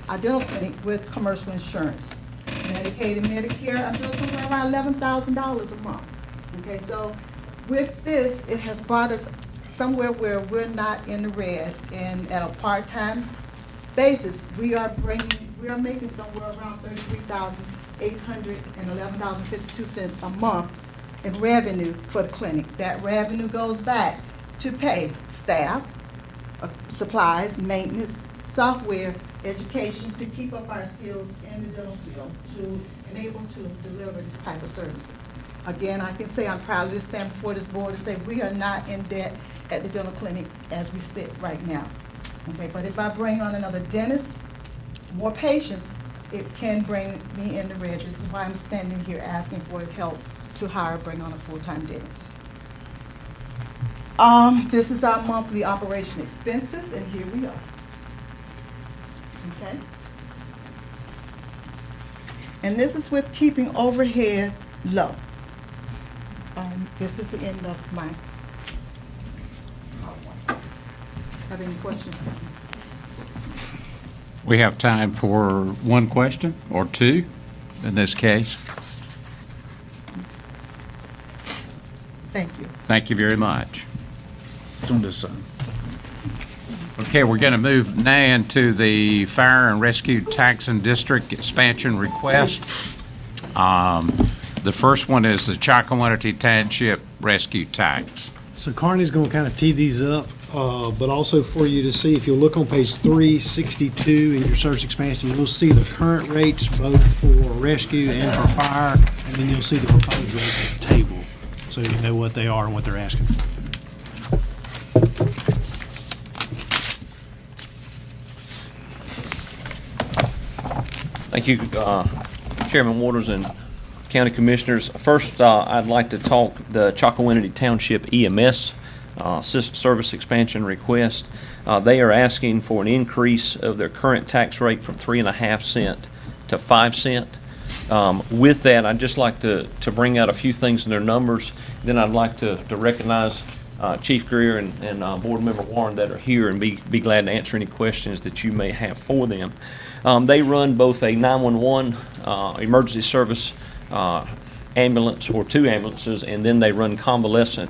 our dental clinic, with commercial insurance. Medicaid and Medicare, I'm doing somewhere around $11,000 a month. Okay, so with this, it has brought us somewhere where we're not in the red, and at a part-time basis, we are making somewhere around $33,811.52 a month in revenue for the clinic. That revenue goes back to pay staff, supplies, maintenance, software, education, to keep up our skills in the dental field, to enable to deliver this type of services. Again, I can say I'm proud to stand before this board and say we are not in debt at the dental clinic as we sit right now. Okay, but if I bring on another dentist, more patients, it can bring me in the red. This is why I'm standing here asking for help to bring on a full-time dentist. This is our monthly operation expenses, and here we are. Okay. And this is with keeping overhead low. This is the end of my PowerPoint. Have any questions? We have time for one question or two in this case. Thank you. Thank you very much. It's on this side. Okay, we're going to move now into the Fire and Rescue Tax and District expansion request. The first one is the Chocowinity Township Rescue Tax. So Carney's going to kind of tee these up, but also for you to see, if you'll look on page 362 in your service expansion, you'll see the current rates both for rescue and for fire, and then you'll see the proposed rates at the table, so you know what they are and what they're asking for. Thank you, Chairman Waters and County Commissioners. First, I'd like to talk the Chocowinity Township EMS service expansion request. They are asking for an increase of their current tax rate from 3.5 cents to 5 cents. With that, I'd just like to bring out a few things in their numbers. Then I'd like to recognize Chief Greer and Board Member Warren that are here, and be glad to answer any questions that you may have for them. They run both a 911 emergency service ambulance, or 2 ambulances, and then they run convalescent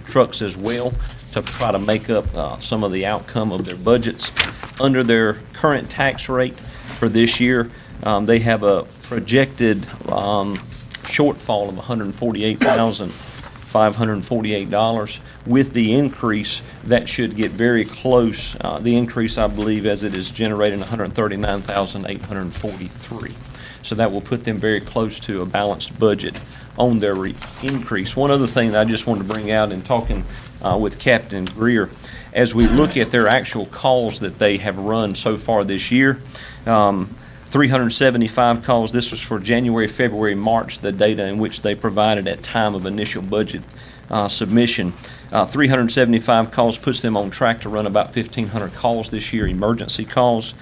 trucks as well to try to make up some of the outcome of their budgets. Under their current tax rate for this year, they have a projected shortfall of $148,548. With the increase, that should get very close. The increase, I believe, as it is generating $139,843. So that will put them very close to a balanced budget on their increase. One other thing that I just wanted to bring out in talking with Captain Greer, as we look at their actual calls that they have run so far this year, 375 calls. This was for January, February, March, the data in which they provided at time of initial budget submission. 375 calls puts them on track to run about 1,500 calls this year, emergency calls.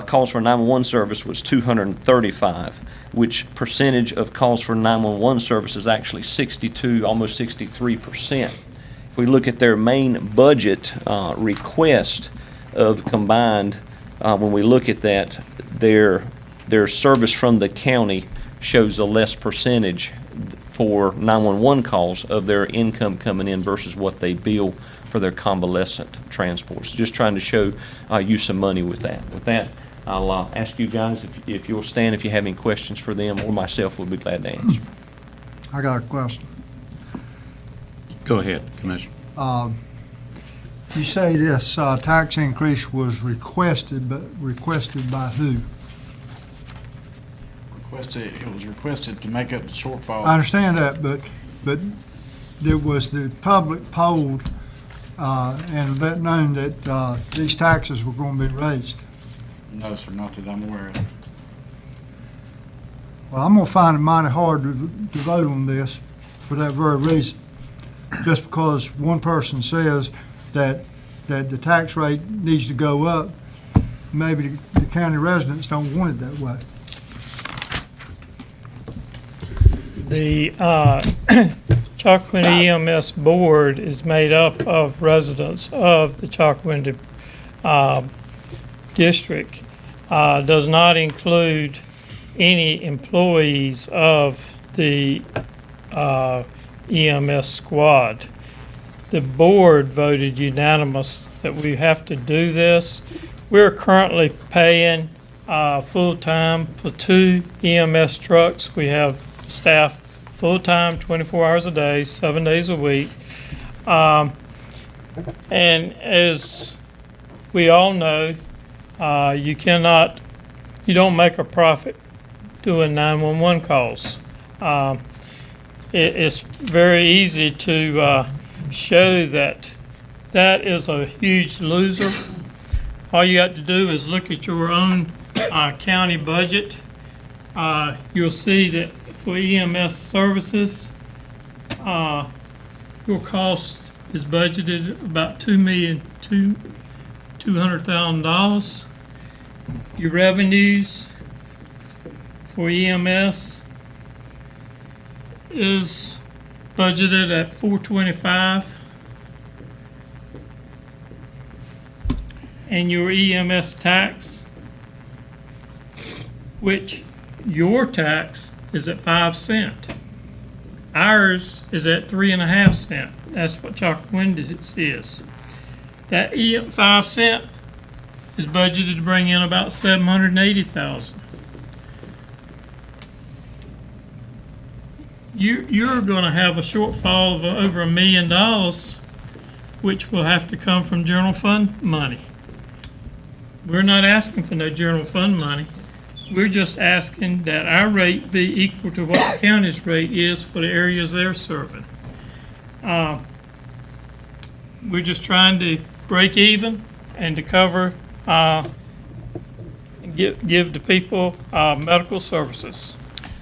calls for 911 service was 235, which percentage of calls for 911 service is actually 62, almost 63%. If we look at their main budget request of combined, when we look at that, their service from the county shows a less percentage for 911 calls of their income coming in versus what they bill for their convalescent transports. Just trying to show you some money with that. With that, I'll ask you guys if you'll stand if you have any questions for them, or myself will be glad to answer. I got a question. Go ahead, Commissioner. You say this tax increase was requested, but requested by who? It was requested to make up the shortfall. I understand that, but there was the public polled and let known that these taxes were going to be raised. No, sir, not that I'm aware of. Well, I'm going to find it mighty hard to vote on this for that very reason. Just because one person says that the tax rate needs to go up, maybe the county residents don't want it that way. The Chalkawindy EMS board is made up of residents of the Chalkawindy district. Does not include any employees of the EMS squad. The board voted unanimous that we have to do this. We're currently paying full-time for 2 EMS trucks. We have staff full-time, 24 hours a day, 7 days a week. And as we all know, you don't make a profit doing 911 calls. It's very easy to show that is a huge loser. All you got to do is look at your own county budget. You'll see that for EMS services, your cost is budgeted about $2,200,000. Your revenues for EMS is budgeted at $425,000, and your EMS tax, which your tax is at 5 cents. Ours is at 3.5 cents. That's what Chalkawindy's is. That 5 cents is budgeted to bring in about $780,000. You're going to have a shortfall of over $1 million, which will have to come from general fund money. We're not asking for no general fund money. We're just asking that our rate be equal to what the county's rate is for the areas they're serving. We're just trying to break even and to cover, give the people medical services.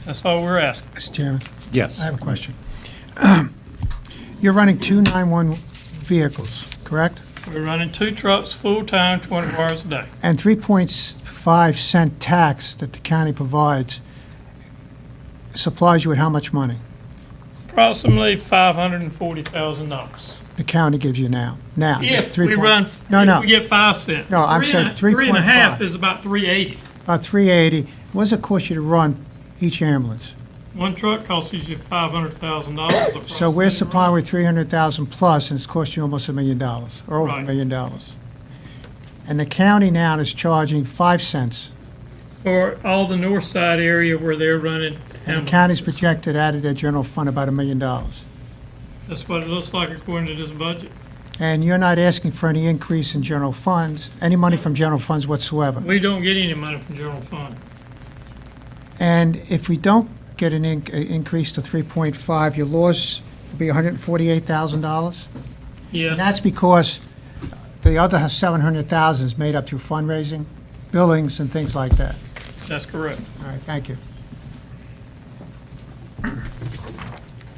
That's all we're asking. Mr. Chairman? Yes. I have a question. You're running 2 911 vehicles, correct? We're running 2 trucks full-time, 24 hours a day. And 3.5 cent tax that the county provides supplies you with how much money? Approximately $540,000. The county gives you now. Now. If we get 5 cents. No, I'm saying 3.5 is about $380. About $380. What does it cost you to run each ambulance? One truck costs you $500,000. So we're supplying with 300,000 plus, and it's cost you almost $1 million, or over Right. $1 million. And the county now is charging 5 cents. For all the north side area where they're running. And the county's projected out of their general fund about $1 million. That's what it looks like according to this budget. And you're not asking for any increase in general funds, any money from general funds whatsoever. We don't get any money from general fund. And if we don't get an increase to 3.5, your loss will be $148,000? Yes. And that's because the other $700,000 is made up through fundraising, billings, and things like that. That's correct. All right, thank you.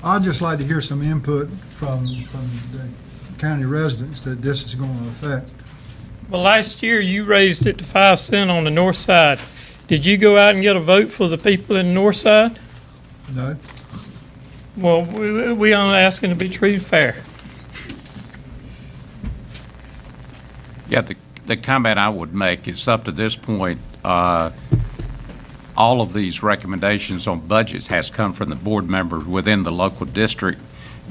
I'd just like to hear some input from the county residents that this is going to affect. Well, last year you raised it to 5 cents on the north side. Did you go out and get a vote for the people in the north side? No. Well, we only asking to be treated fair. Yeah, the comment I would make is up to this point, all of these recommendations on budgets has come from the board members within the local district,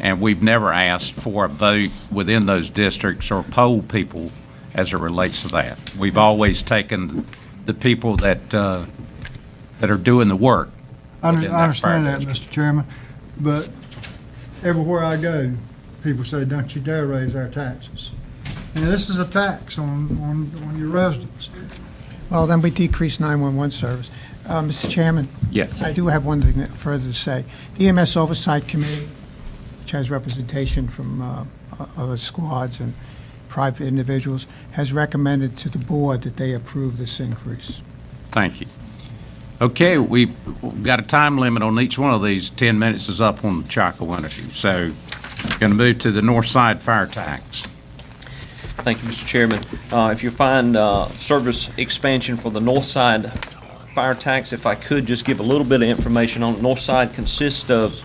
and we've never asked for a vote within those districts or poll people as it relates to that. We've always taken the people that are doing the work. I within that understand fire that, district. Mr. Chairman, but everywhere I go, people say, don't you dare raise our taxes. And this is a tax on your residents. Well, then we decrease 911 service. Mr. Chairman? Yes. I do have one thing further to say. The EMS Oversight Committee, which has representation from other squads and private individuals, has recommended to the board that they approve this increase. Thank you. Okay, we've got a time limit on each one of these. 10 minutes is up on the Chocowinity issue. So going to move to the north side fire tax. Thank you, Mr. Chairman. If you find service expansion for the north side fire tax, if I could just give a little bit of information on it. North side consists of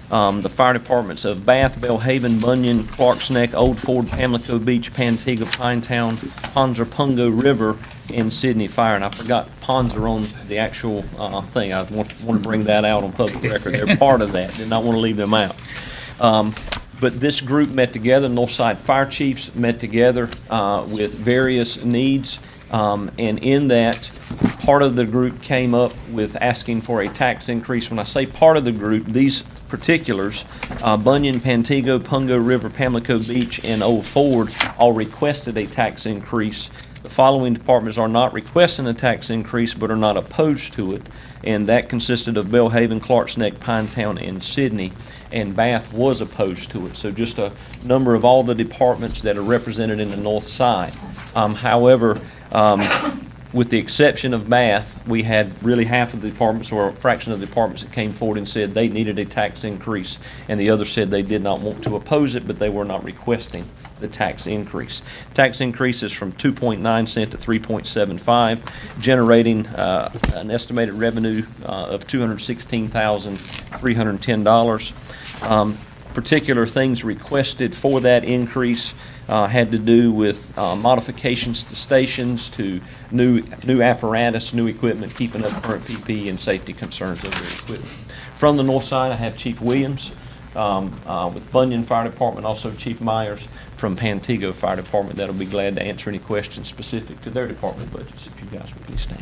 the fire departments of Bath, Belhaven, Bunyan, Clark's Neck, Old Ford, Pamlico Beach, Pantigga, Pinetown, Ponza, Pungo River, and Sydney Fire. And I forgot ponds are on the actual thing. I want to bring that out on public record. They're part of that. Did not want to leave them out. But this group met together, Northside Fire Chiefs met together with various needs, and in that, part of the group came up with asking for a tax increase. When I say part of the group, these particulars, Bunyan, Pantigo, Pungo River, Pamlico Beach, and Old Ford all requested a tax increase. The following departments are not requesting a tax increase but are not opposed to it, and that consisted of Belhaven, Clark's Neck, Pinetown, and Sydney. And Bath was opposed to it. So just a number of all the departments that are represented in the north side. However, with the exception of Bath, we had really half of the departments or a fraction of the departments that came forward and said they needed a tax increase, and the others said they did not want to oppose it, but they were not requesting the tax increase. Tax increase is from 2.9 cent to 3.75, generating an estimated revenue of $216,310. Particular things requested for that increase had to do with modifications to stations, to new apparatus, new equipment, keeping up current PPE and safety concerns of their equipment. From the north side, I have Chief Williams with Bunyan Fire Department, also Chief Myers from Pantigo Fire Department. That'll be glad to answer any questions specific to their department budgets, if you guys would please stand.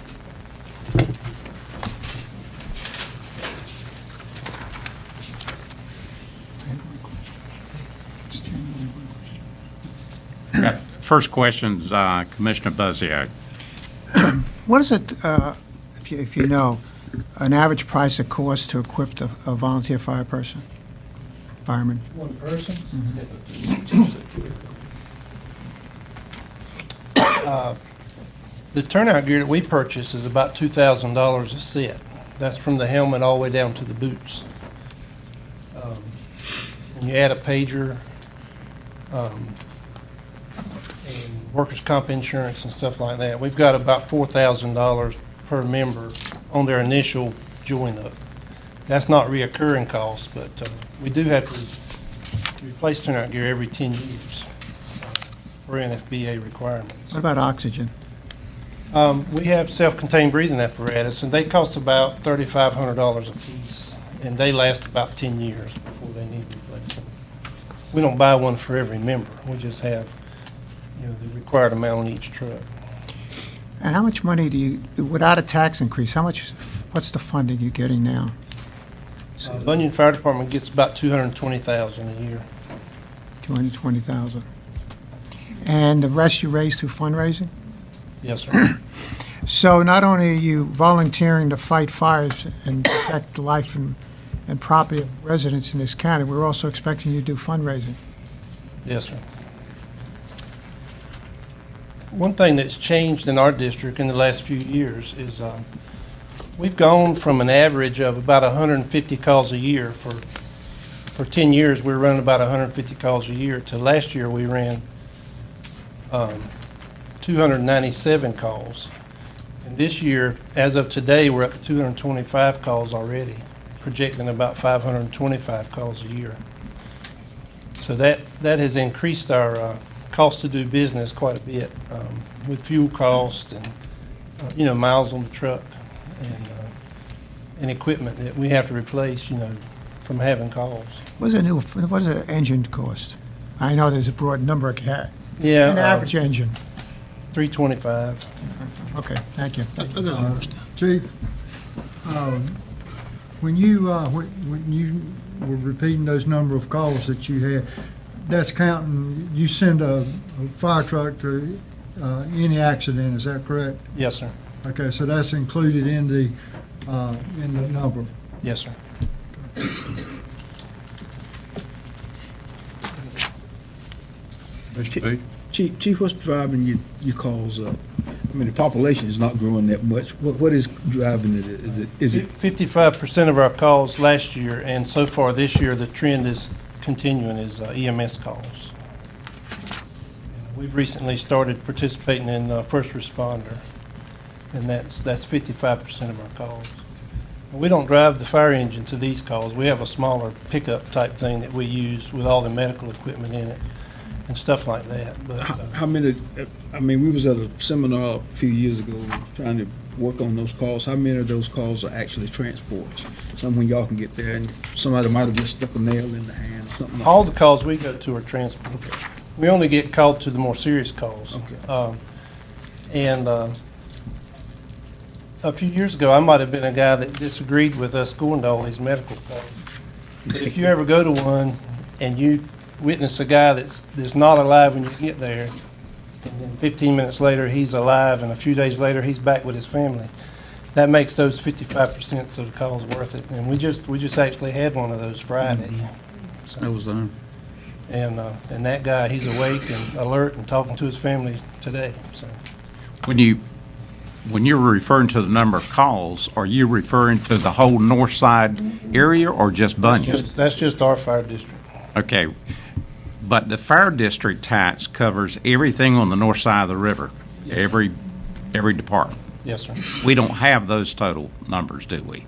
First question's Commissioner Buzzio. What is it, if you know, an average price it costs to equip a volunteer fireman? One person? The turnout gear that we purchase is about $2,000 a set. That's from the helmet all the way down to the boots. And you add a pager, and workers' comp insurance and stuff like that. We've got about $4,000 per member on their initial join-up. That's not reoccurring costs, but we do have to replace turnout gear every 10 years for NFBA requirements. What about oxygen? We have self-contained breathing apparatus, and they cost about $3,500 a piece, and they last about 10 years before they need replacement. We don't buy one for every member. We just have, the required amount on each truck. And how much money do you, without a tax increase, what's the funding you're getting now? Bunyan Fire Department gets about $220,000 a year. $220,000. And the rest you raise through fundraising? Yes, sir. So not only are you volunteering to fight fires and protect the life and property of residents in this county, we're also expecting you to do fundraising. Yes, sir. One thing that's changed in our district in the last few years is we've gone from an average of about 150 calls a year. For 10 years, we were running about 150 calls a year, to last year we ran 297 calls. And this year, as of today, we're up to 225 calls already, projecting about 525 calls a year. So that has increased our cost to do business quite a bit with fuel costs and, miles on the truck and equipment that we have to replace, from having calls. What does an engine cost? I know there's a broad number of Yeah. an average engine. $325. Okay, thank you. Chief, when you were repeating those number of calls that you had, that's counting, you send a fire truck to any accident, is that correct? Yes, sir. Okay, so that's included in the number? Yes, sir. Mr. Chief, what's driving your calls up? I mean, the population is not growing that much. What is driving it? Is it 55% of our calls last year, and so far this year, the trend is continuing, is EMS calls. We've recently started participating in first responder, and that's 55% of our calls. We don't drive the fire engine to these calls. We have a smaller pickup type thing that we use with all the medical equipment in it and stuff like that. But how many? I mean, we was at a seminar a few years ago trying to work on those calls. How many of those calls are actually transports? Some when y'all can get there, and somebody might have just stuck a nail in the hand or something. all the calls we go to are transport. Okay. We only get called to the more serious calls. Okay. A few years ago, I might have been a guy that disagreed with us going to all these medical calls. But if you ever go to one and you witness a guy that's not alive when you get there, and then 15 minutes later he's alive, and a few days later he's back with his family, that makes those 55% of the calls worth it. And we just actually had one of those Friday. So, That was them. and that guy, he's awake and alert and talking to his family today. So When you're referring to the number of calls, are you referring to the whole north side area or just Bunyan? that's just our fire district. Okay, but the fire district tax covers everything on the north side of the river, every department. Yes, sir. We don't have those total numbers, do we?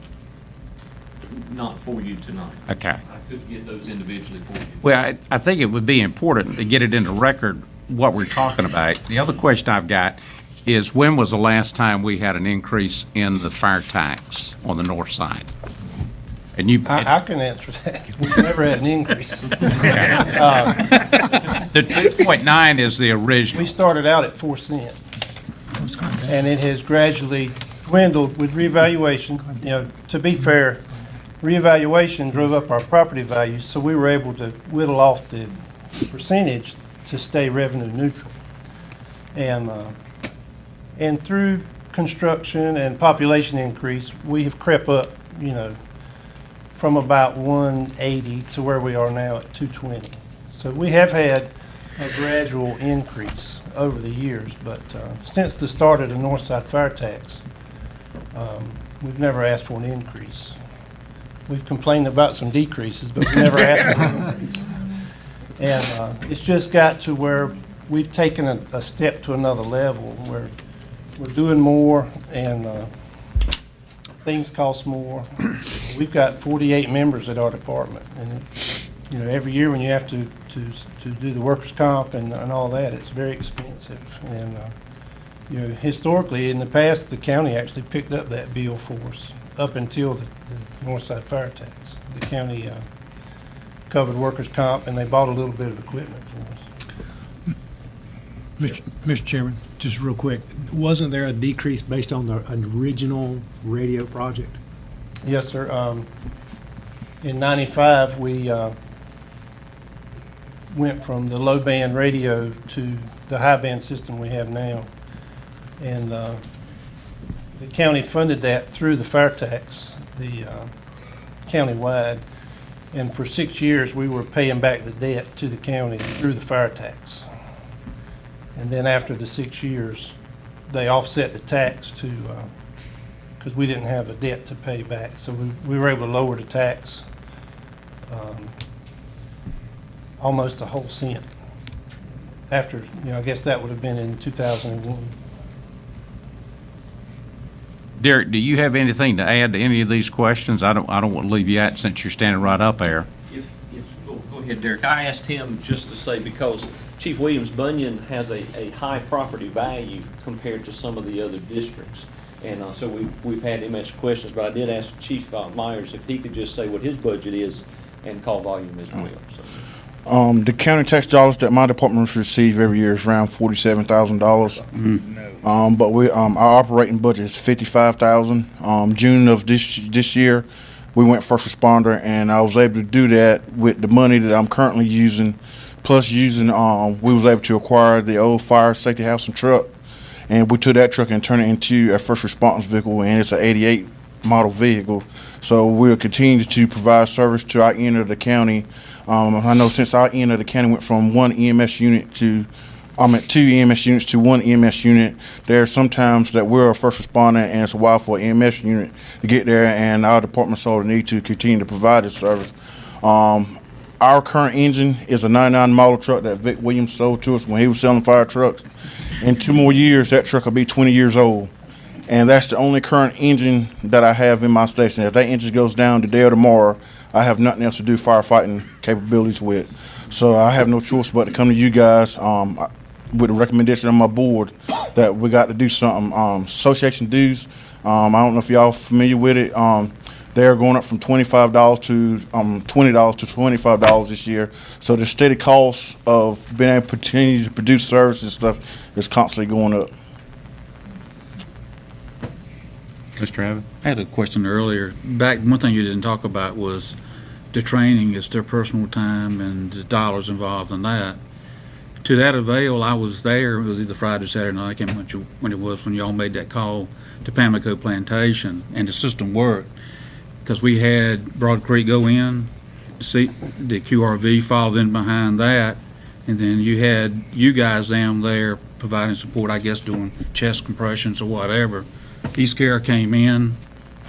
Not for you tonight. Okay. I could get those individually for you. Well, I think it would be important to get it into record what we're talking about. The other question I've got is, when was the last time we had an increase in the fire tax on the north side? And you, I can answer that. We've never had an increase. the 2.9 is the original. We started out at 4 cents, and it has gradually dwindled with reevaluation. To be fair, reevaluation drove up our property values, so we were able to whittle off the percentage to stay revenue neutral. And through construction and population increase, we have crept up, from about 180 to where we are now at 220. So we have had a gradual increase over the years, but since the start of the Northside Fire Tax, we've never asked for an increase. We've complained about some decreases, but we've never asked for an increase. And it's just got to where we've taken a step to another level where we're doing more, and things cost more. We've got 48 members at our department, and every year when you have to do the workers' comp and all that, it's very expensive. And historically, in the past, the county actually picked up that bill for us up until the Northside Fire Tax. The county covered workers' comp, and they bought a little bit of equipment for us. Mr. Chairman, just real quick, wasn't there a decrease based on the original radio project? Yes, sir. In '95, we went from the low band radio to the high band system we have now. And the county funded that through the fire tax, the county-wide. And for 6 years, we were paying back the debt to the county through the fire tax. And then after the 6 years, they offset the tax to, because we didn't have a debt to pay back. So we were able to lower the tax almost a whole cent. after, I guess that would have been in 2001. Derek, do you have anything to add to any of these questions? I don't want to leave you out since you're standing right up there. Go ahead, Derek. I asked him just to say, because Chief Williams Bunyan has a high property value compared to some of the other districts. And so we've had him answer questions, but I did ask Chief Myers if he could just say what his budget is and call volume as well. So. The county tax dollars that my department receive every year is around $47,000. But our operating budget is $55,000. June of this year, we went first responder, and I was able to do that with the money that I'm currently using, plus using we was able to acquire the old fire safety house and truck, and we took that truck and turned it into a first response vehicle, and it's an '88 model vehicle. So we'll continue to provide service to our end of the county. I know since our end of the county went from one EMS unit to, two EMS units to one EMS unit, there are sometimes that we're a first responder and it's a while for an EMS unit to get there, and our department saw the need to continue to provide this service. Our current engine is a 99 model truck that Vic Williams sold to us when he was selling fire trucks. In 2 more years, that truck will be 20 years old. And that's the only current engine that I have in my station. If that engine goes down today or tomorrow, I have nothing else to do firefighting capabilities with. So I have no choice but to come to you guys with a recommendation on my board that we got to do something. Association dues, I don't know if y'all familiar with it. They're going up from $25 to $20 to $25 this year. So the steady cost of being able to continue to produce services and stuff is constantly going up. Mr. Abbott? I had a question earlier. One thing you didn't talk about was the training. It's their personal time and the dollars involved in that. To that avail, I was there. It was either Friday or Saturday night. I can't remember when it was when y'all made that call to Pamlico Plantation, and the system worked because we had Broad Creek go in, see the QRV followed in behind that, and then you had you guys down there providing support, I guess doing chest compressions or whatever. East Care came in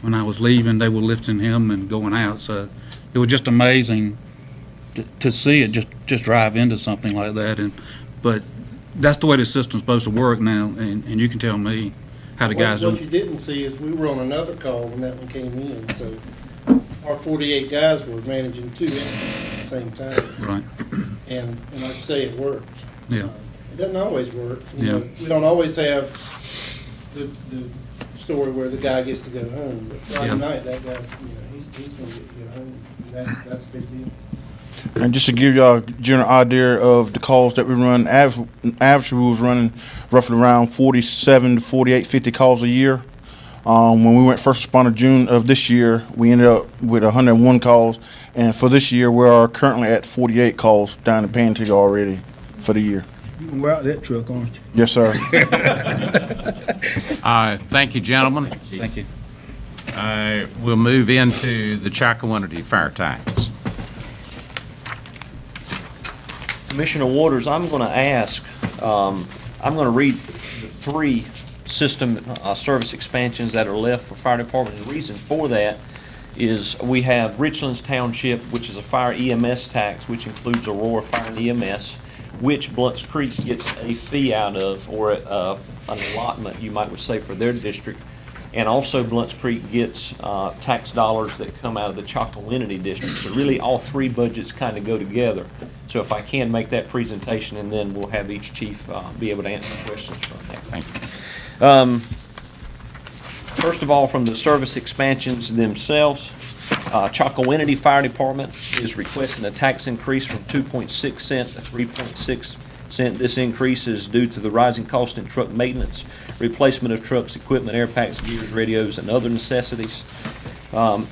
when I was leaving. They were lifting him and going out. So it was just amazing to see it just drive into something like that. But that's the way the system's supposed to work now. And you can tell me how the guys do. What you didn't see is we were on another call when that one came in. So our 48 guys were managing 2 engines at the same time. Right. And like you say, it works. Yeah. It doesn't always work. You know, we don't always have the story where the guy gets to go home, but Friday night that guy, he's going to get home. And that's a big deal. And just to give y'all a general idea of the calls that we run, average we was running roughly around 47 to 48, 50 calls a year. When we went first responder June of this year, we ended up with 101 calls, and for this year we are currently at 48 calls down in Pantigga already for the year. We're out that truck, aren't you? Yes, sir. Thank you, gentlemen. Thank you. We'll move into the Chocowinity fire tax. Commissioner Waters, I'm going to ask, I'm going to read the 3 system service expansions that are left for fire department. The reason for that is we have Richlands Township, which is a fire EMS tax, which includes Aurora Fire and EMS, which Blunt's Creek gets a fee out of, or an allotment, you might say, for their district. And also Blunt's Creek gets tax dollars that come out of the Chocowinity district. So really all 3 budgets kind of go together. So if I can make that presentation, and then we'll have each chief be able to answer questions from that. Thank you. First of all, from the service expansions themselves, Chocowinity Fire Department is requesting a tax increase from 2.6 cent to 3.6 cent. This increase is due to the rising cost in truck maintenance, replacement of trucks, equipment, air packs, gears, radios, and other necessities.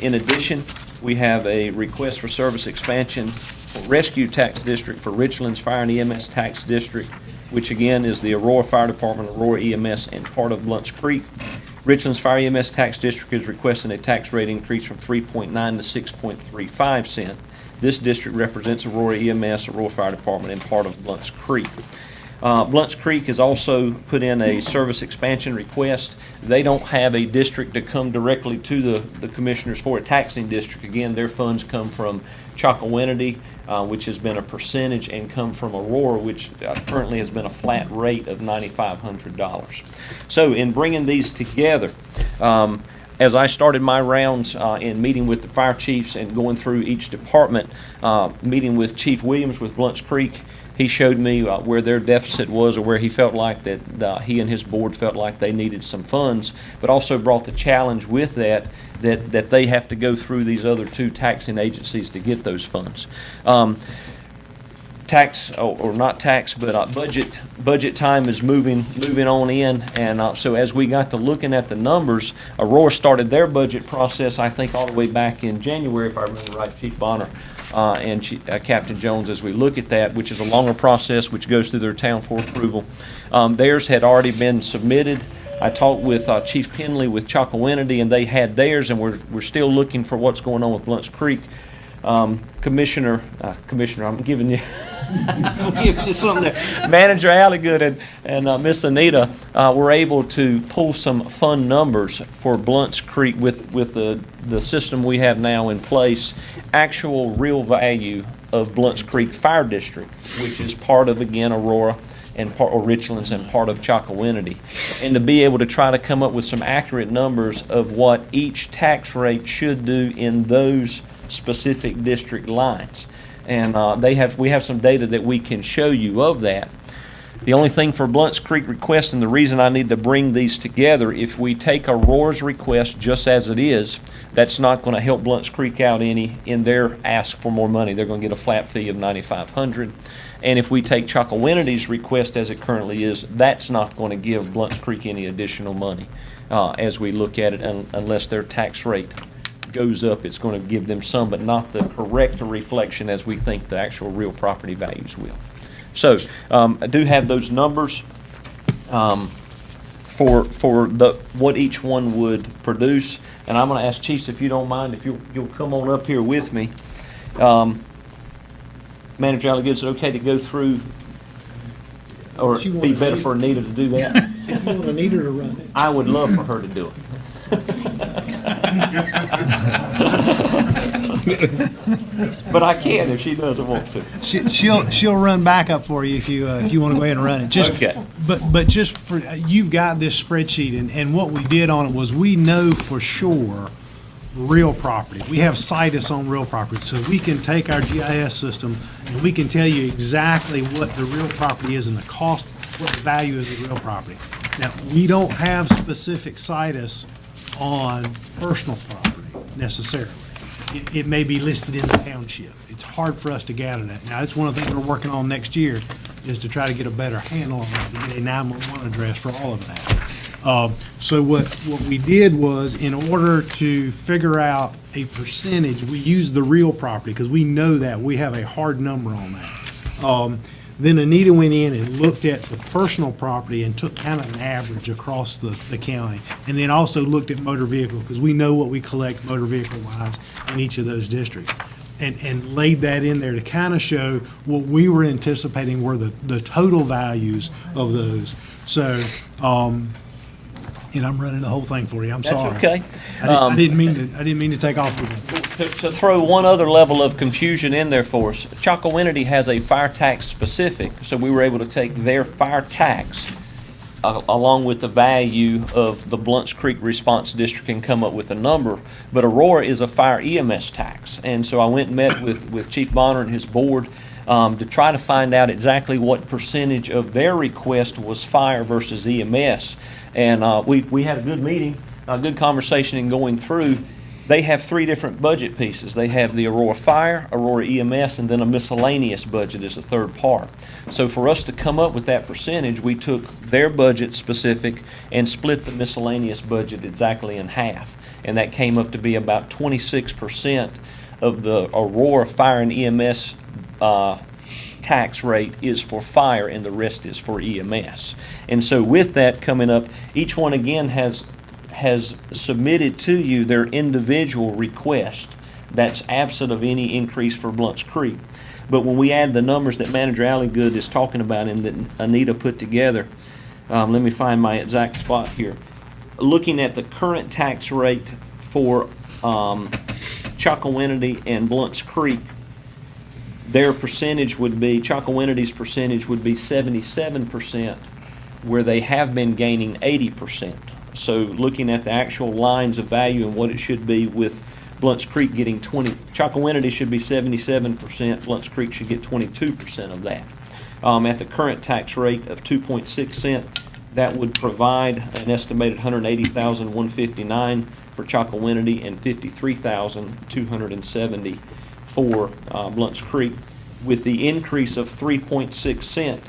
In addition, we have a request for service expansion for Rescue Tax District for Richlands Fire and EMS Tax District, which again is the Aurora Fire Department, Aurora EMS, and part of Blunt's Creek. Richlands Fire EMS Tax District is requesting a tax rate increase from 3.9 to 6.35 cent. This district represents Aurora EMS, Aurora Fire Department, and part of Blunt's Creek. Blunt's Creek has also put in a service expansion request. They don't have a district to come directly to the commissioners for a taxing district. Again, their funds come from Chocowinity, which has been a percentage, and come from Aurora, which currently has been a flat rate of $9,500. So in bringing these together, as I started my rounds in meeting with the fire chiefs and going through each department, meeting with Chief Williams with Blunt's Creek, he showed me where their deficit was, or where he felt like that he and his board felt like they needed some funds, but also brought the challenge with that they have to go through these other two taxing agencies to get those funds. Tax, or not tax, but budget time is moving on in, and so as we got to looking at the numbers, Aurora started their budget process, I think, all the way back in January, if I remember right, Chief Bonner and Captain Jones, as we look at that, which is a longer process, which goes through their town for approval. Theirs had already been submitted. I talked with Chief Penley with Chocowinity, and they had theirs, and we're still looking for what's going on with Blunt's Creek. Commissioner, I'm giving you, I'm giving you something there. Manager Alligood and Miss Anita were able to pull some fund numbers for Blunt's Creek with the system we have now in place. Actual real value of Blunt's Creek Fire District, which is part of, again, Aurora and or Richlands and part of Chocowinity, and to be able to try to come up with some accurate numbers of what each tax rate should do in those specific district lines. And we have some data that we can show you of that. The only thing for Blunt's Creek request, and the reason I need to bring these together, if we take Aurora's request just as it is, that's not going to help Blunt's Creek out any in their ask for more money. They're going to get a flat fee of $9,500. And if we take Chocowinity's request as it currently is, that's not going to give Blunt's Creek any additional money as we look at it, unless their tax rate goes up. It's going to give them some, but not the correct reflection as we think the actual real property values will. So I do have those numbers for what each one would produce, and I'm going to ask Chiefs, if you don't mind, if you'll come on up here with me. Manager Alligood, is it okay to go through, or it'd be better for Anita to do that? If you want Anita to run it. I would love for her to do it. But I can if she doesn't want to. She'll run backup for you if you want to go ahead and run it. Just, okay. But just for you've got this spreadsheet, and what we did on it was we know for sure real property. We have situs on real property, so we can take our GIS system and we can tell you exactly what the real property is and the cost, what the value is of the real property. Now, we don't have specific situs on personal property necessarily. It may be listed in the township. It's hard for us to gather that. Now, that's one of the things we're working on next year, is to try to get a better handle on that, to get a 911 address for all of that. So what we did was, in order to figure out a percentage, we used the real property, because we know that. We have a hard number on that. Then Anita went in and looked at the personal property and took kind of an average across the county, and then also looked at motor vehicle, because we know what we collect motor vehicle wise in each of those districts, and laid that in there to kind of show what we were anticipating were the total values of those. So, and I'm running the whole thing for you. I'm sorry. That's okay. I didn't mean to take off with you. To throw one other level of confusion in there for us, Chocowinity has a fire tax specific, so we were able to take their fire tax along with the value of the Blunt's Creek Response District and come up with a number. But Aurora is a fire EMS tax, and so I went and met with Chief Bonner and his board to try to find out exactly what percentage of their request was fire versus EMS. And we had a good meeting, a good conversation in going through. They have three different budget pieces. They have the Aurora Fire, Aurora EMS, and then a miscellaneous budget as a third part. So for us to come up with that percentage, we took their budget specific and split the miscellaneous budget exactly in half. And that came up to be about 26% of the Aurora Fire and EMS tax rate is for fire, and the rest is for EMS. And so with that coming up, each one again has submitted to you their individual request that's absent of any increase for Blunt's Creek. But when we add the numbers that Manager Alligood is talking about and that Anita put together, let me find my exact spot here. Looking at the current tax rate for Chocowinity and Blunt's Creek, their percentage would be, Chocowinity's percentage would be 77%, where they have been gaining 80%. So looking at the actual lines of value and what it should be with Blunt's Creek getting 20, Chocowinity should be 77%, Blunt's Creek should get 22% of that. At the current tax rate of 2.6 cents, that would provide an estimated $180,159 for Chocowinity and $53,270 for Blunt's Creek. With the increase of 3.6 cents,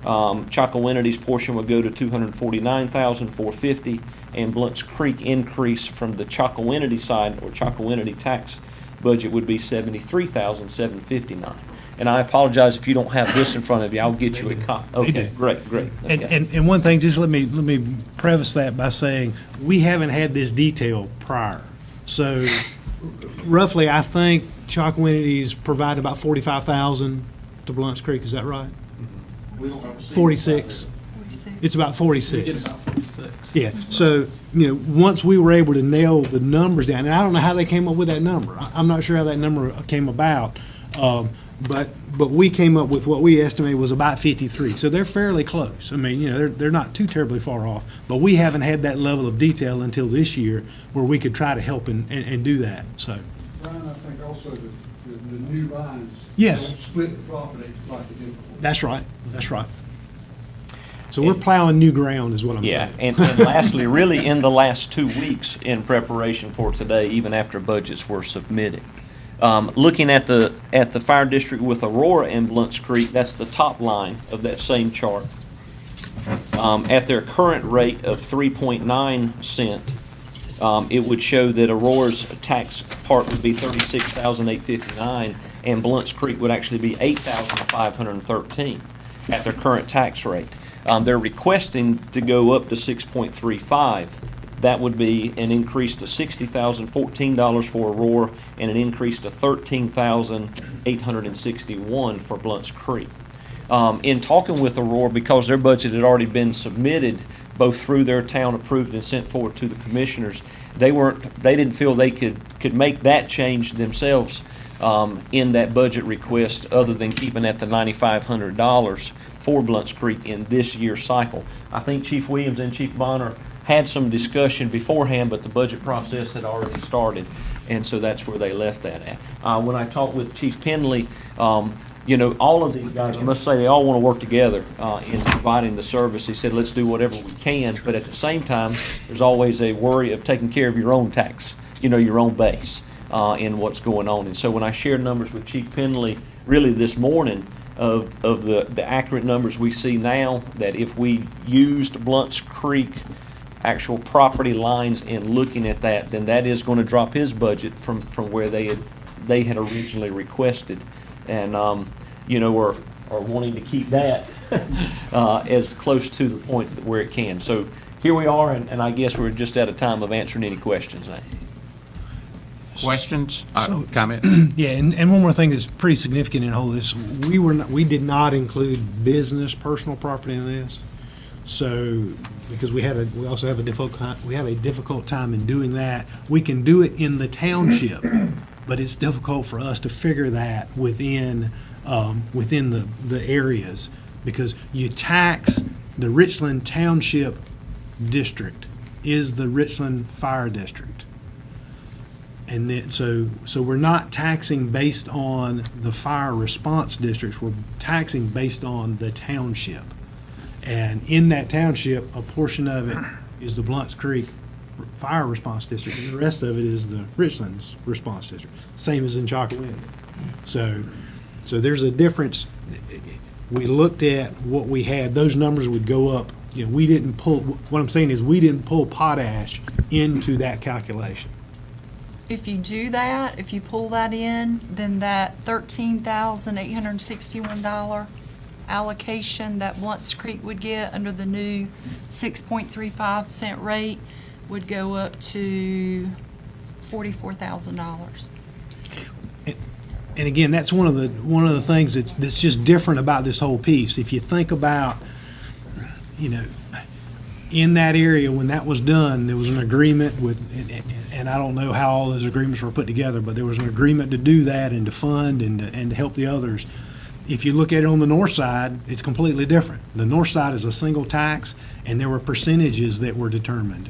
Chocowinity's portion would go to $249,450, and Blunt's Creek increase from the Chocowinity side, or Chocowinity tax budget, would be $73,759. And I apologize if you don't have this in front of you. I'll get you a copy. Okay, great. Okay. And one thing, just let me preface that by saying, we haven't had this detail prior. So roughly, I think Chocowinity's provide about 45,000 to Blunt's Creek, is that right? 46. It's about 46. Yeah, so, once we were able to nail the numbers down, and I don't know how they came up with that number. I'm not sure how that number came about, but we came up with what we estimated was about 53. So they're fairly close. I mean, they're not too terribly far off, but we haven't had that level of detail until this year where we could try to help and do that, so. Brian, I think also the new lines. Yes. Don't split the property like they did before. That's right. So we're plowing new ground is what I'm saying. Yeah, and lastly, really in the last 2 weeks in preparation for today, even after budgets were submitted, looking at the fire district with Aurora and Blunt's Creek, that's the top line of that same chart. At their current rate of 3.9 cents, it would show that Aurora's tax part would be $36,859, and Blunt's Creek would actually be $8,513 at their current tax rate. They're requesting to go up to 6.35. That would be an increase to $60,014 for Aurora and an increase to $13,861 for Blunt's Creek. In talking with Aurora, because their budget had already been submitted, both through their town approved and sent forward to the commissioners, they didn't feel they could make that change themselves in that budget request, other than keeping at the $9,500 for Blunt's Creek in this year's cycle. I think Chief Williams and Chief Bonner had some discussion beforehand, but the budget process had already started, and so that's where they left that at. When I talked with Chief Penley, all of these guys, I must say, they all want to work together in providing the service. He said, let's do whatever we can, but at the same time, there's always a worry of taking care of your own tax, your own base in what's going on. And so when I shared numbers with Chief Penley really this morning of the accurate numbers we see now, that if we used Blunt's Creek actual property lines and looking at that, then that is going to drop his budget from where they had originally requested. And are wanting to keep that as close to the point where it can. So here we are, and I guess we're just at a time of answering any questions. Questions? Comment? Yeah, and one more thing that's pretty significant in all this, we did not include business personal property in this. So, because we also have a difficult time in doing that. We can do it in the township, but it's difficult for us to figure that within the areas, because you tax the Richland Township District is the Richland Fire District. And then, so we're not taxing based on the fire response districts, we're taxing based on the township. And in that township, a portion of it is the Blunt's Creek Fire Response District, and the rest of it is the Richland's Response District, same as in Chocowinity. So there's a difference. We looked at what we had, those numbers would go up. We didn't pull, what I'm saying is we didn't pull potash into that calculation. If you do that, if you pull that in, then that $13,861 allocation that Blunt's Creek would get under the new 6.35 cent rate would go up to $44,000. and again, that's one of the things that's just different about this whole piece. If you think about, in that area when that was done, there was an agreement with, and I don't know how all those agreements were put together, but there was an agreement to do that and to fund and to help the others. If you look at it on the north side, it's completely different. The north side is a single tax, and there were percentages that were determined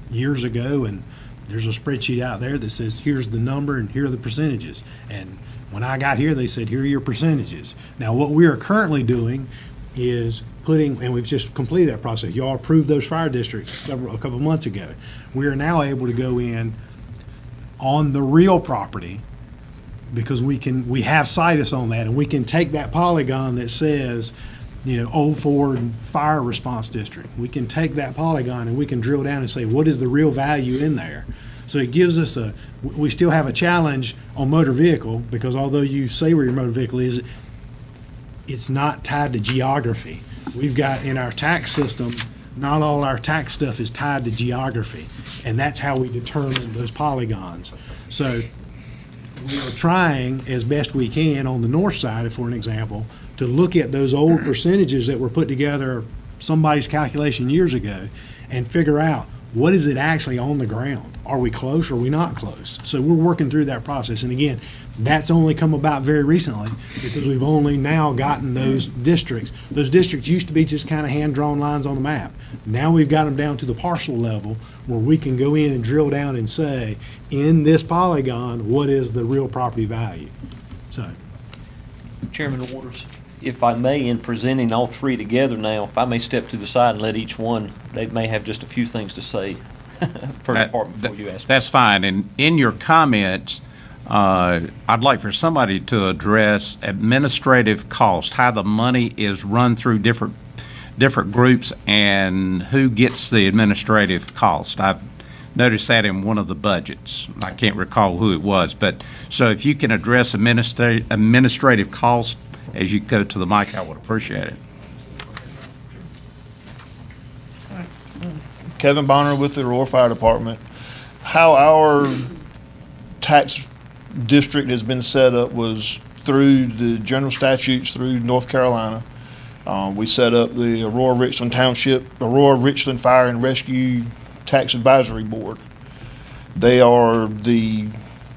years ago, and there's a spreadsheet out there that says, here's the number and here are the percentages. And when I got here, they said, here are your percentages. Now, what we are currently doing is putting, and we've just completed that process. Y'all approved those fire districts a couple months ago. We are now able to go in on the real property, because we have situs on that, and we can take that polygon that says, Old Ford Fire Response District. We can take that polygon and we can drill down and say, what is the real value in there? So it gives us we still have a challenge on motor vehicle, because although you say where your motor vehicle is, it's not tied to geography. We've got in our tax system, not all our tax stuff is tied to geography, and that's how we determine those polygons. So we are trying as best we can on the north side, for an example, to look at those old percentages that were put together, somebody's calculation years ago, and figure out what is it actually on the ground. Are we close or are we not close? So we're working through that process. And again, that's only come about very recently, because we've only now gotten those districts. Those districts used to be just kind of hand-drawn lines on the map. Now we've got them down to the parcel level where we can go in and drill down and say, in this polygon, what is the real property value? So, Chairman Waters, if I may, in presenting all three together now, if I may step to the side and let each one, they may have just a few things to say per department before you ask. That's fine. And in your comments, I'd like for somebody to address administrative cost, how the money is run through different groups and who gets the administrative cost. I've noticed that in one of the budgets. I can't recall who it was, but so if you can address administrative cost as you go to the mic, I would appreciate it. Kevin Bonner with the Aurora Fire Department. How our tax district has been set up was through the general statutes through North Carolina. We set up the Aurora Richland Fire and Rescue Tax Advisory Board. They are the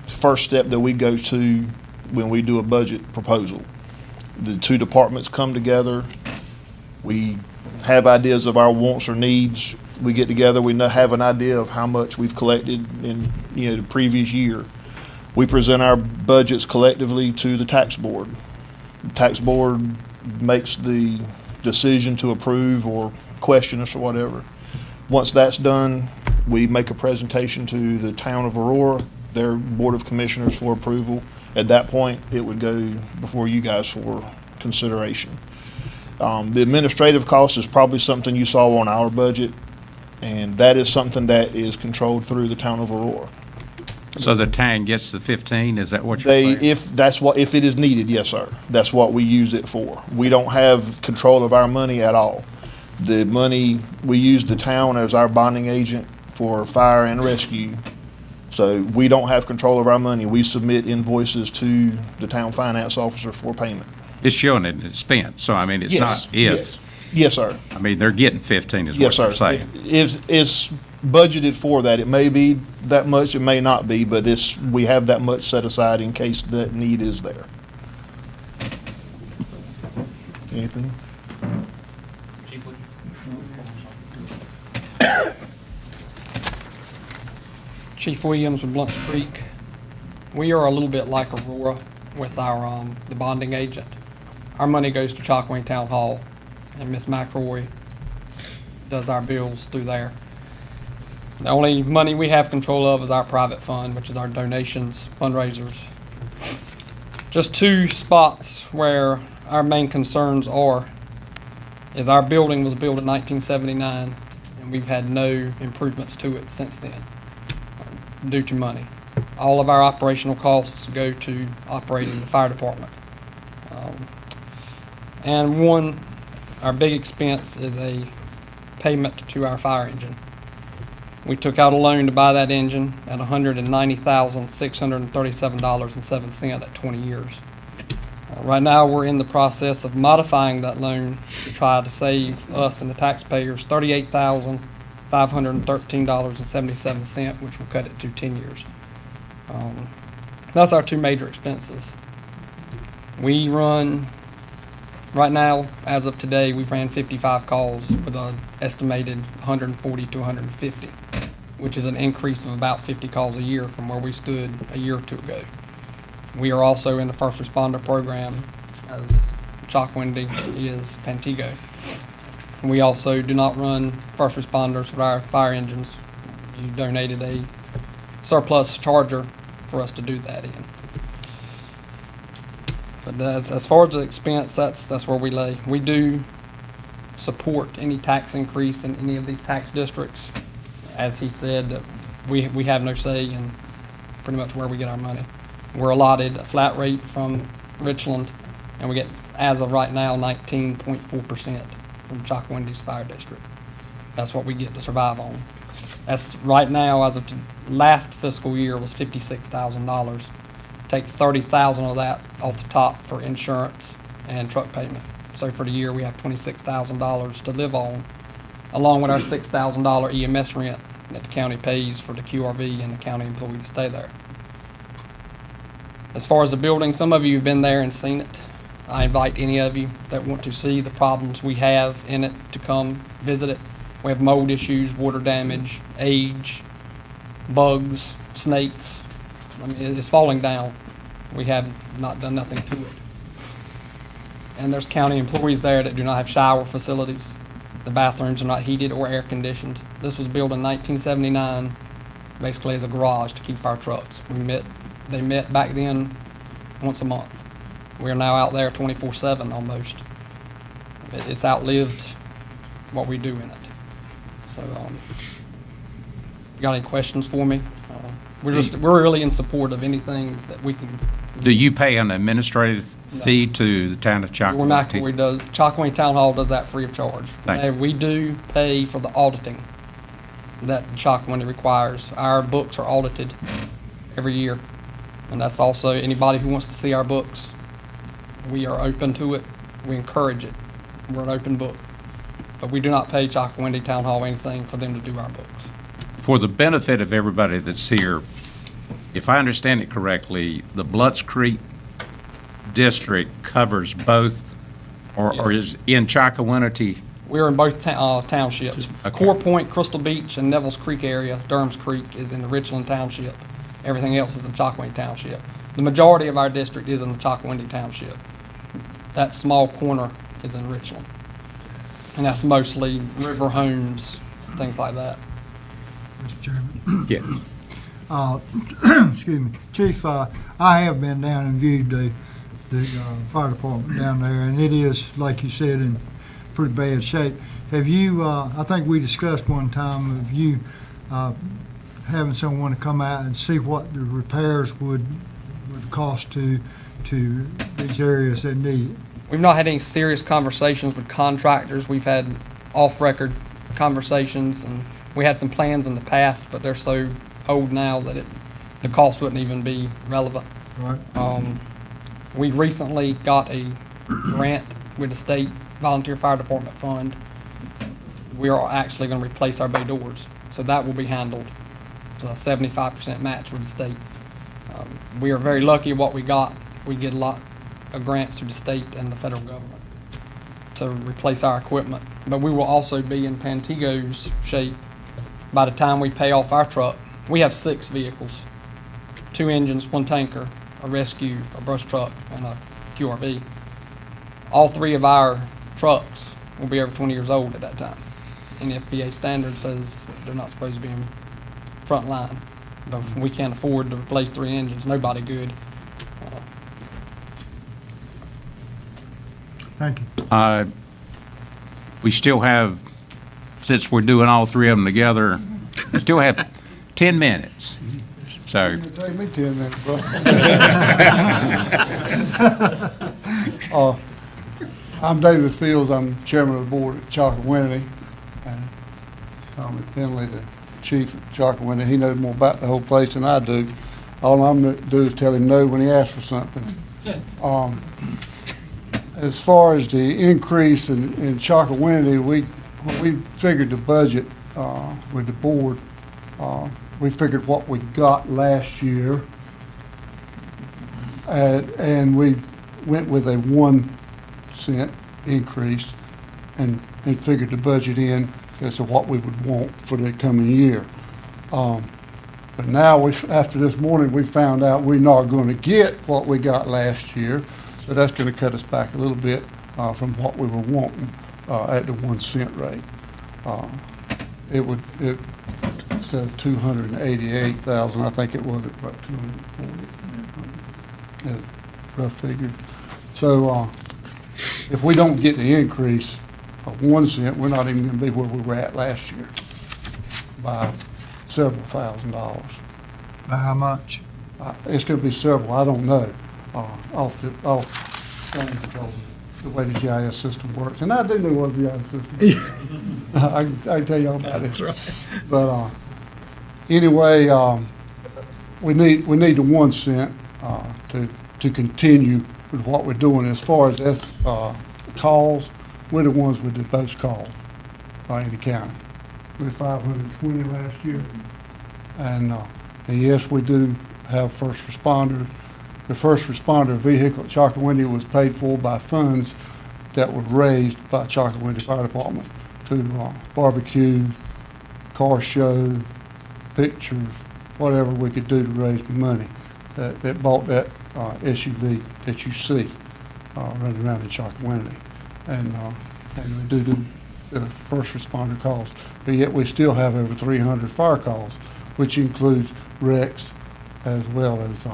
first step that we go to when we do a budget proposal. The two departments come together. We have ideas of our wants or needs. We get together. We have an idea of how much we've collected in the previous year. We present our budgets collectively to the tax board. The tax board makes the decision to approve or question us or whatever. Once that's done, we make a presentation to the town of Aurora, their Board of Commissioners, for approval. At that point, it would go before you guys for consideration. The administrative cost is probably something you saw on our budget, and that is something that is controlled through the town of Aurora. So the town gets the 15, is that what you're saying? If it is needed, yes, sir. That's what we use it for. We don't have control of our money at all. The money, we use the town as our bonding agent for fire and rescue. So we don't have control of our money. We submit invoices to the town finance officer for payment. It's showing it it's spent, so I mean, it's not if. Yes, sir. I mean, they're getting 15 is what you're saying. It's budgeted for that. It may be that much, it may not be, but we have that much set aside in case that need is there. Anything? Chief Williams with Blunt Creek. We are a little bit like Aurora with our the bonding agent. Our money goes to Chalkaway Town Hall, and Miss McElroy does our bills through there. The only money we have control of is our private fund, which is our donations, fundraisers. Just two spots where our main concerns is our building was built in 1979, and we've had no improvements to it since then due to money. All of our operational costs go to operating the fire department. And our big expense is a payment to our fire engine. We took out a loan to buy that engine at $190,637.07 at 20 years. Right now, we're in the process of modifying that loan to try to save us and the taxpayers $38,513.77, which will cut it to 10 years. That's our two major expenses. We run, right now, as of today, we've ran 55 calls with an estimated 140 to 150, which is an increase of about 50 calls a year from where we stood a year or two ago. We are also in the first responder program, as Chalkwindy is Pantego. We also do not run first responders with our fire engines. You donated a surplus charger for us to do that in. But as far as the expense, that's where we lay. We do support any tax increase in any of these tax districts. As he said, we have no say in pretty much where we get our money. We're allotted a flat rate from Richland, and we get, as of right now, 19.4% from Chalkwindy's fire district. That's what we get to survive on. That's right now, as of last fiscal year, was $56,000. Take $30,000 of that off the top for insurance and truck payment. So for the year, we have $26,000 to live on, along with our $6,000 EMS rent that the county pays for the QRV and the county employee to stay there. As far as the building, some of you have been there and seen it. I invite any of you that want to see the problems we have in it to come visit it. We have mold issues, water damage, age, bugs, snakes. I mean, it's falling down. We have not done nothing to it. And there's county employees there that do not have shower facilities. The bathrooms are not heated or air conditioned. This was built in 1979, basically as a garage to keep our trucks. They met back then once a month. We're now out there 24/7 almost. It's outlived what we do in it. So, you got any questions for me? We're really in support of anything that we can. Do you pay an administrative fee to the town of Chalkwindy? Chalkwindy Town Hall does that free of charge. Thank you. We do pay for the auditing that Chalkwindy requires. Our books are audited every year. And that's also anybody who wants to see our books. We are open to it. We encourage it. We're an open book. But we do not pay Chalkwindy Town Hall anything for them to do our books. For the benefit of everybody that's here, if I understand it correctly, the Bloods Creek district covers both, or is in Chalkwindy? We're in both townships. Okay. Core Point, Crystal Beach, and Neville's Creek area. Durham's Creek is in the Richland Township. Everything else is in Chalkwindy Township. The majority of our district is in the Chalkwindy Township. That small corner is in Richland. And that's mostly river homes, things like that. Mr. Chairman. Yes. Excuse me. Chief, I have been down and viewed the fire department down there, and it is, like you said, in pretty bad shape. Have you, I think we discussed one time of you having someone to come out and see what the repairs would cost to these areas that need it? We've not had any serious conversations with contractors. We've had off-record conversations, and we had some plans in the past, but they're so old now that the cost wouldn't even be relevant. Right. We recently got a grant with the state volunteer fire department fund. We are actually going to replace our bay doors, so that will be handled. It's a 75% match with the state. We are very lucky what we got. We get a lot of grants through the state and the federal government to replace our equipment. But we will also be in Pantego's shape by the time we pay off our truck. We have 6 vehicles, 2 engines, 1 tanker, a rescue, a brush truck, and a QRV. All 3 of our trucks will be over 20 years old at that time. And the FBA standard says they're not supposed to be in front line. But we can't afford to replace 3 engines. Nobody good. Thank you. We still have, since we're doing all 3 of them together, we still have 10 minutes. So. It's gonna take me 10 minutes, bro. I'm David Fields. I'm chairman of the board at Chalkwindy. And Tommy Finley, the chief at Chocowinity. He knows more about the whole place than I do. All I'm gonna do is tell him no when he asks for something. As far as the increase in Chocowinity, when we figured the budget with the board, we figured what we got last year, and we went with a 1 cent increase and figured the budget in as to what we would want for the coming year. But now, after this morning, we found out we're not going to get what we got last year, so that's going to cut us back a little bit from what we were wanting at the 1 cent rate. Instead of 288,000, I think it was about 240, rough figure. So if we don't get the increase of 1 cent, we're not even going to be where we were at last year by several $1,000s. By how much? It's going to be several, I don't know, off because the way the GIS system works. And I do know what the GIS system is. I can tell you all about it. That's right. But anyway, we need the 1 cent to continue with what we're doing. As far as calls, we're the ones with the most calls in the county. We had 520 last year. And yes, we do have first responders. The first responder vehicle at Chocowinity was paid for by funds that were raised by Chocowinity Fire Department to barbecue, car show, pictures, whatever we could do to raise the money that bought that SUV that you see running around in Chocowinity. And we do the first responder calls. But yet we still have over 300 fire calls, which includes wrecks as well as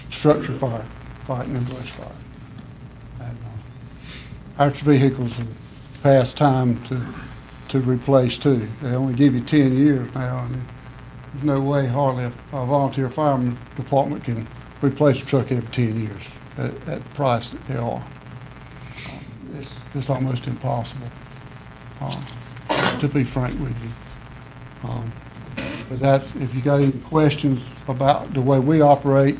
structure fire, fighting and brush fire. And our vehicles have past time to replace too. They only give you 10 years now, and there's no way hardly a volunteer fireman department can replace a truck every 10 years at the price that they are. It's almost impossible, to be frank with you. But that's, if you got any questions about the way we operate,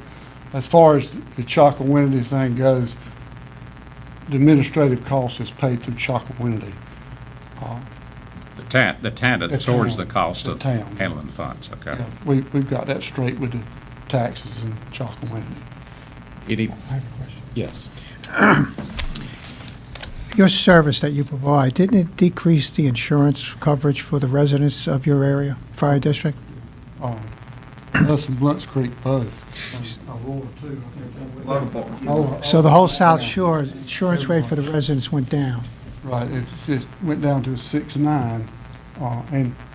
as far as the Chocowinity thing goes, the administrative cost is paid through Chocowinity. The town absorbs the cost The of town. handling the funds, okay? Yeah, we've got that straight with the taxes in Chocowinity. Any? I have a question. Yes. Your service that you provide, didn't it decrease the insurance coverage for the residents of your area, fire district? Us and Blunt's Creek both. Aurora too, I think. So the whole South Shore insurance rate for the residents went down? Right, it just went down to 6.9,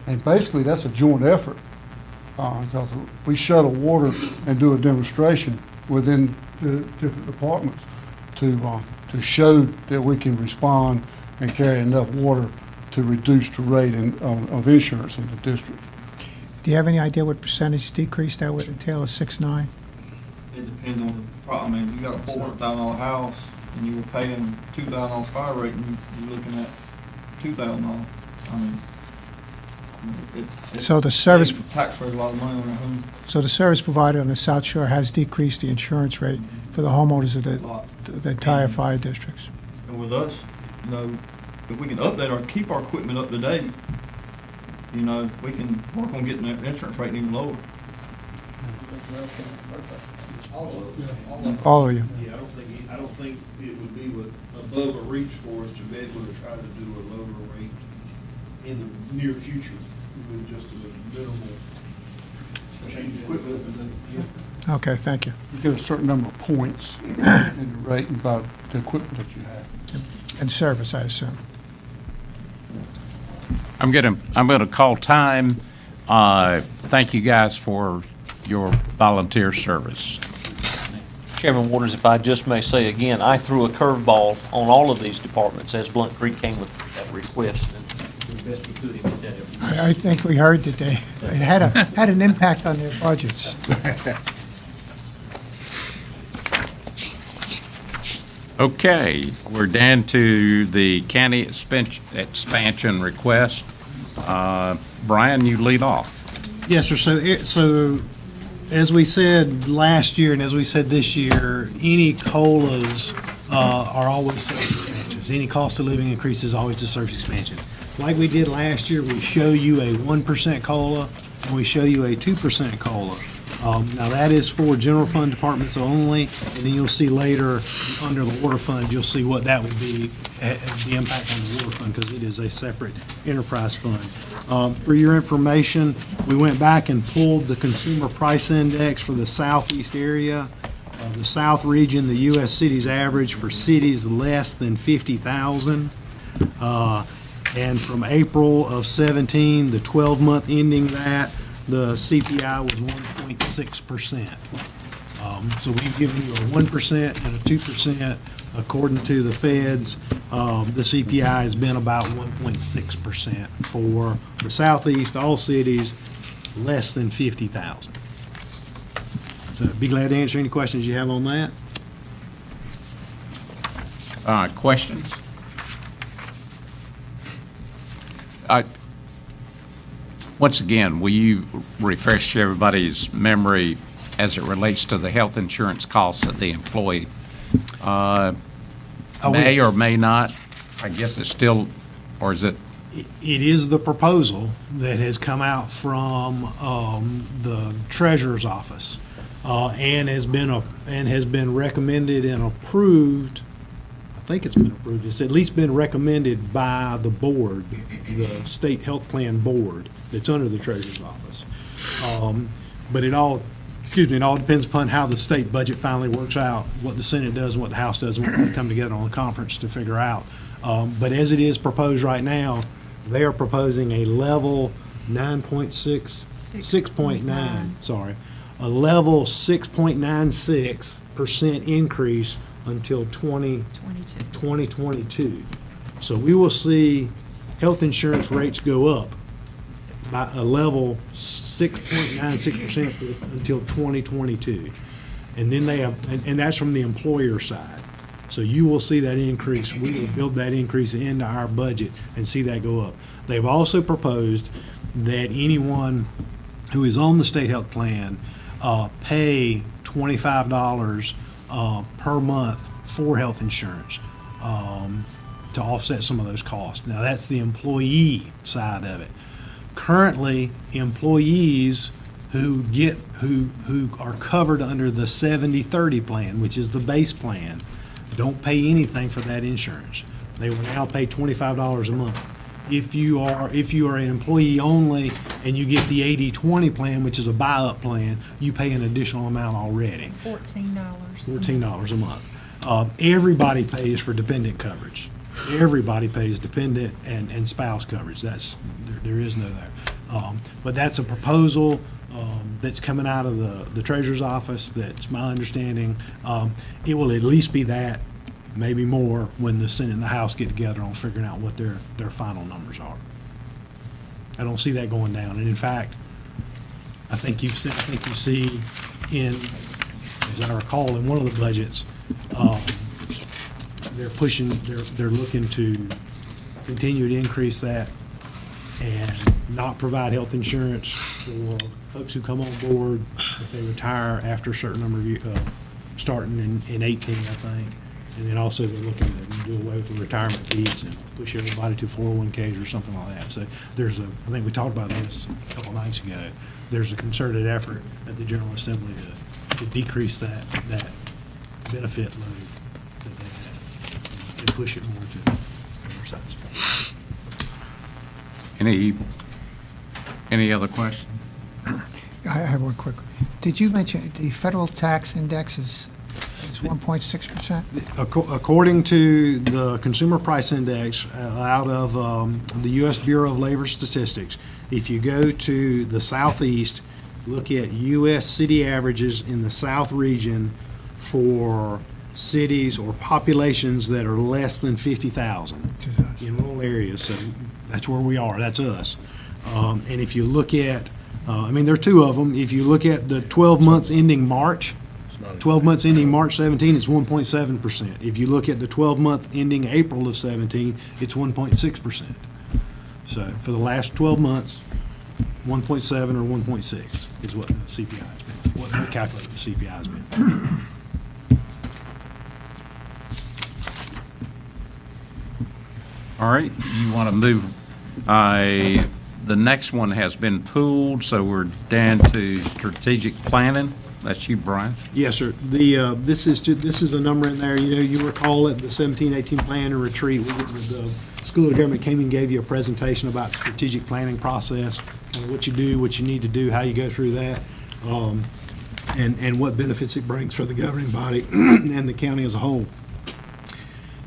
and basically that's a joint effort, because we shuttle water and do a demonstration within the different departments to show that we can respond and carry enough water to reduce the rate of insurance in the district. Do you have any idea what percentage decrease that would entail, a 6.9? It depends on the problem. I mean, you got a $400,000 house and you were paying $2,000 fire rate, and you're looking at $2,000. I mean, So the service- taxpayers a lot of money on their home. So the service provider on the South Shore has decreased the insurance rate for the homeowners of the entire fire districts? And with us, you know, if we can update or keep our equipment up to date, you know, we can work on getting the insurance rate even lower. All of you. Yeah, I don't think it would be above a reach for us to be able to try to do a lower rate in the near future with just a minimal change in equipment. Okay, thank you. You get a certain number of points in the rate about the equipment that you have. And service, I assume. I'm gonna call time. Thank you guys for your volunteer service. Chairman Waters, if I just may say again, I threw a curveball on all of these departments as Blunt Creek came with that request. And the best we could to get that information. I think we heard that it had an impact on their budgets. Okay, we're down to the county expansion request. Brian, you lead off. Yes, sir. So as we said last year and as we said this year, any COLAs are always service expansions. Any cost of living increase is always a service expansion. Like we did last year, we show you a 1% COLA and we show you a 2% COLA. Now that is for general fund departments only, and then you'll see later under the water fund, you'll see what that would be, the impact on the water fund, because it is a separate enterprise fund. For your information, we went back and pulled the consumer price index for the southeast area. The south region, the U.S. cities average for cities less than 50,000. And from April of 17, the 12-month ending that, the CPI was 1.6%. So we've given you a 1% and a 2%. According to the feds, the CPI has been about 1.6% for the southeast, all cities less than 50,000. So be glad to answer any questions you have on that. Questions? Once again, will you refresh everybody's memory as it relates to the health insurance costs of the employee? May or may not, I guess it's still, or is it? It is the proposal that has come out from the treasurer's office and has been recommended and approved. I think it's been approved. It's at least been recommended by the board, the state health plan board that's under the treasurer's office. But it all depends upon how the state budget finally works out, what the Senate does and what the House does, and what we come together on a conference to figure out. But as it is proposed right now, they are proposing a level 6.9, a level 6.96% increase until 2022. So we will see health insurance rates go up by a level 6.96% until 2022. And then they have, and that's from the employer side. So you will see that increase. We will build that increase into our budget and see that go up. They've also proposed that anyone who is on the state health plan pay $25 per month for health insurance to offset some of those costs. Now that's the employee side of it. Currently, employees who are covered under the 70-30 plan, which is the base plan, don't pay anything for that insurance. They will now pay $25 a month. If you are an employee only and you get the 80-20 plan, which is a buy-up plan, you pay an additional amount already. $14 a month. Everybody pays for dependent coverage. Everybody pays dependent and spouse coverage. There is no there. But that's a proposal that's coming out of the treasurer's office. That's my understanding. It will at least be that, maybe more, when the Senate and the House get together on figuring out what their final numbers are. I don't see that going down. And in fact, I think you see in, as I recall, in one of the budgets, they're looking to continue to increase that and not provide health insurance for folks who come on board if they retire after a certain number of years, starting in 18, I think. And then also they're looking to do away with the retirement fees and push everybody to 401ks or something like that. So I think we talked about this a couple nights ago. There's a concerted effort at the General Assembly to decrease that benefit load that they have and push it more to other sides. Any other questions? I have one quick. Did you mention the federal tax index is 1.6%? According to the Consumer Price Index out of the U.S. Bureau of Labor Statistics, if you go to the southeast, look at U.S. city averages in the south region for cities or populations that are less than 50,000 in rural areas. So that's where we are. That's us. And if you look at, there are two of them. If you look at the 12 months ending March 17, it's 1.7%. If you look at the 12-month ending April of 17, it's 1.6%. So for the last 12 months, 1.7 or 1.6 is what the CPI has been, what we calculated the CPI has been. All right, you want to move, the next one has been pooled, so we're down to strategic planning. That's you, Brian. Yes, sir. This is a number in there, you recall at the 17-18 plan and retreat, the School of Government came and gave you a presentation about the strategic planning process, and what you do, what you need to do, how you go through that, and what benefits it brings for the governing body and the county as a whole.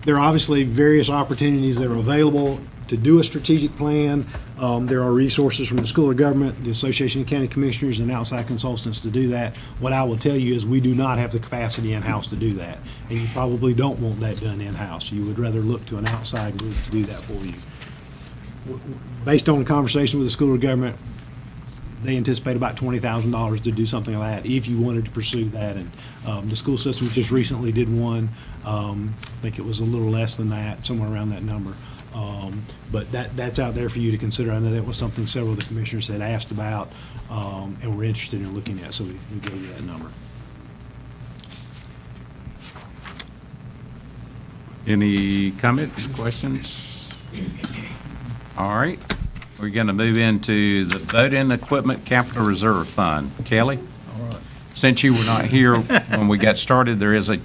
There are obviously various opportunities that are available to do a strategic plan. There are resources from the School of Government, the Association of County Commissioners, and outside consultants to do that. What I will tell you is we do not have the capacity in-house to do that, and you probably don't want that done in-house. You would rather look to an outside group to do that for you. Based on the conversation with the School of Government, they anticipate about $20,000 to do something like that if you wanted to pursue that. And the school system just recently did one. I think it was a little less than that, somewhere around that number. But that's out there for you to consider. I know that was something several of the commissioners had asked about and were interested in looking at, so we gave you that number. Any comments, questions? All right, we're going to move into the voting equipment capital reserve fund. Kelly? All right. Since you were not here when we got started, there is a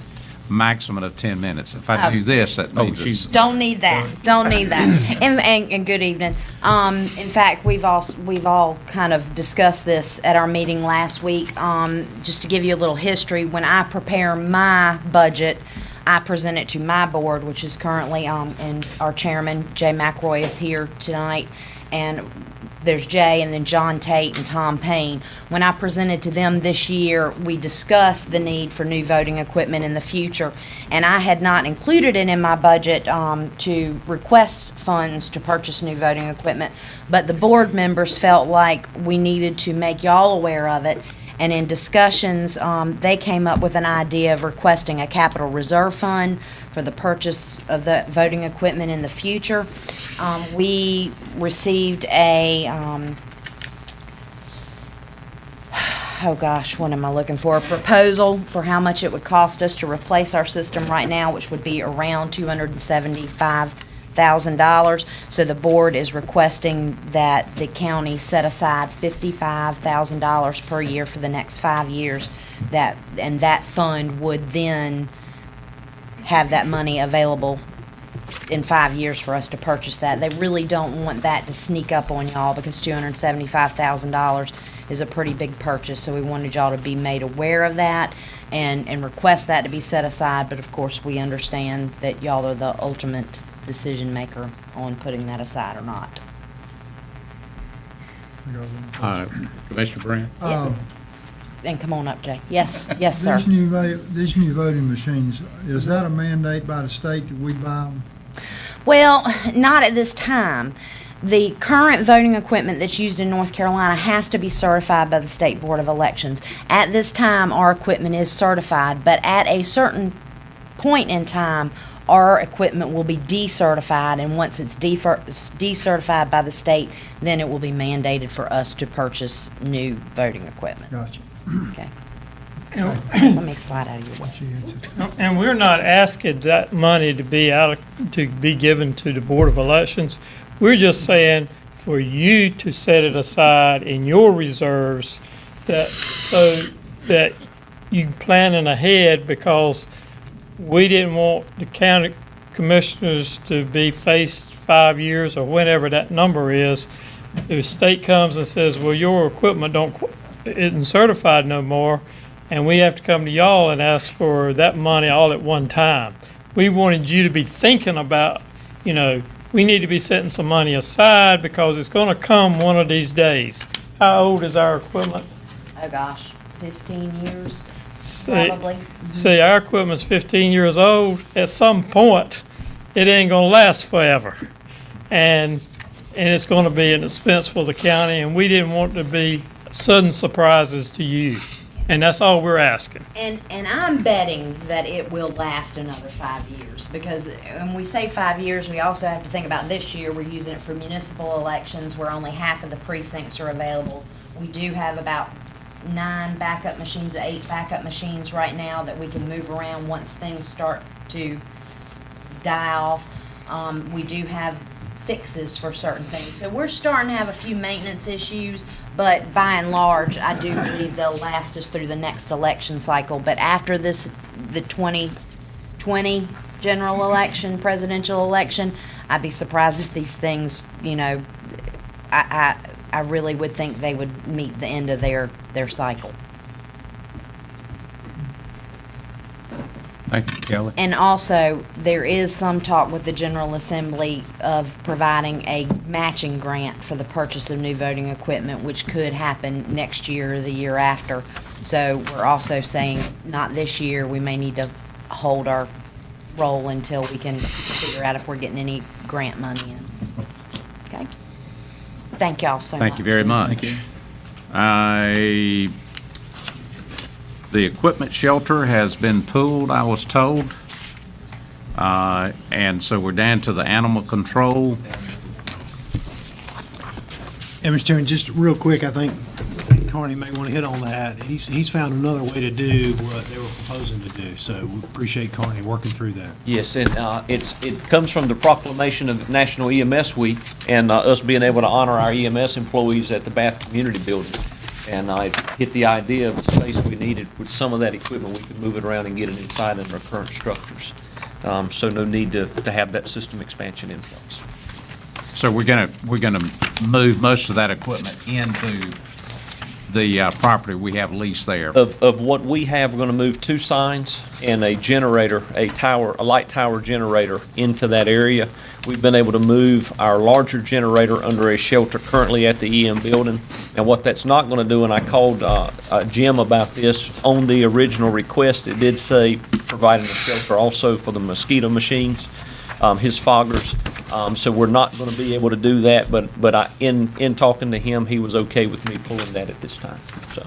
maximum of 10 minutes. If I do this, that means it's... Don't need that. Don't need that. And good evening. In fact, we've all kind of discussed this at our meeting last week. Just to give you a little history, when I prepare my budget, I present it to my board, which is currently, and our chairman, Jay McRoy, is here tonight, and there's Jay, and then John Tate and Tom Payne. When I presented to them this year, we discussed the need for new voting equipment in the future, and I had not included it in my budget to request funds to purchase new voting equipment, but the board members felt like we needed to make y'all aware of it. And in discussions, they came up with an idea of requesting a capital reserve fund for the purchase of the voting equipment in the future. We received a, oh gosh, what am I looking for? A proposal for how much it would cost us to replace our system right now, which would be around $275,000. So the board is requesting that the county set aside $55,000 per year for the next 5 years, and that fund would then have that money available in 5 years for us to purchase that. They really don't want that to sneak up on y'all because $275,000 is a pretty big purchase, so we wanted y'all to be made aware of that and request that to be set aside, but of course we understand that y'all are the ultimate decision maker on putting that aside or not. Commissioner Brown? And come on up, Jay. Yes, yes, sir. These new voting machines, is that a mandate by the state that we buy them? Well, not at this time. The current voting equipment that's used in North Carolina has to be certified by the State Board of Elections. At this time, our equipment is certified, but at a certain point in time, our equipment will be decertified, and once it's decertified by the state, then it will be mandated for us to purchase new voting equipment. Gotcha. Okay. Let me slide out of your way. And we're not asking that money to be given to the Board of Elections. We're just saying for you to set it aside in your reserves so that you planning ahead, because we didn't want the county commissioners to be faced 5 years or whenever that number is. The state comes and says, well, your equipment isn't certified no more, and we have to come to y'all and ask for that money all at one time. We wanted you to be thinking about, we need to be setting some money aside because it's going to come one of these days. How old is our equipment? Oh gosh, 15 years. Probably. See, our equipment's 15 years old. At some point, it ain't gonna last forever, and it's gonna be an expense for the county. And we didn't want to be sudden surprises to you. And that's all we're asking. And I'm betting that it will last another 5 years, because when we say 5 years, we also have to think about this year. We're using it for municipal elections where only half of the precincts are available. We do have about 8 backup machines right now that we can move around once things start to die off. We do have fixes for certain things. So we're starting to have a few maintenance issues, but by and large, I do believe they'll last us through the next election cycle. But after this, the 2020 general election, presidential election, I'd be surprised if these things, you know, I really would think they would meet the end of their cycle. Thank you, Kelly. And also, there is some talk with the General Assembly of providing a matching grant for the purchase of new voting equipment, which could happen next year or the year after. So we're also saying, not this year, we may need to hold our roll until we can figure out if we're getting any grant money in. Okay? Thank y'all so much. Thank you very much. Thank you. The equipment shelter has been pooled, I was told. And so we're down to the animal control. And Mr. Chairman, just real quick, I think Carney may want to hit on that. He's found another way to do what they were proposing to do, so we appreciate Carney working through that. Yes, and it comes from the proclamation of National EMS Week and us being able to honor our EMS employees at the Bath Community Building. And I hit the idea of the space we needed with some of that equipment. We could move it around and get it inside of our current structures. So no need to have that system expansion in place. So we're gonna move most of that equipment into the property we have leased there. Of what we have, we're going to move 2 signs and a generator, a light tower generator into that area. We've been able to move our larger generator under a shelter currently at the EM building. And what that's not going to do, and I called Jim about this on the original request, it did say providing a shelter also for the mosquito machines, his foggers. So we're not going to be able to do that, but in talking to him, he was okay with me pulling that at this time. So,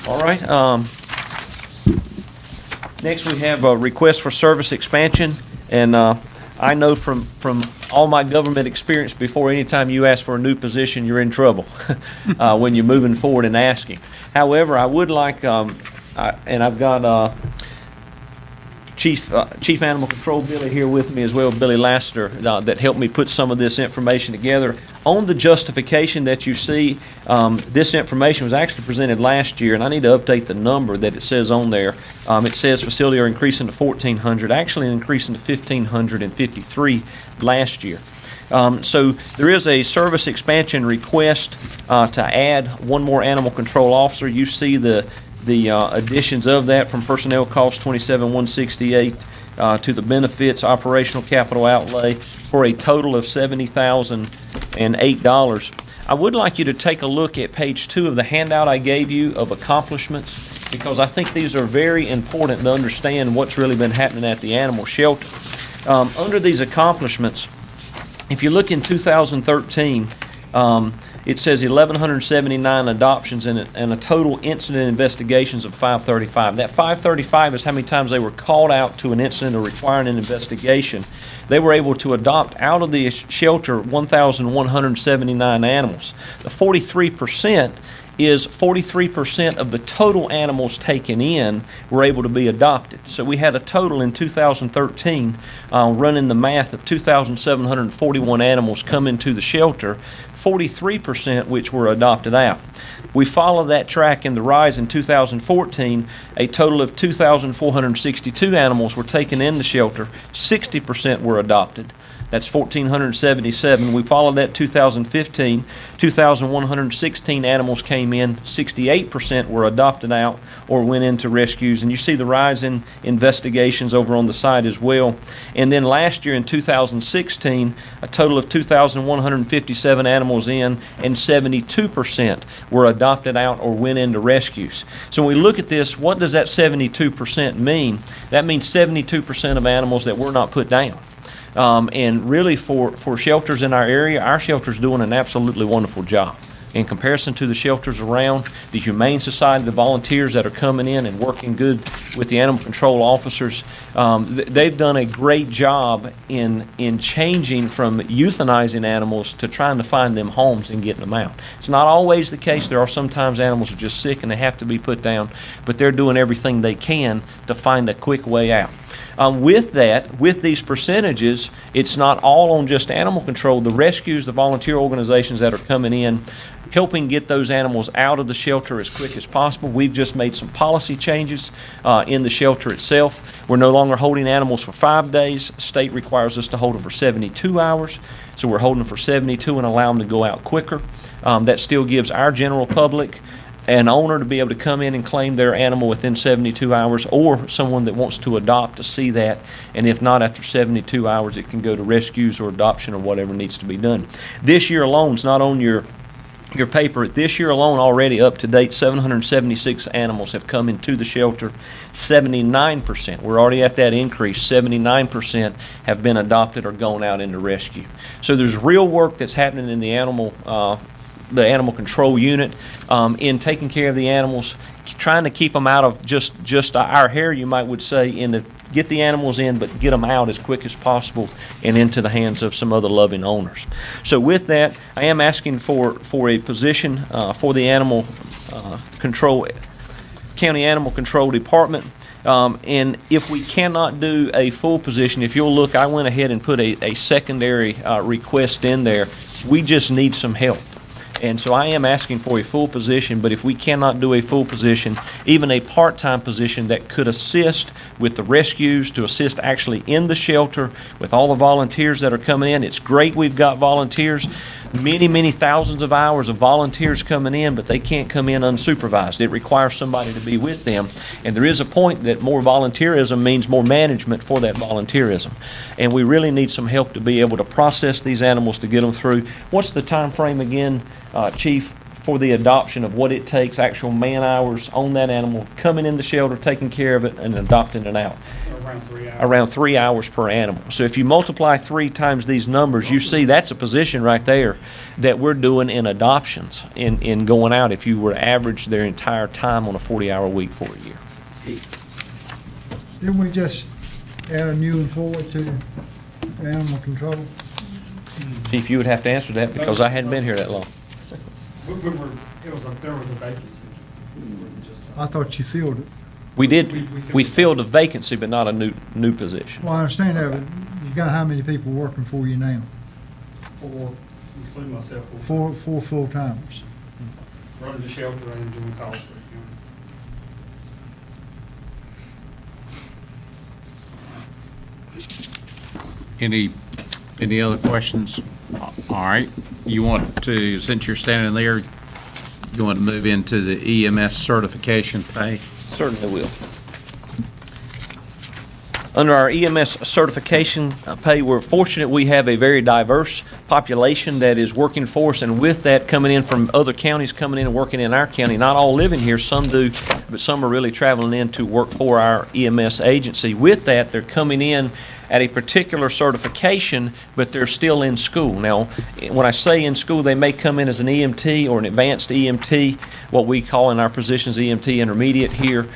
all right. Next, we have a request for service expansion, and I know from all my government experience before, anytime you ask for a new position, you're in trouble when you're moving forward and asking. However, I would like, and I've got Chief Animal Control Billy here with me as well, Billy Lassiter, that helped me put some of this information together. On the justification that you see, this information was actually presented last year, and I need to update the number that it says on there. It says facility are increasing to 1,400, actually increasing to 1,553 last year. So there is a service expansion request to add 1 more animal control officer. You see the additions of that from personnel costs 27,168 to the benefits operational capital outlay for a total of $70,008. I would like you to take a look at page 2 of the handout I gave you of accomplishments, because I think these are very important to understand what's really been happening at the animal shelter. Under these accomplishments, if you look in 2013, it says 1,179 adoptions and a total incident investigations of 535. That 535 is how many times they were called out to an incident or requiring an investigation. They were able to adopt out of the shelter 1,179 animals. The 43% is 43% of the total animals taken in were able to be adopted. So we had a total in 2013, running the math, of 2,741 animals come into the shelter, 43% which were adopted out. We follow that track in the rise in 2014. A total of 2,462 animals were taken in the shelter, 60% were adopted. That's 1,477. We followed that 2015. 2,116 animals came in. 68% were adopted out or went into rescues. And you see the rise in investigations over on the side as well. And then last year in 2016, a total of 2,157 animals in, and 72% were adopted out or went into rescues. So when we look at this, what does that 72% mean? That means 72% of animals that were not put down. And really for shelters in our area, our shelter's doing an absolutely wonderful job. in comparison to the shelters around. The Humane Society, the volunteers that are coming in and working good with the animal control officers, they've done a great job in changing from euthanizing animals to trying to find them homes and getting them out. It's not always the case. There are sometimes animals are just sick and they have to be put down, but they're doing everything they can to find a quick way out. With that, with these percentages, it's not all on just animal control. The rescues, the volunteer organizations that are coming in, helping get those animals out of the shelter as quick as possible. We've just made some policy changes in the shelter itself. We're no longer holding animals for 5 days. State requires us to hold them for 72 hours. So we're holding them for 72 and allow them to go out quicker. That still gives our general public an owner to be able to come in and claim their animal within 72 hours, or someone that wants to adopt to see that, and if not after 72 hours it can go to rescues or adoption or whatever needs to be done. This year alone, it's not on your paper, this year alone already up to date 776 animals have come into the shelter. 79%, we're already at that increase, 79% have been adopted or gone out into rescue. So there's real work that's happening in the animal control unit in taking care of the animals, trying to keep them out of just our hair, you might would say, get the animals in, but get them out as quick as possible and into the hands of some other loving owners. So with that, I am asking for a position for the animal control, county animal control department. And if we cannot do a full position, if you'll look, I went ahead and put a secondary request in there. We just need some help. And so I am asking for a full position, but if we cannot do a full position, even a part-time position that could assist with the rescues, to assist actually in the shelter with all the volunteers that are coming in. It's great we've got volunteers, many thousands of hours of volunteers coming in, but they can't come in unsupervised. It requires somebody to be with them. And there is a point that more volunteerism means more management for that volunteerism. And we really need some help to be able to process these animals to get them through. What's the time frame again, Chief, for the adoption of what it takes, actual man hours on that animal, coming in the shelter, taking care of it, and adopting it out? Around 3 hours. Around 3 hours per animal. So if you multiply 3 times these numbers, you see that's a position right there that we're doing in adoptions, in going out, if you were to average their entire time on a 40-hour week for a year. Didn't we just add a new employee to animal control? Chief, you would have to answer that because I hadn't been here that long. There was a vacancy. I thought you filled it. We did. We filled a vacancy, but not a new position. Well, I understand that, but you got how many people working for you now? 4, including myself. Four full-timers. Running the shelter and doing calls for the county. Any other questions? All right. You want to, since you're standing there, you want to move into the EMS certification pay? Certainly will. Under our EMS certification pay, we're fortunate we have a very diverse population that is working for us, and with that coming in from other counties, coming in and working in our county. Not all living here, some do, but some are really traveling in to work for our EMS agency. With that, they're coming in at a particular certification, but they're still in school. Now, when I say in school, they may come in as an EMT or an advanced EMT, what we call in our positions EMT intermediate here.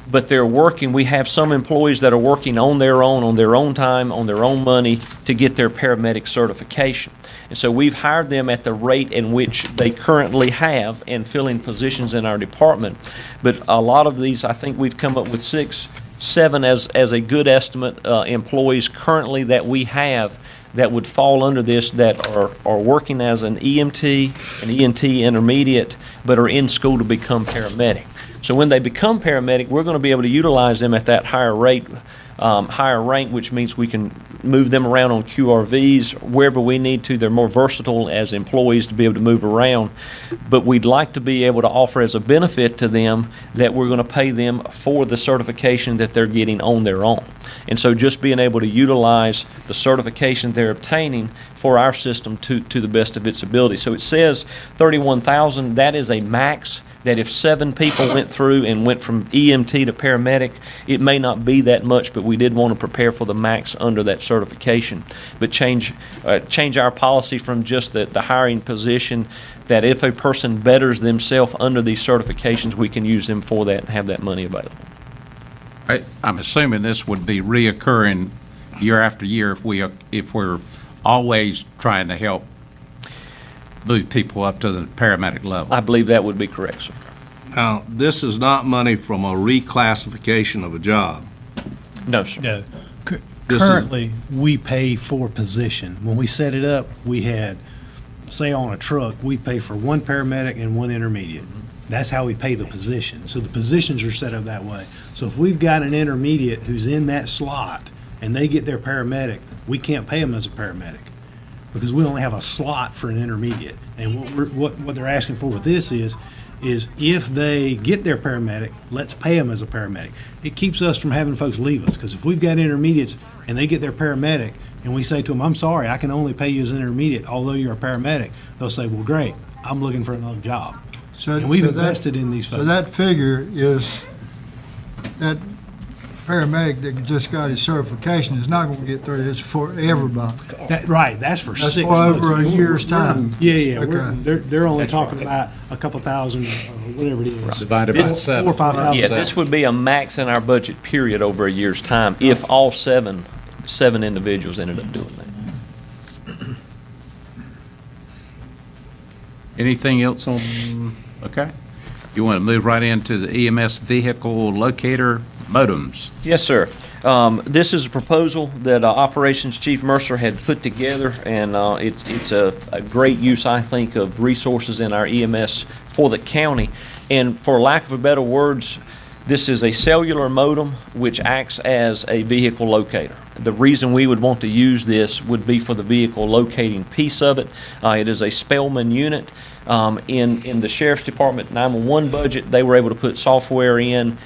But they're working, we have some employees that are working on their own time, on their own money to get their paramedic certification. And so we've hired them at the rate in which they currently have and filling positions in our department. But a lot of these, I think we've come up with 6, 7 as a good estimate employees currently that we have that would fall under this, that are working as an EMT, an ENT intermediate, but are in school to become paramedic. So when they become paramedic, we're going to be able to utilize them at that higher rate, higher rank, which means we can move them around on QRVs wherever we need to. They're more versatile as employees to be able to move around. But we'd like to be able to offer as a benefit to them that we're going to pay them for the certification that they're getting on their own. And so just being able to utilize the certification they're obtaining for our system to the best of its ability. So it says $31,000. That is a max. that if 7 people went through and went from EMT to paramedic, it may not be that much, but we did want to prepare for the max under that certification. But change our policy from just the hiring position, that if a person betters themselves under these certifications, we can use them for that and have that money available. I'm assuming this would be reoccurring year after year if we're always trying to help move people up to the paramedic level. I believe that would be correct, sir. Now, this is not money from a reclassification of a job. No, sir. No. This is- Currently, we pay for position. When we set it up, we had, say on a truck, we pay for 1 paramedic and 1 intermediate. That's how we pay the position. So the positions are set up that way. So if we've got an intermediate who's in that slot and they get their paramedic, we can't pay them as a paramedic because we only have a slot for an intermediate. And what they're asking for with this is if they get their paramedic, let's pay them as a paramedic. It keeps us from having folks leave us, because if we've got intermediates and they get their paramedic and we say to them, I'm sorry, I can only pay you as an intermediate, although you're a paramedic, they'll say, well, great, I'm looking for another job. And we've invested in these folks. So that figure is, that paramedic that just got his certification is not gonna get 30, it's for everybody. Right, that's for That's 6 for months. over a year's time. Yeah, Okay. they're only talking about a couple thousand, or whatever it is. Divided by 7. 4 or 5,000. Yeah, this would be a max in our budget period over a year's time if all seven individuals ended up doing that. Anything else on, okay. You want to move right into the EMS vehicle locator modems? Yes, sir. This is a proposal that Operations Chief Mercer had put together, and it's a great use, I think, of resources in our EMS for the county. And for lack of better words, this is a cellular modem which acts as a vehicle locator. The reason we would want to use this would be for the vehicle locating piece of it. It is a Spellman unit. In the Sheriff's Department 911 budget, they were able to put software in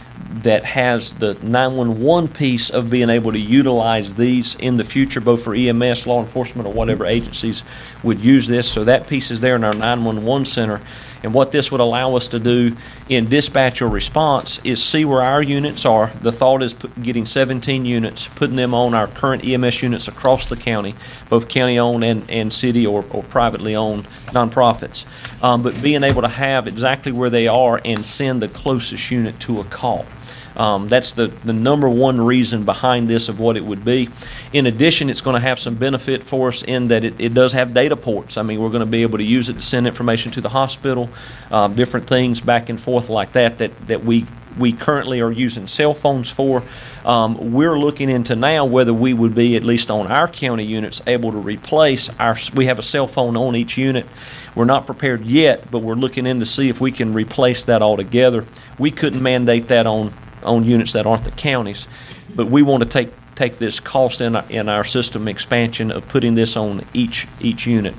that has the 911 piece of being able to utilize these in the future, both for EMS, law enforcement, or whatever agencies would use this. So that piece is there in our 911 center. And what this would allow us to do in dispatch or response is see where our units are. The thought is getting 17 units, putting them on our current EMS units across the county, both county-owned and city or privately owned nonprofits. But being able to have exactly where they are and send the closest unit to a call. That's the number one reason behind this of what it would be. In addition, it's going to have some benefit for us in that it does have data ports. I mean, we're going to be able to use it to send information to the hospital, different things back and forth like that we currently are using cell phones for. We're looking into now whether we would be, at least on our county units, able to replace we have a cell phone on each unit. We're not prepared yet, but we're looking in to see if we can replace that altogether. We couldn't mandate that on units that aren't the counties, but we want to take this cost in our system expansion of putting this on each unit.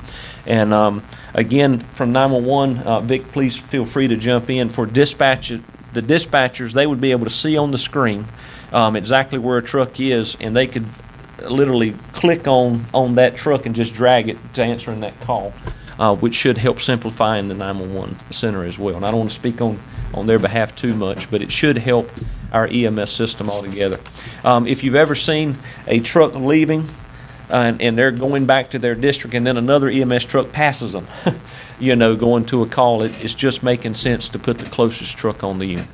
And again, from 911, Vic, please feel free to jump in. For dispatch, the dispatchers, they would be able to see on the screen exactly where a truck is, and they could literally click on that truck and just drag it to answering that call, which should help simplify in the 911 center as well. And I don't want to speak on their behalf too much, but it should help our EMS system altogether. If you've ever seen a truck leaving and they're going back to their district and then another EMS truck passes them, going to a call, it's just making sense to put the closest truck on the unit.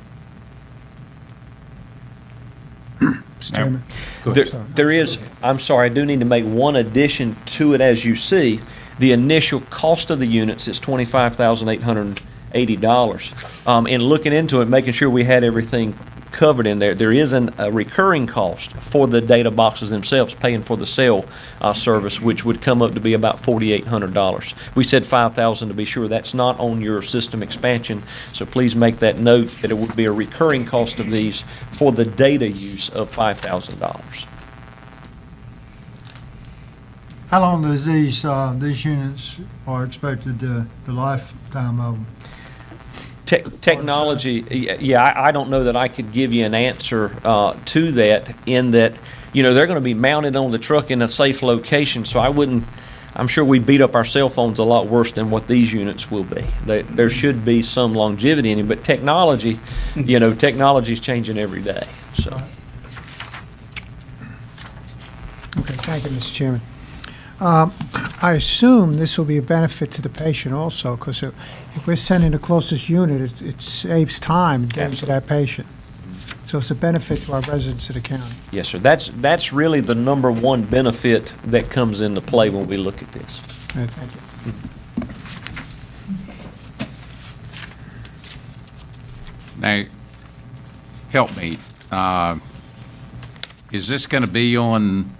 There is, I'm sorry, I do need to make one addition to it. As you see, the initial cost of the units is $25,880. And looking into it, making sure we had everything covered in there, there is a recurring cost for the data boxes themselves, paying for the cell service, which would come up to be about $4,800. We said $5,000 to be sure. That's not on your system expansion, so please make that note that it would be a recurring cost of these for the data use of $5,000. How long does these units are expected the lifetime of them? Technology, yeah, I don't know that I could give you an answer to that, in that, they're going to be mounted on the truck in a safe location, so I wouldn't I'm sure we beat up our cell phones a lot worse than what these units will be. There should be some longevity in it, but technology, technology is changing every day, so. Okay, thank you, Mr. Chairman. I assume this will be a benefit to the patient also, because if we're sending the closest unit, it saves time getting to that patient. So it's a benefit to our residents of the county. Yes, sir. That's really the number one benefit that comes into play when we look at this. All right, thank you. Now, help me. Is this going to be on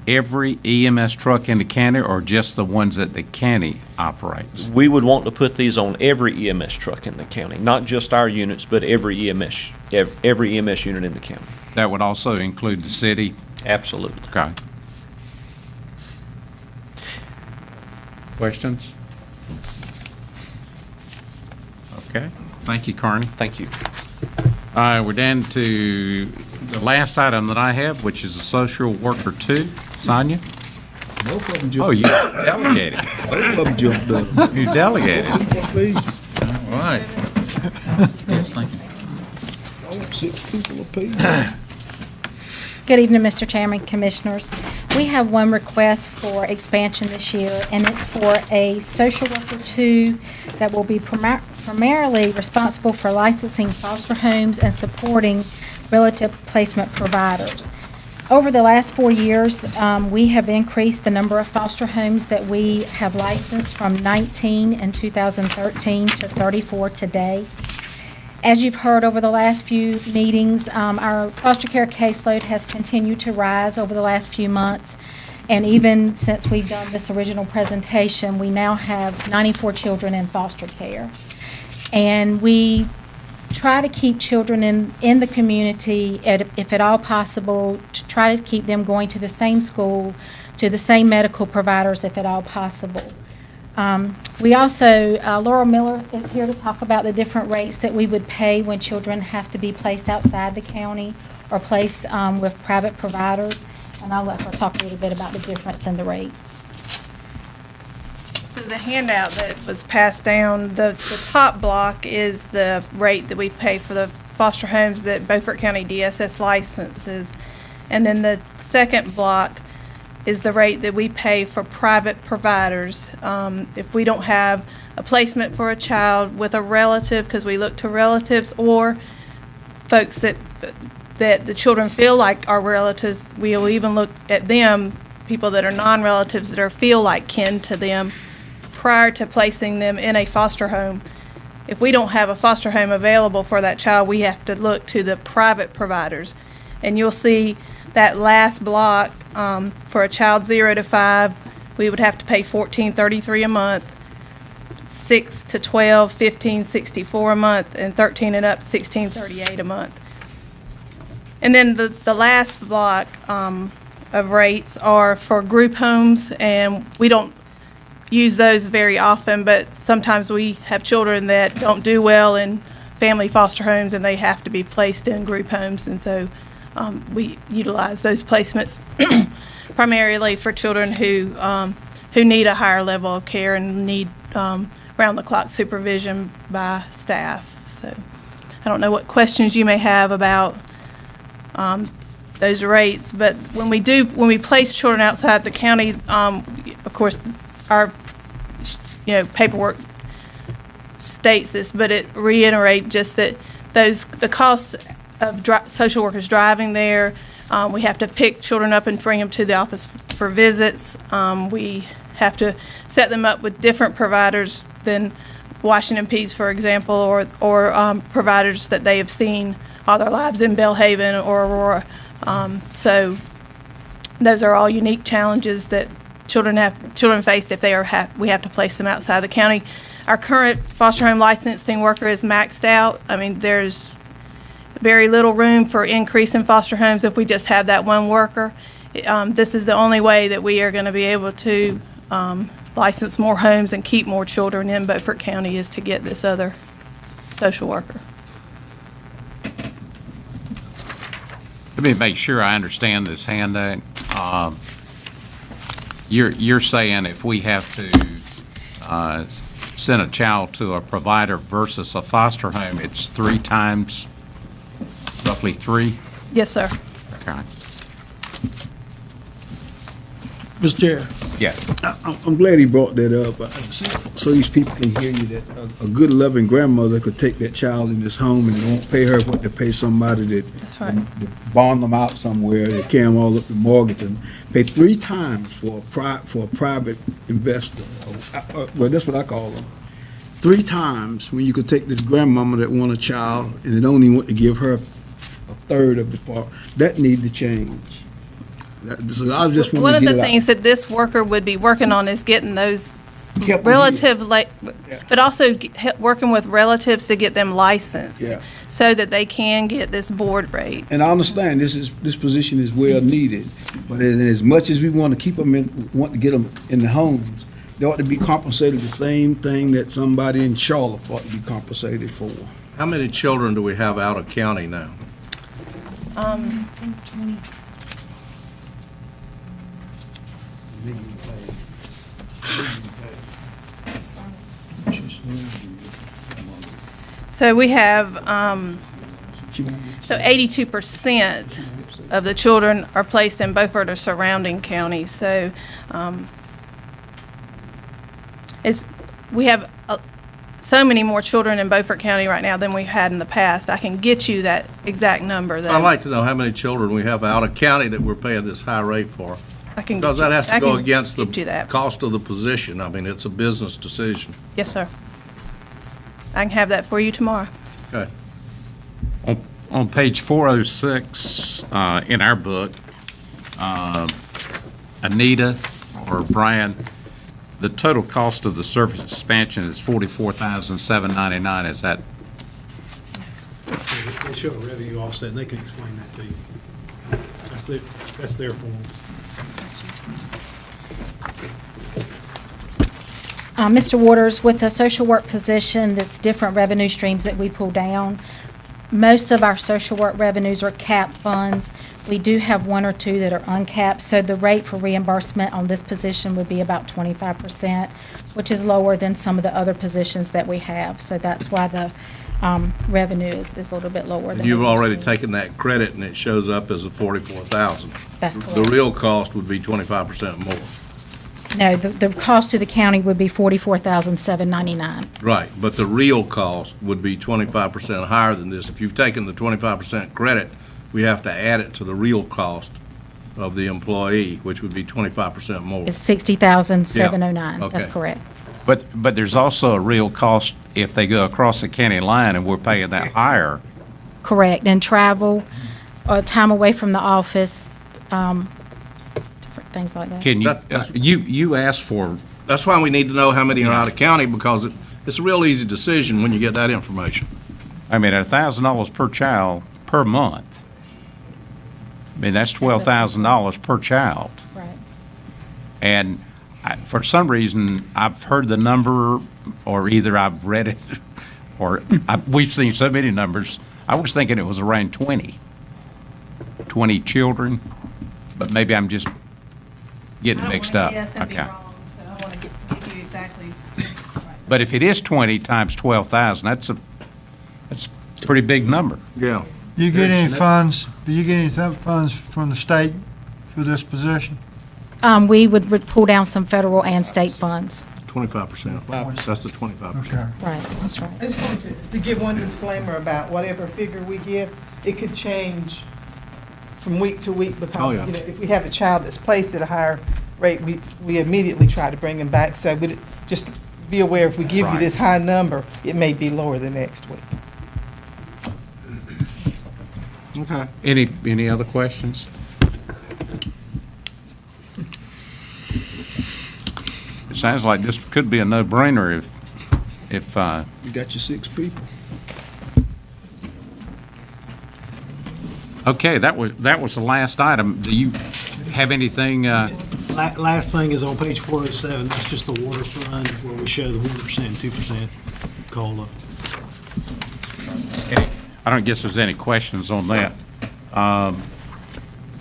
every EMS truck in the county or just the ones that the county operates? We would want to put these on every EMS truck in the county, not just our units, but every EMS unit in the county. That would also include the city? Absolutely. Okay. Questions? Okay. Thank you, Carney. Thank you. All right, we're down to the last item that I have, which is a social worker 2. Sonia? Both of them jumped. Oh, you delegated. Both of them jumped up. You delegated. Please. All right. Yes, thank you. I want 6 people apiece. Good evening, Mr. Chairman, Commissioners. We have one request for expansion this year, and it's for a social worker 2 that will be primarily responsible for licensing foster homes and supporting relative placement providers. Over the last 4 years, we have increased the number of foster homes that we have licensed from 19 in 2013 to 34 today. As you've heard over the last few meetings, our foster care caseload has continued to rise over the last few months. And even since we've done this original presentation, we now have 94 children in foster care. And we try to keep children in the community, if at all possible, to try to keep them going to the same school, to the same medical providers, if at all possible. We also, Laurel Miller is here to talk about the different rates that we would pay when children have to be placed outside the county or placed with private providers, and I'll let her talk a little bit about the difference in the rates. So the handout that was passed down, the top block is the rate that we pay for the foster homes that Beaufort County DSS licenses. And then the second block is the rate that we pay for private providers. If we don't have a placement for a child with a relative, because we look to relatives or folks that the children feel like are relatives, we'll even look at them, people that are non-relatives that are feel like kin to them, prior to placing them in a foster home. If we don't have a foster home available for that child, we have to look to the private providers. And you'll see that last block, for a child 0 to 5, we would have to pay $14.33 a month, 6 to 12, $15.64 a month, and 13 and up, $16.38 a month. And then the last block of rates are for group homes, and we don't use those very often, but sometimes we have children that don't do well in family foster homes and they have to be placed in group homes, and so we utilize those placements primarily for children who need a higher level of care and need round-the-clock supervision by staff. So I don't know what questions you may have about those rates, but when we place children outside the county, of course, our paperwork states this, but it reiterates just that the cost of social workers driving there, we have to pick children up and bring them to the office for visits. We have to set them up with different providers than Washington Peace, for example, or providers that they have seen all their lives in Belhaven or Aurora. So those are all unique challenges that children face if we have to place them outside the county. Our current foster home licensing worker is maxed out. I mean, there's very little room for increase in foster homes if we just have that one worker. This is the only way that we are going to be able to license more homes and keep more children in Beaufort County, is to get this other social worker. Let me make sure I understand this handout. You're saying if we have to send a child to a provider versus a foster home, it's 3 times, roughly 3? Yes, sir. Okay. Mr. Chair, Yeah. I'm glad he brought that up, so these people can hear you, that a good loving grandmother could take that child in this home and won't pay her what they pay somebody That's right. to bond them out somewhere, they carry them all up to mortgage and pay 3 times for a private investor. Well, that's what I call them. 3 times when you could take this grandmama that want a child and they only want to give her a third of the part. That need to change. So I just want One to of get the it out. things that this worker would be working on is getting those Kept relative, but also working with relatives to get them licensed. Yeah. So that they can get this board rate. And I understand this position is well needed, but as much as we want to keep them want to get them in the homes, they ought to be compensated the same thing that somebody in Charlotte ought to be compensated for. How many children do we have out of county now? So we have, so 82% of the children are placed in Beaufort or surrounding counties. So we have so many more children in Beaufort County right now than we've had in the past. I can get you that exact number, though. I'd like to know how many children we have out of county that we're paying this high rate for. Because that has to go against the cost of the position. I mean, it's a business decision. Yes, sir. I can have that for you tomorrow. Okay. On page 406 in our book, Anita or Brian, the total cost of the surface expansion is $44,799. Is that? They show a revenue offset, and they can explain that to you. That's their form. Mr. Waters, with the social work position, this different revenue streams that we pull down, most of our social work revenues are capped funds. We do have 1 or 2 that are uncapped, so the rate for reimbursement on this position would be about 25%, which is lower than some of the other positions that we have. So that's why the revenue is a little bit lower. Than You've what already we've seen. taken that credit and it shows up as a 44,000. That's correct. The real cost would be 25% more. No, the cost to the county would be $44,799. Right, but the real cost would be 25% higher than this. If you've taken the 25% credit, we have to add it to the real cost of the employee, which would be 25% more. It's $60,709. Yeah, That's okay. correct. But there's also a real cost if they go across the county line and we're paying that higher. Correct. And travel, time away from the office, different things like that. Can you, you asked for, That's why we need to know how many are out of county, because it's a real easy decision when you get that information. I mean, $1,000 per child per month. I mean, that's $12,000 per child. Right. And for some reason, I've heard the number, or either I've read it, or we've seen so many numbers. I was thinking it was around 20 children, but maybe I'm just getting mixed up. Okay. But if it is 20 times 12,000, that's a pretty big number. Yeah. Do you get any funds from the state for this position? We would pull down some federal and state funds. 25%. That's the 25%. Right, that's right. I just wanted to give one disclaimer about whatever figure we give, it could change from week to week because, you know, if we have a child that's placed at a higher rate, we immediately try to bring them back. So we just be aware, if we give you this high number, it may be lower the next week. Okay. Any other questions? It sounds like this could be a no-brainer if You got your 6 people. okay, that was the last item. Do you have anything? Last thing is on page 407, that's just the water fund where we show the 1% and 2% COLA. I don't guess there's any questions on that.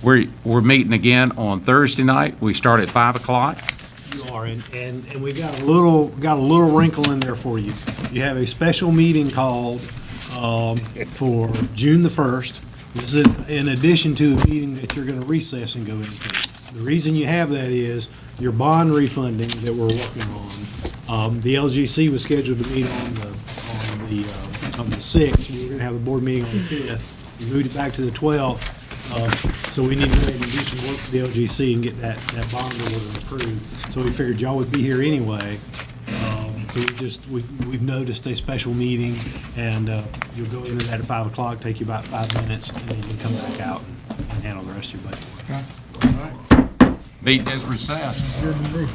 We're meeting again on Thursday night. We start at 5 o'clock. You are, and we got a little wrinkle in there for you. You have a special meeting called for June the 1st. This is in addition to the meeting that you're going to recess and go into. The reason you have that is your bond refunding that we're working on. The LGC was scheduled to meet on the 6th. We were going to have the board meeting on the 5th. We moved it back to the 12th. So we need to go ahead and do some work for the LGC and get that bond order approved. So we figured y'all would be here anyway. So we've noticed a special meeting, and you'll go into that at 5 o'clock, take you about 5 minutes, and then you can come back out and handle the rest of your budget. Meeting is recessed. Good to me.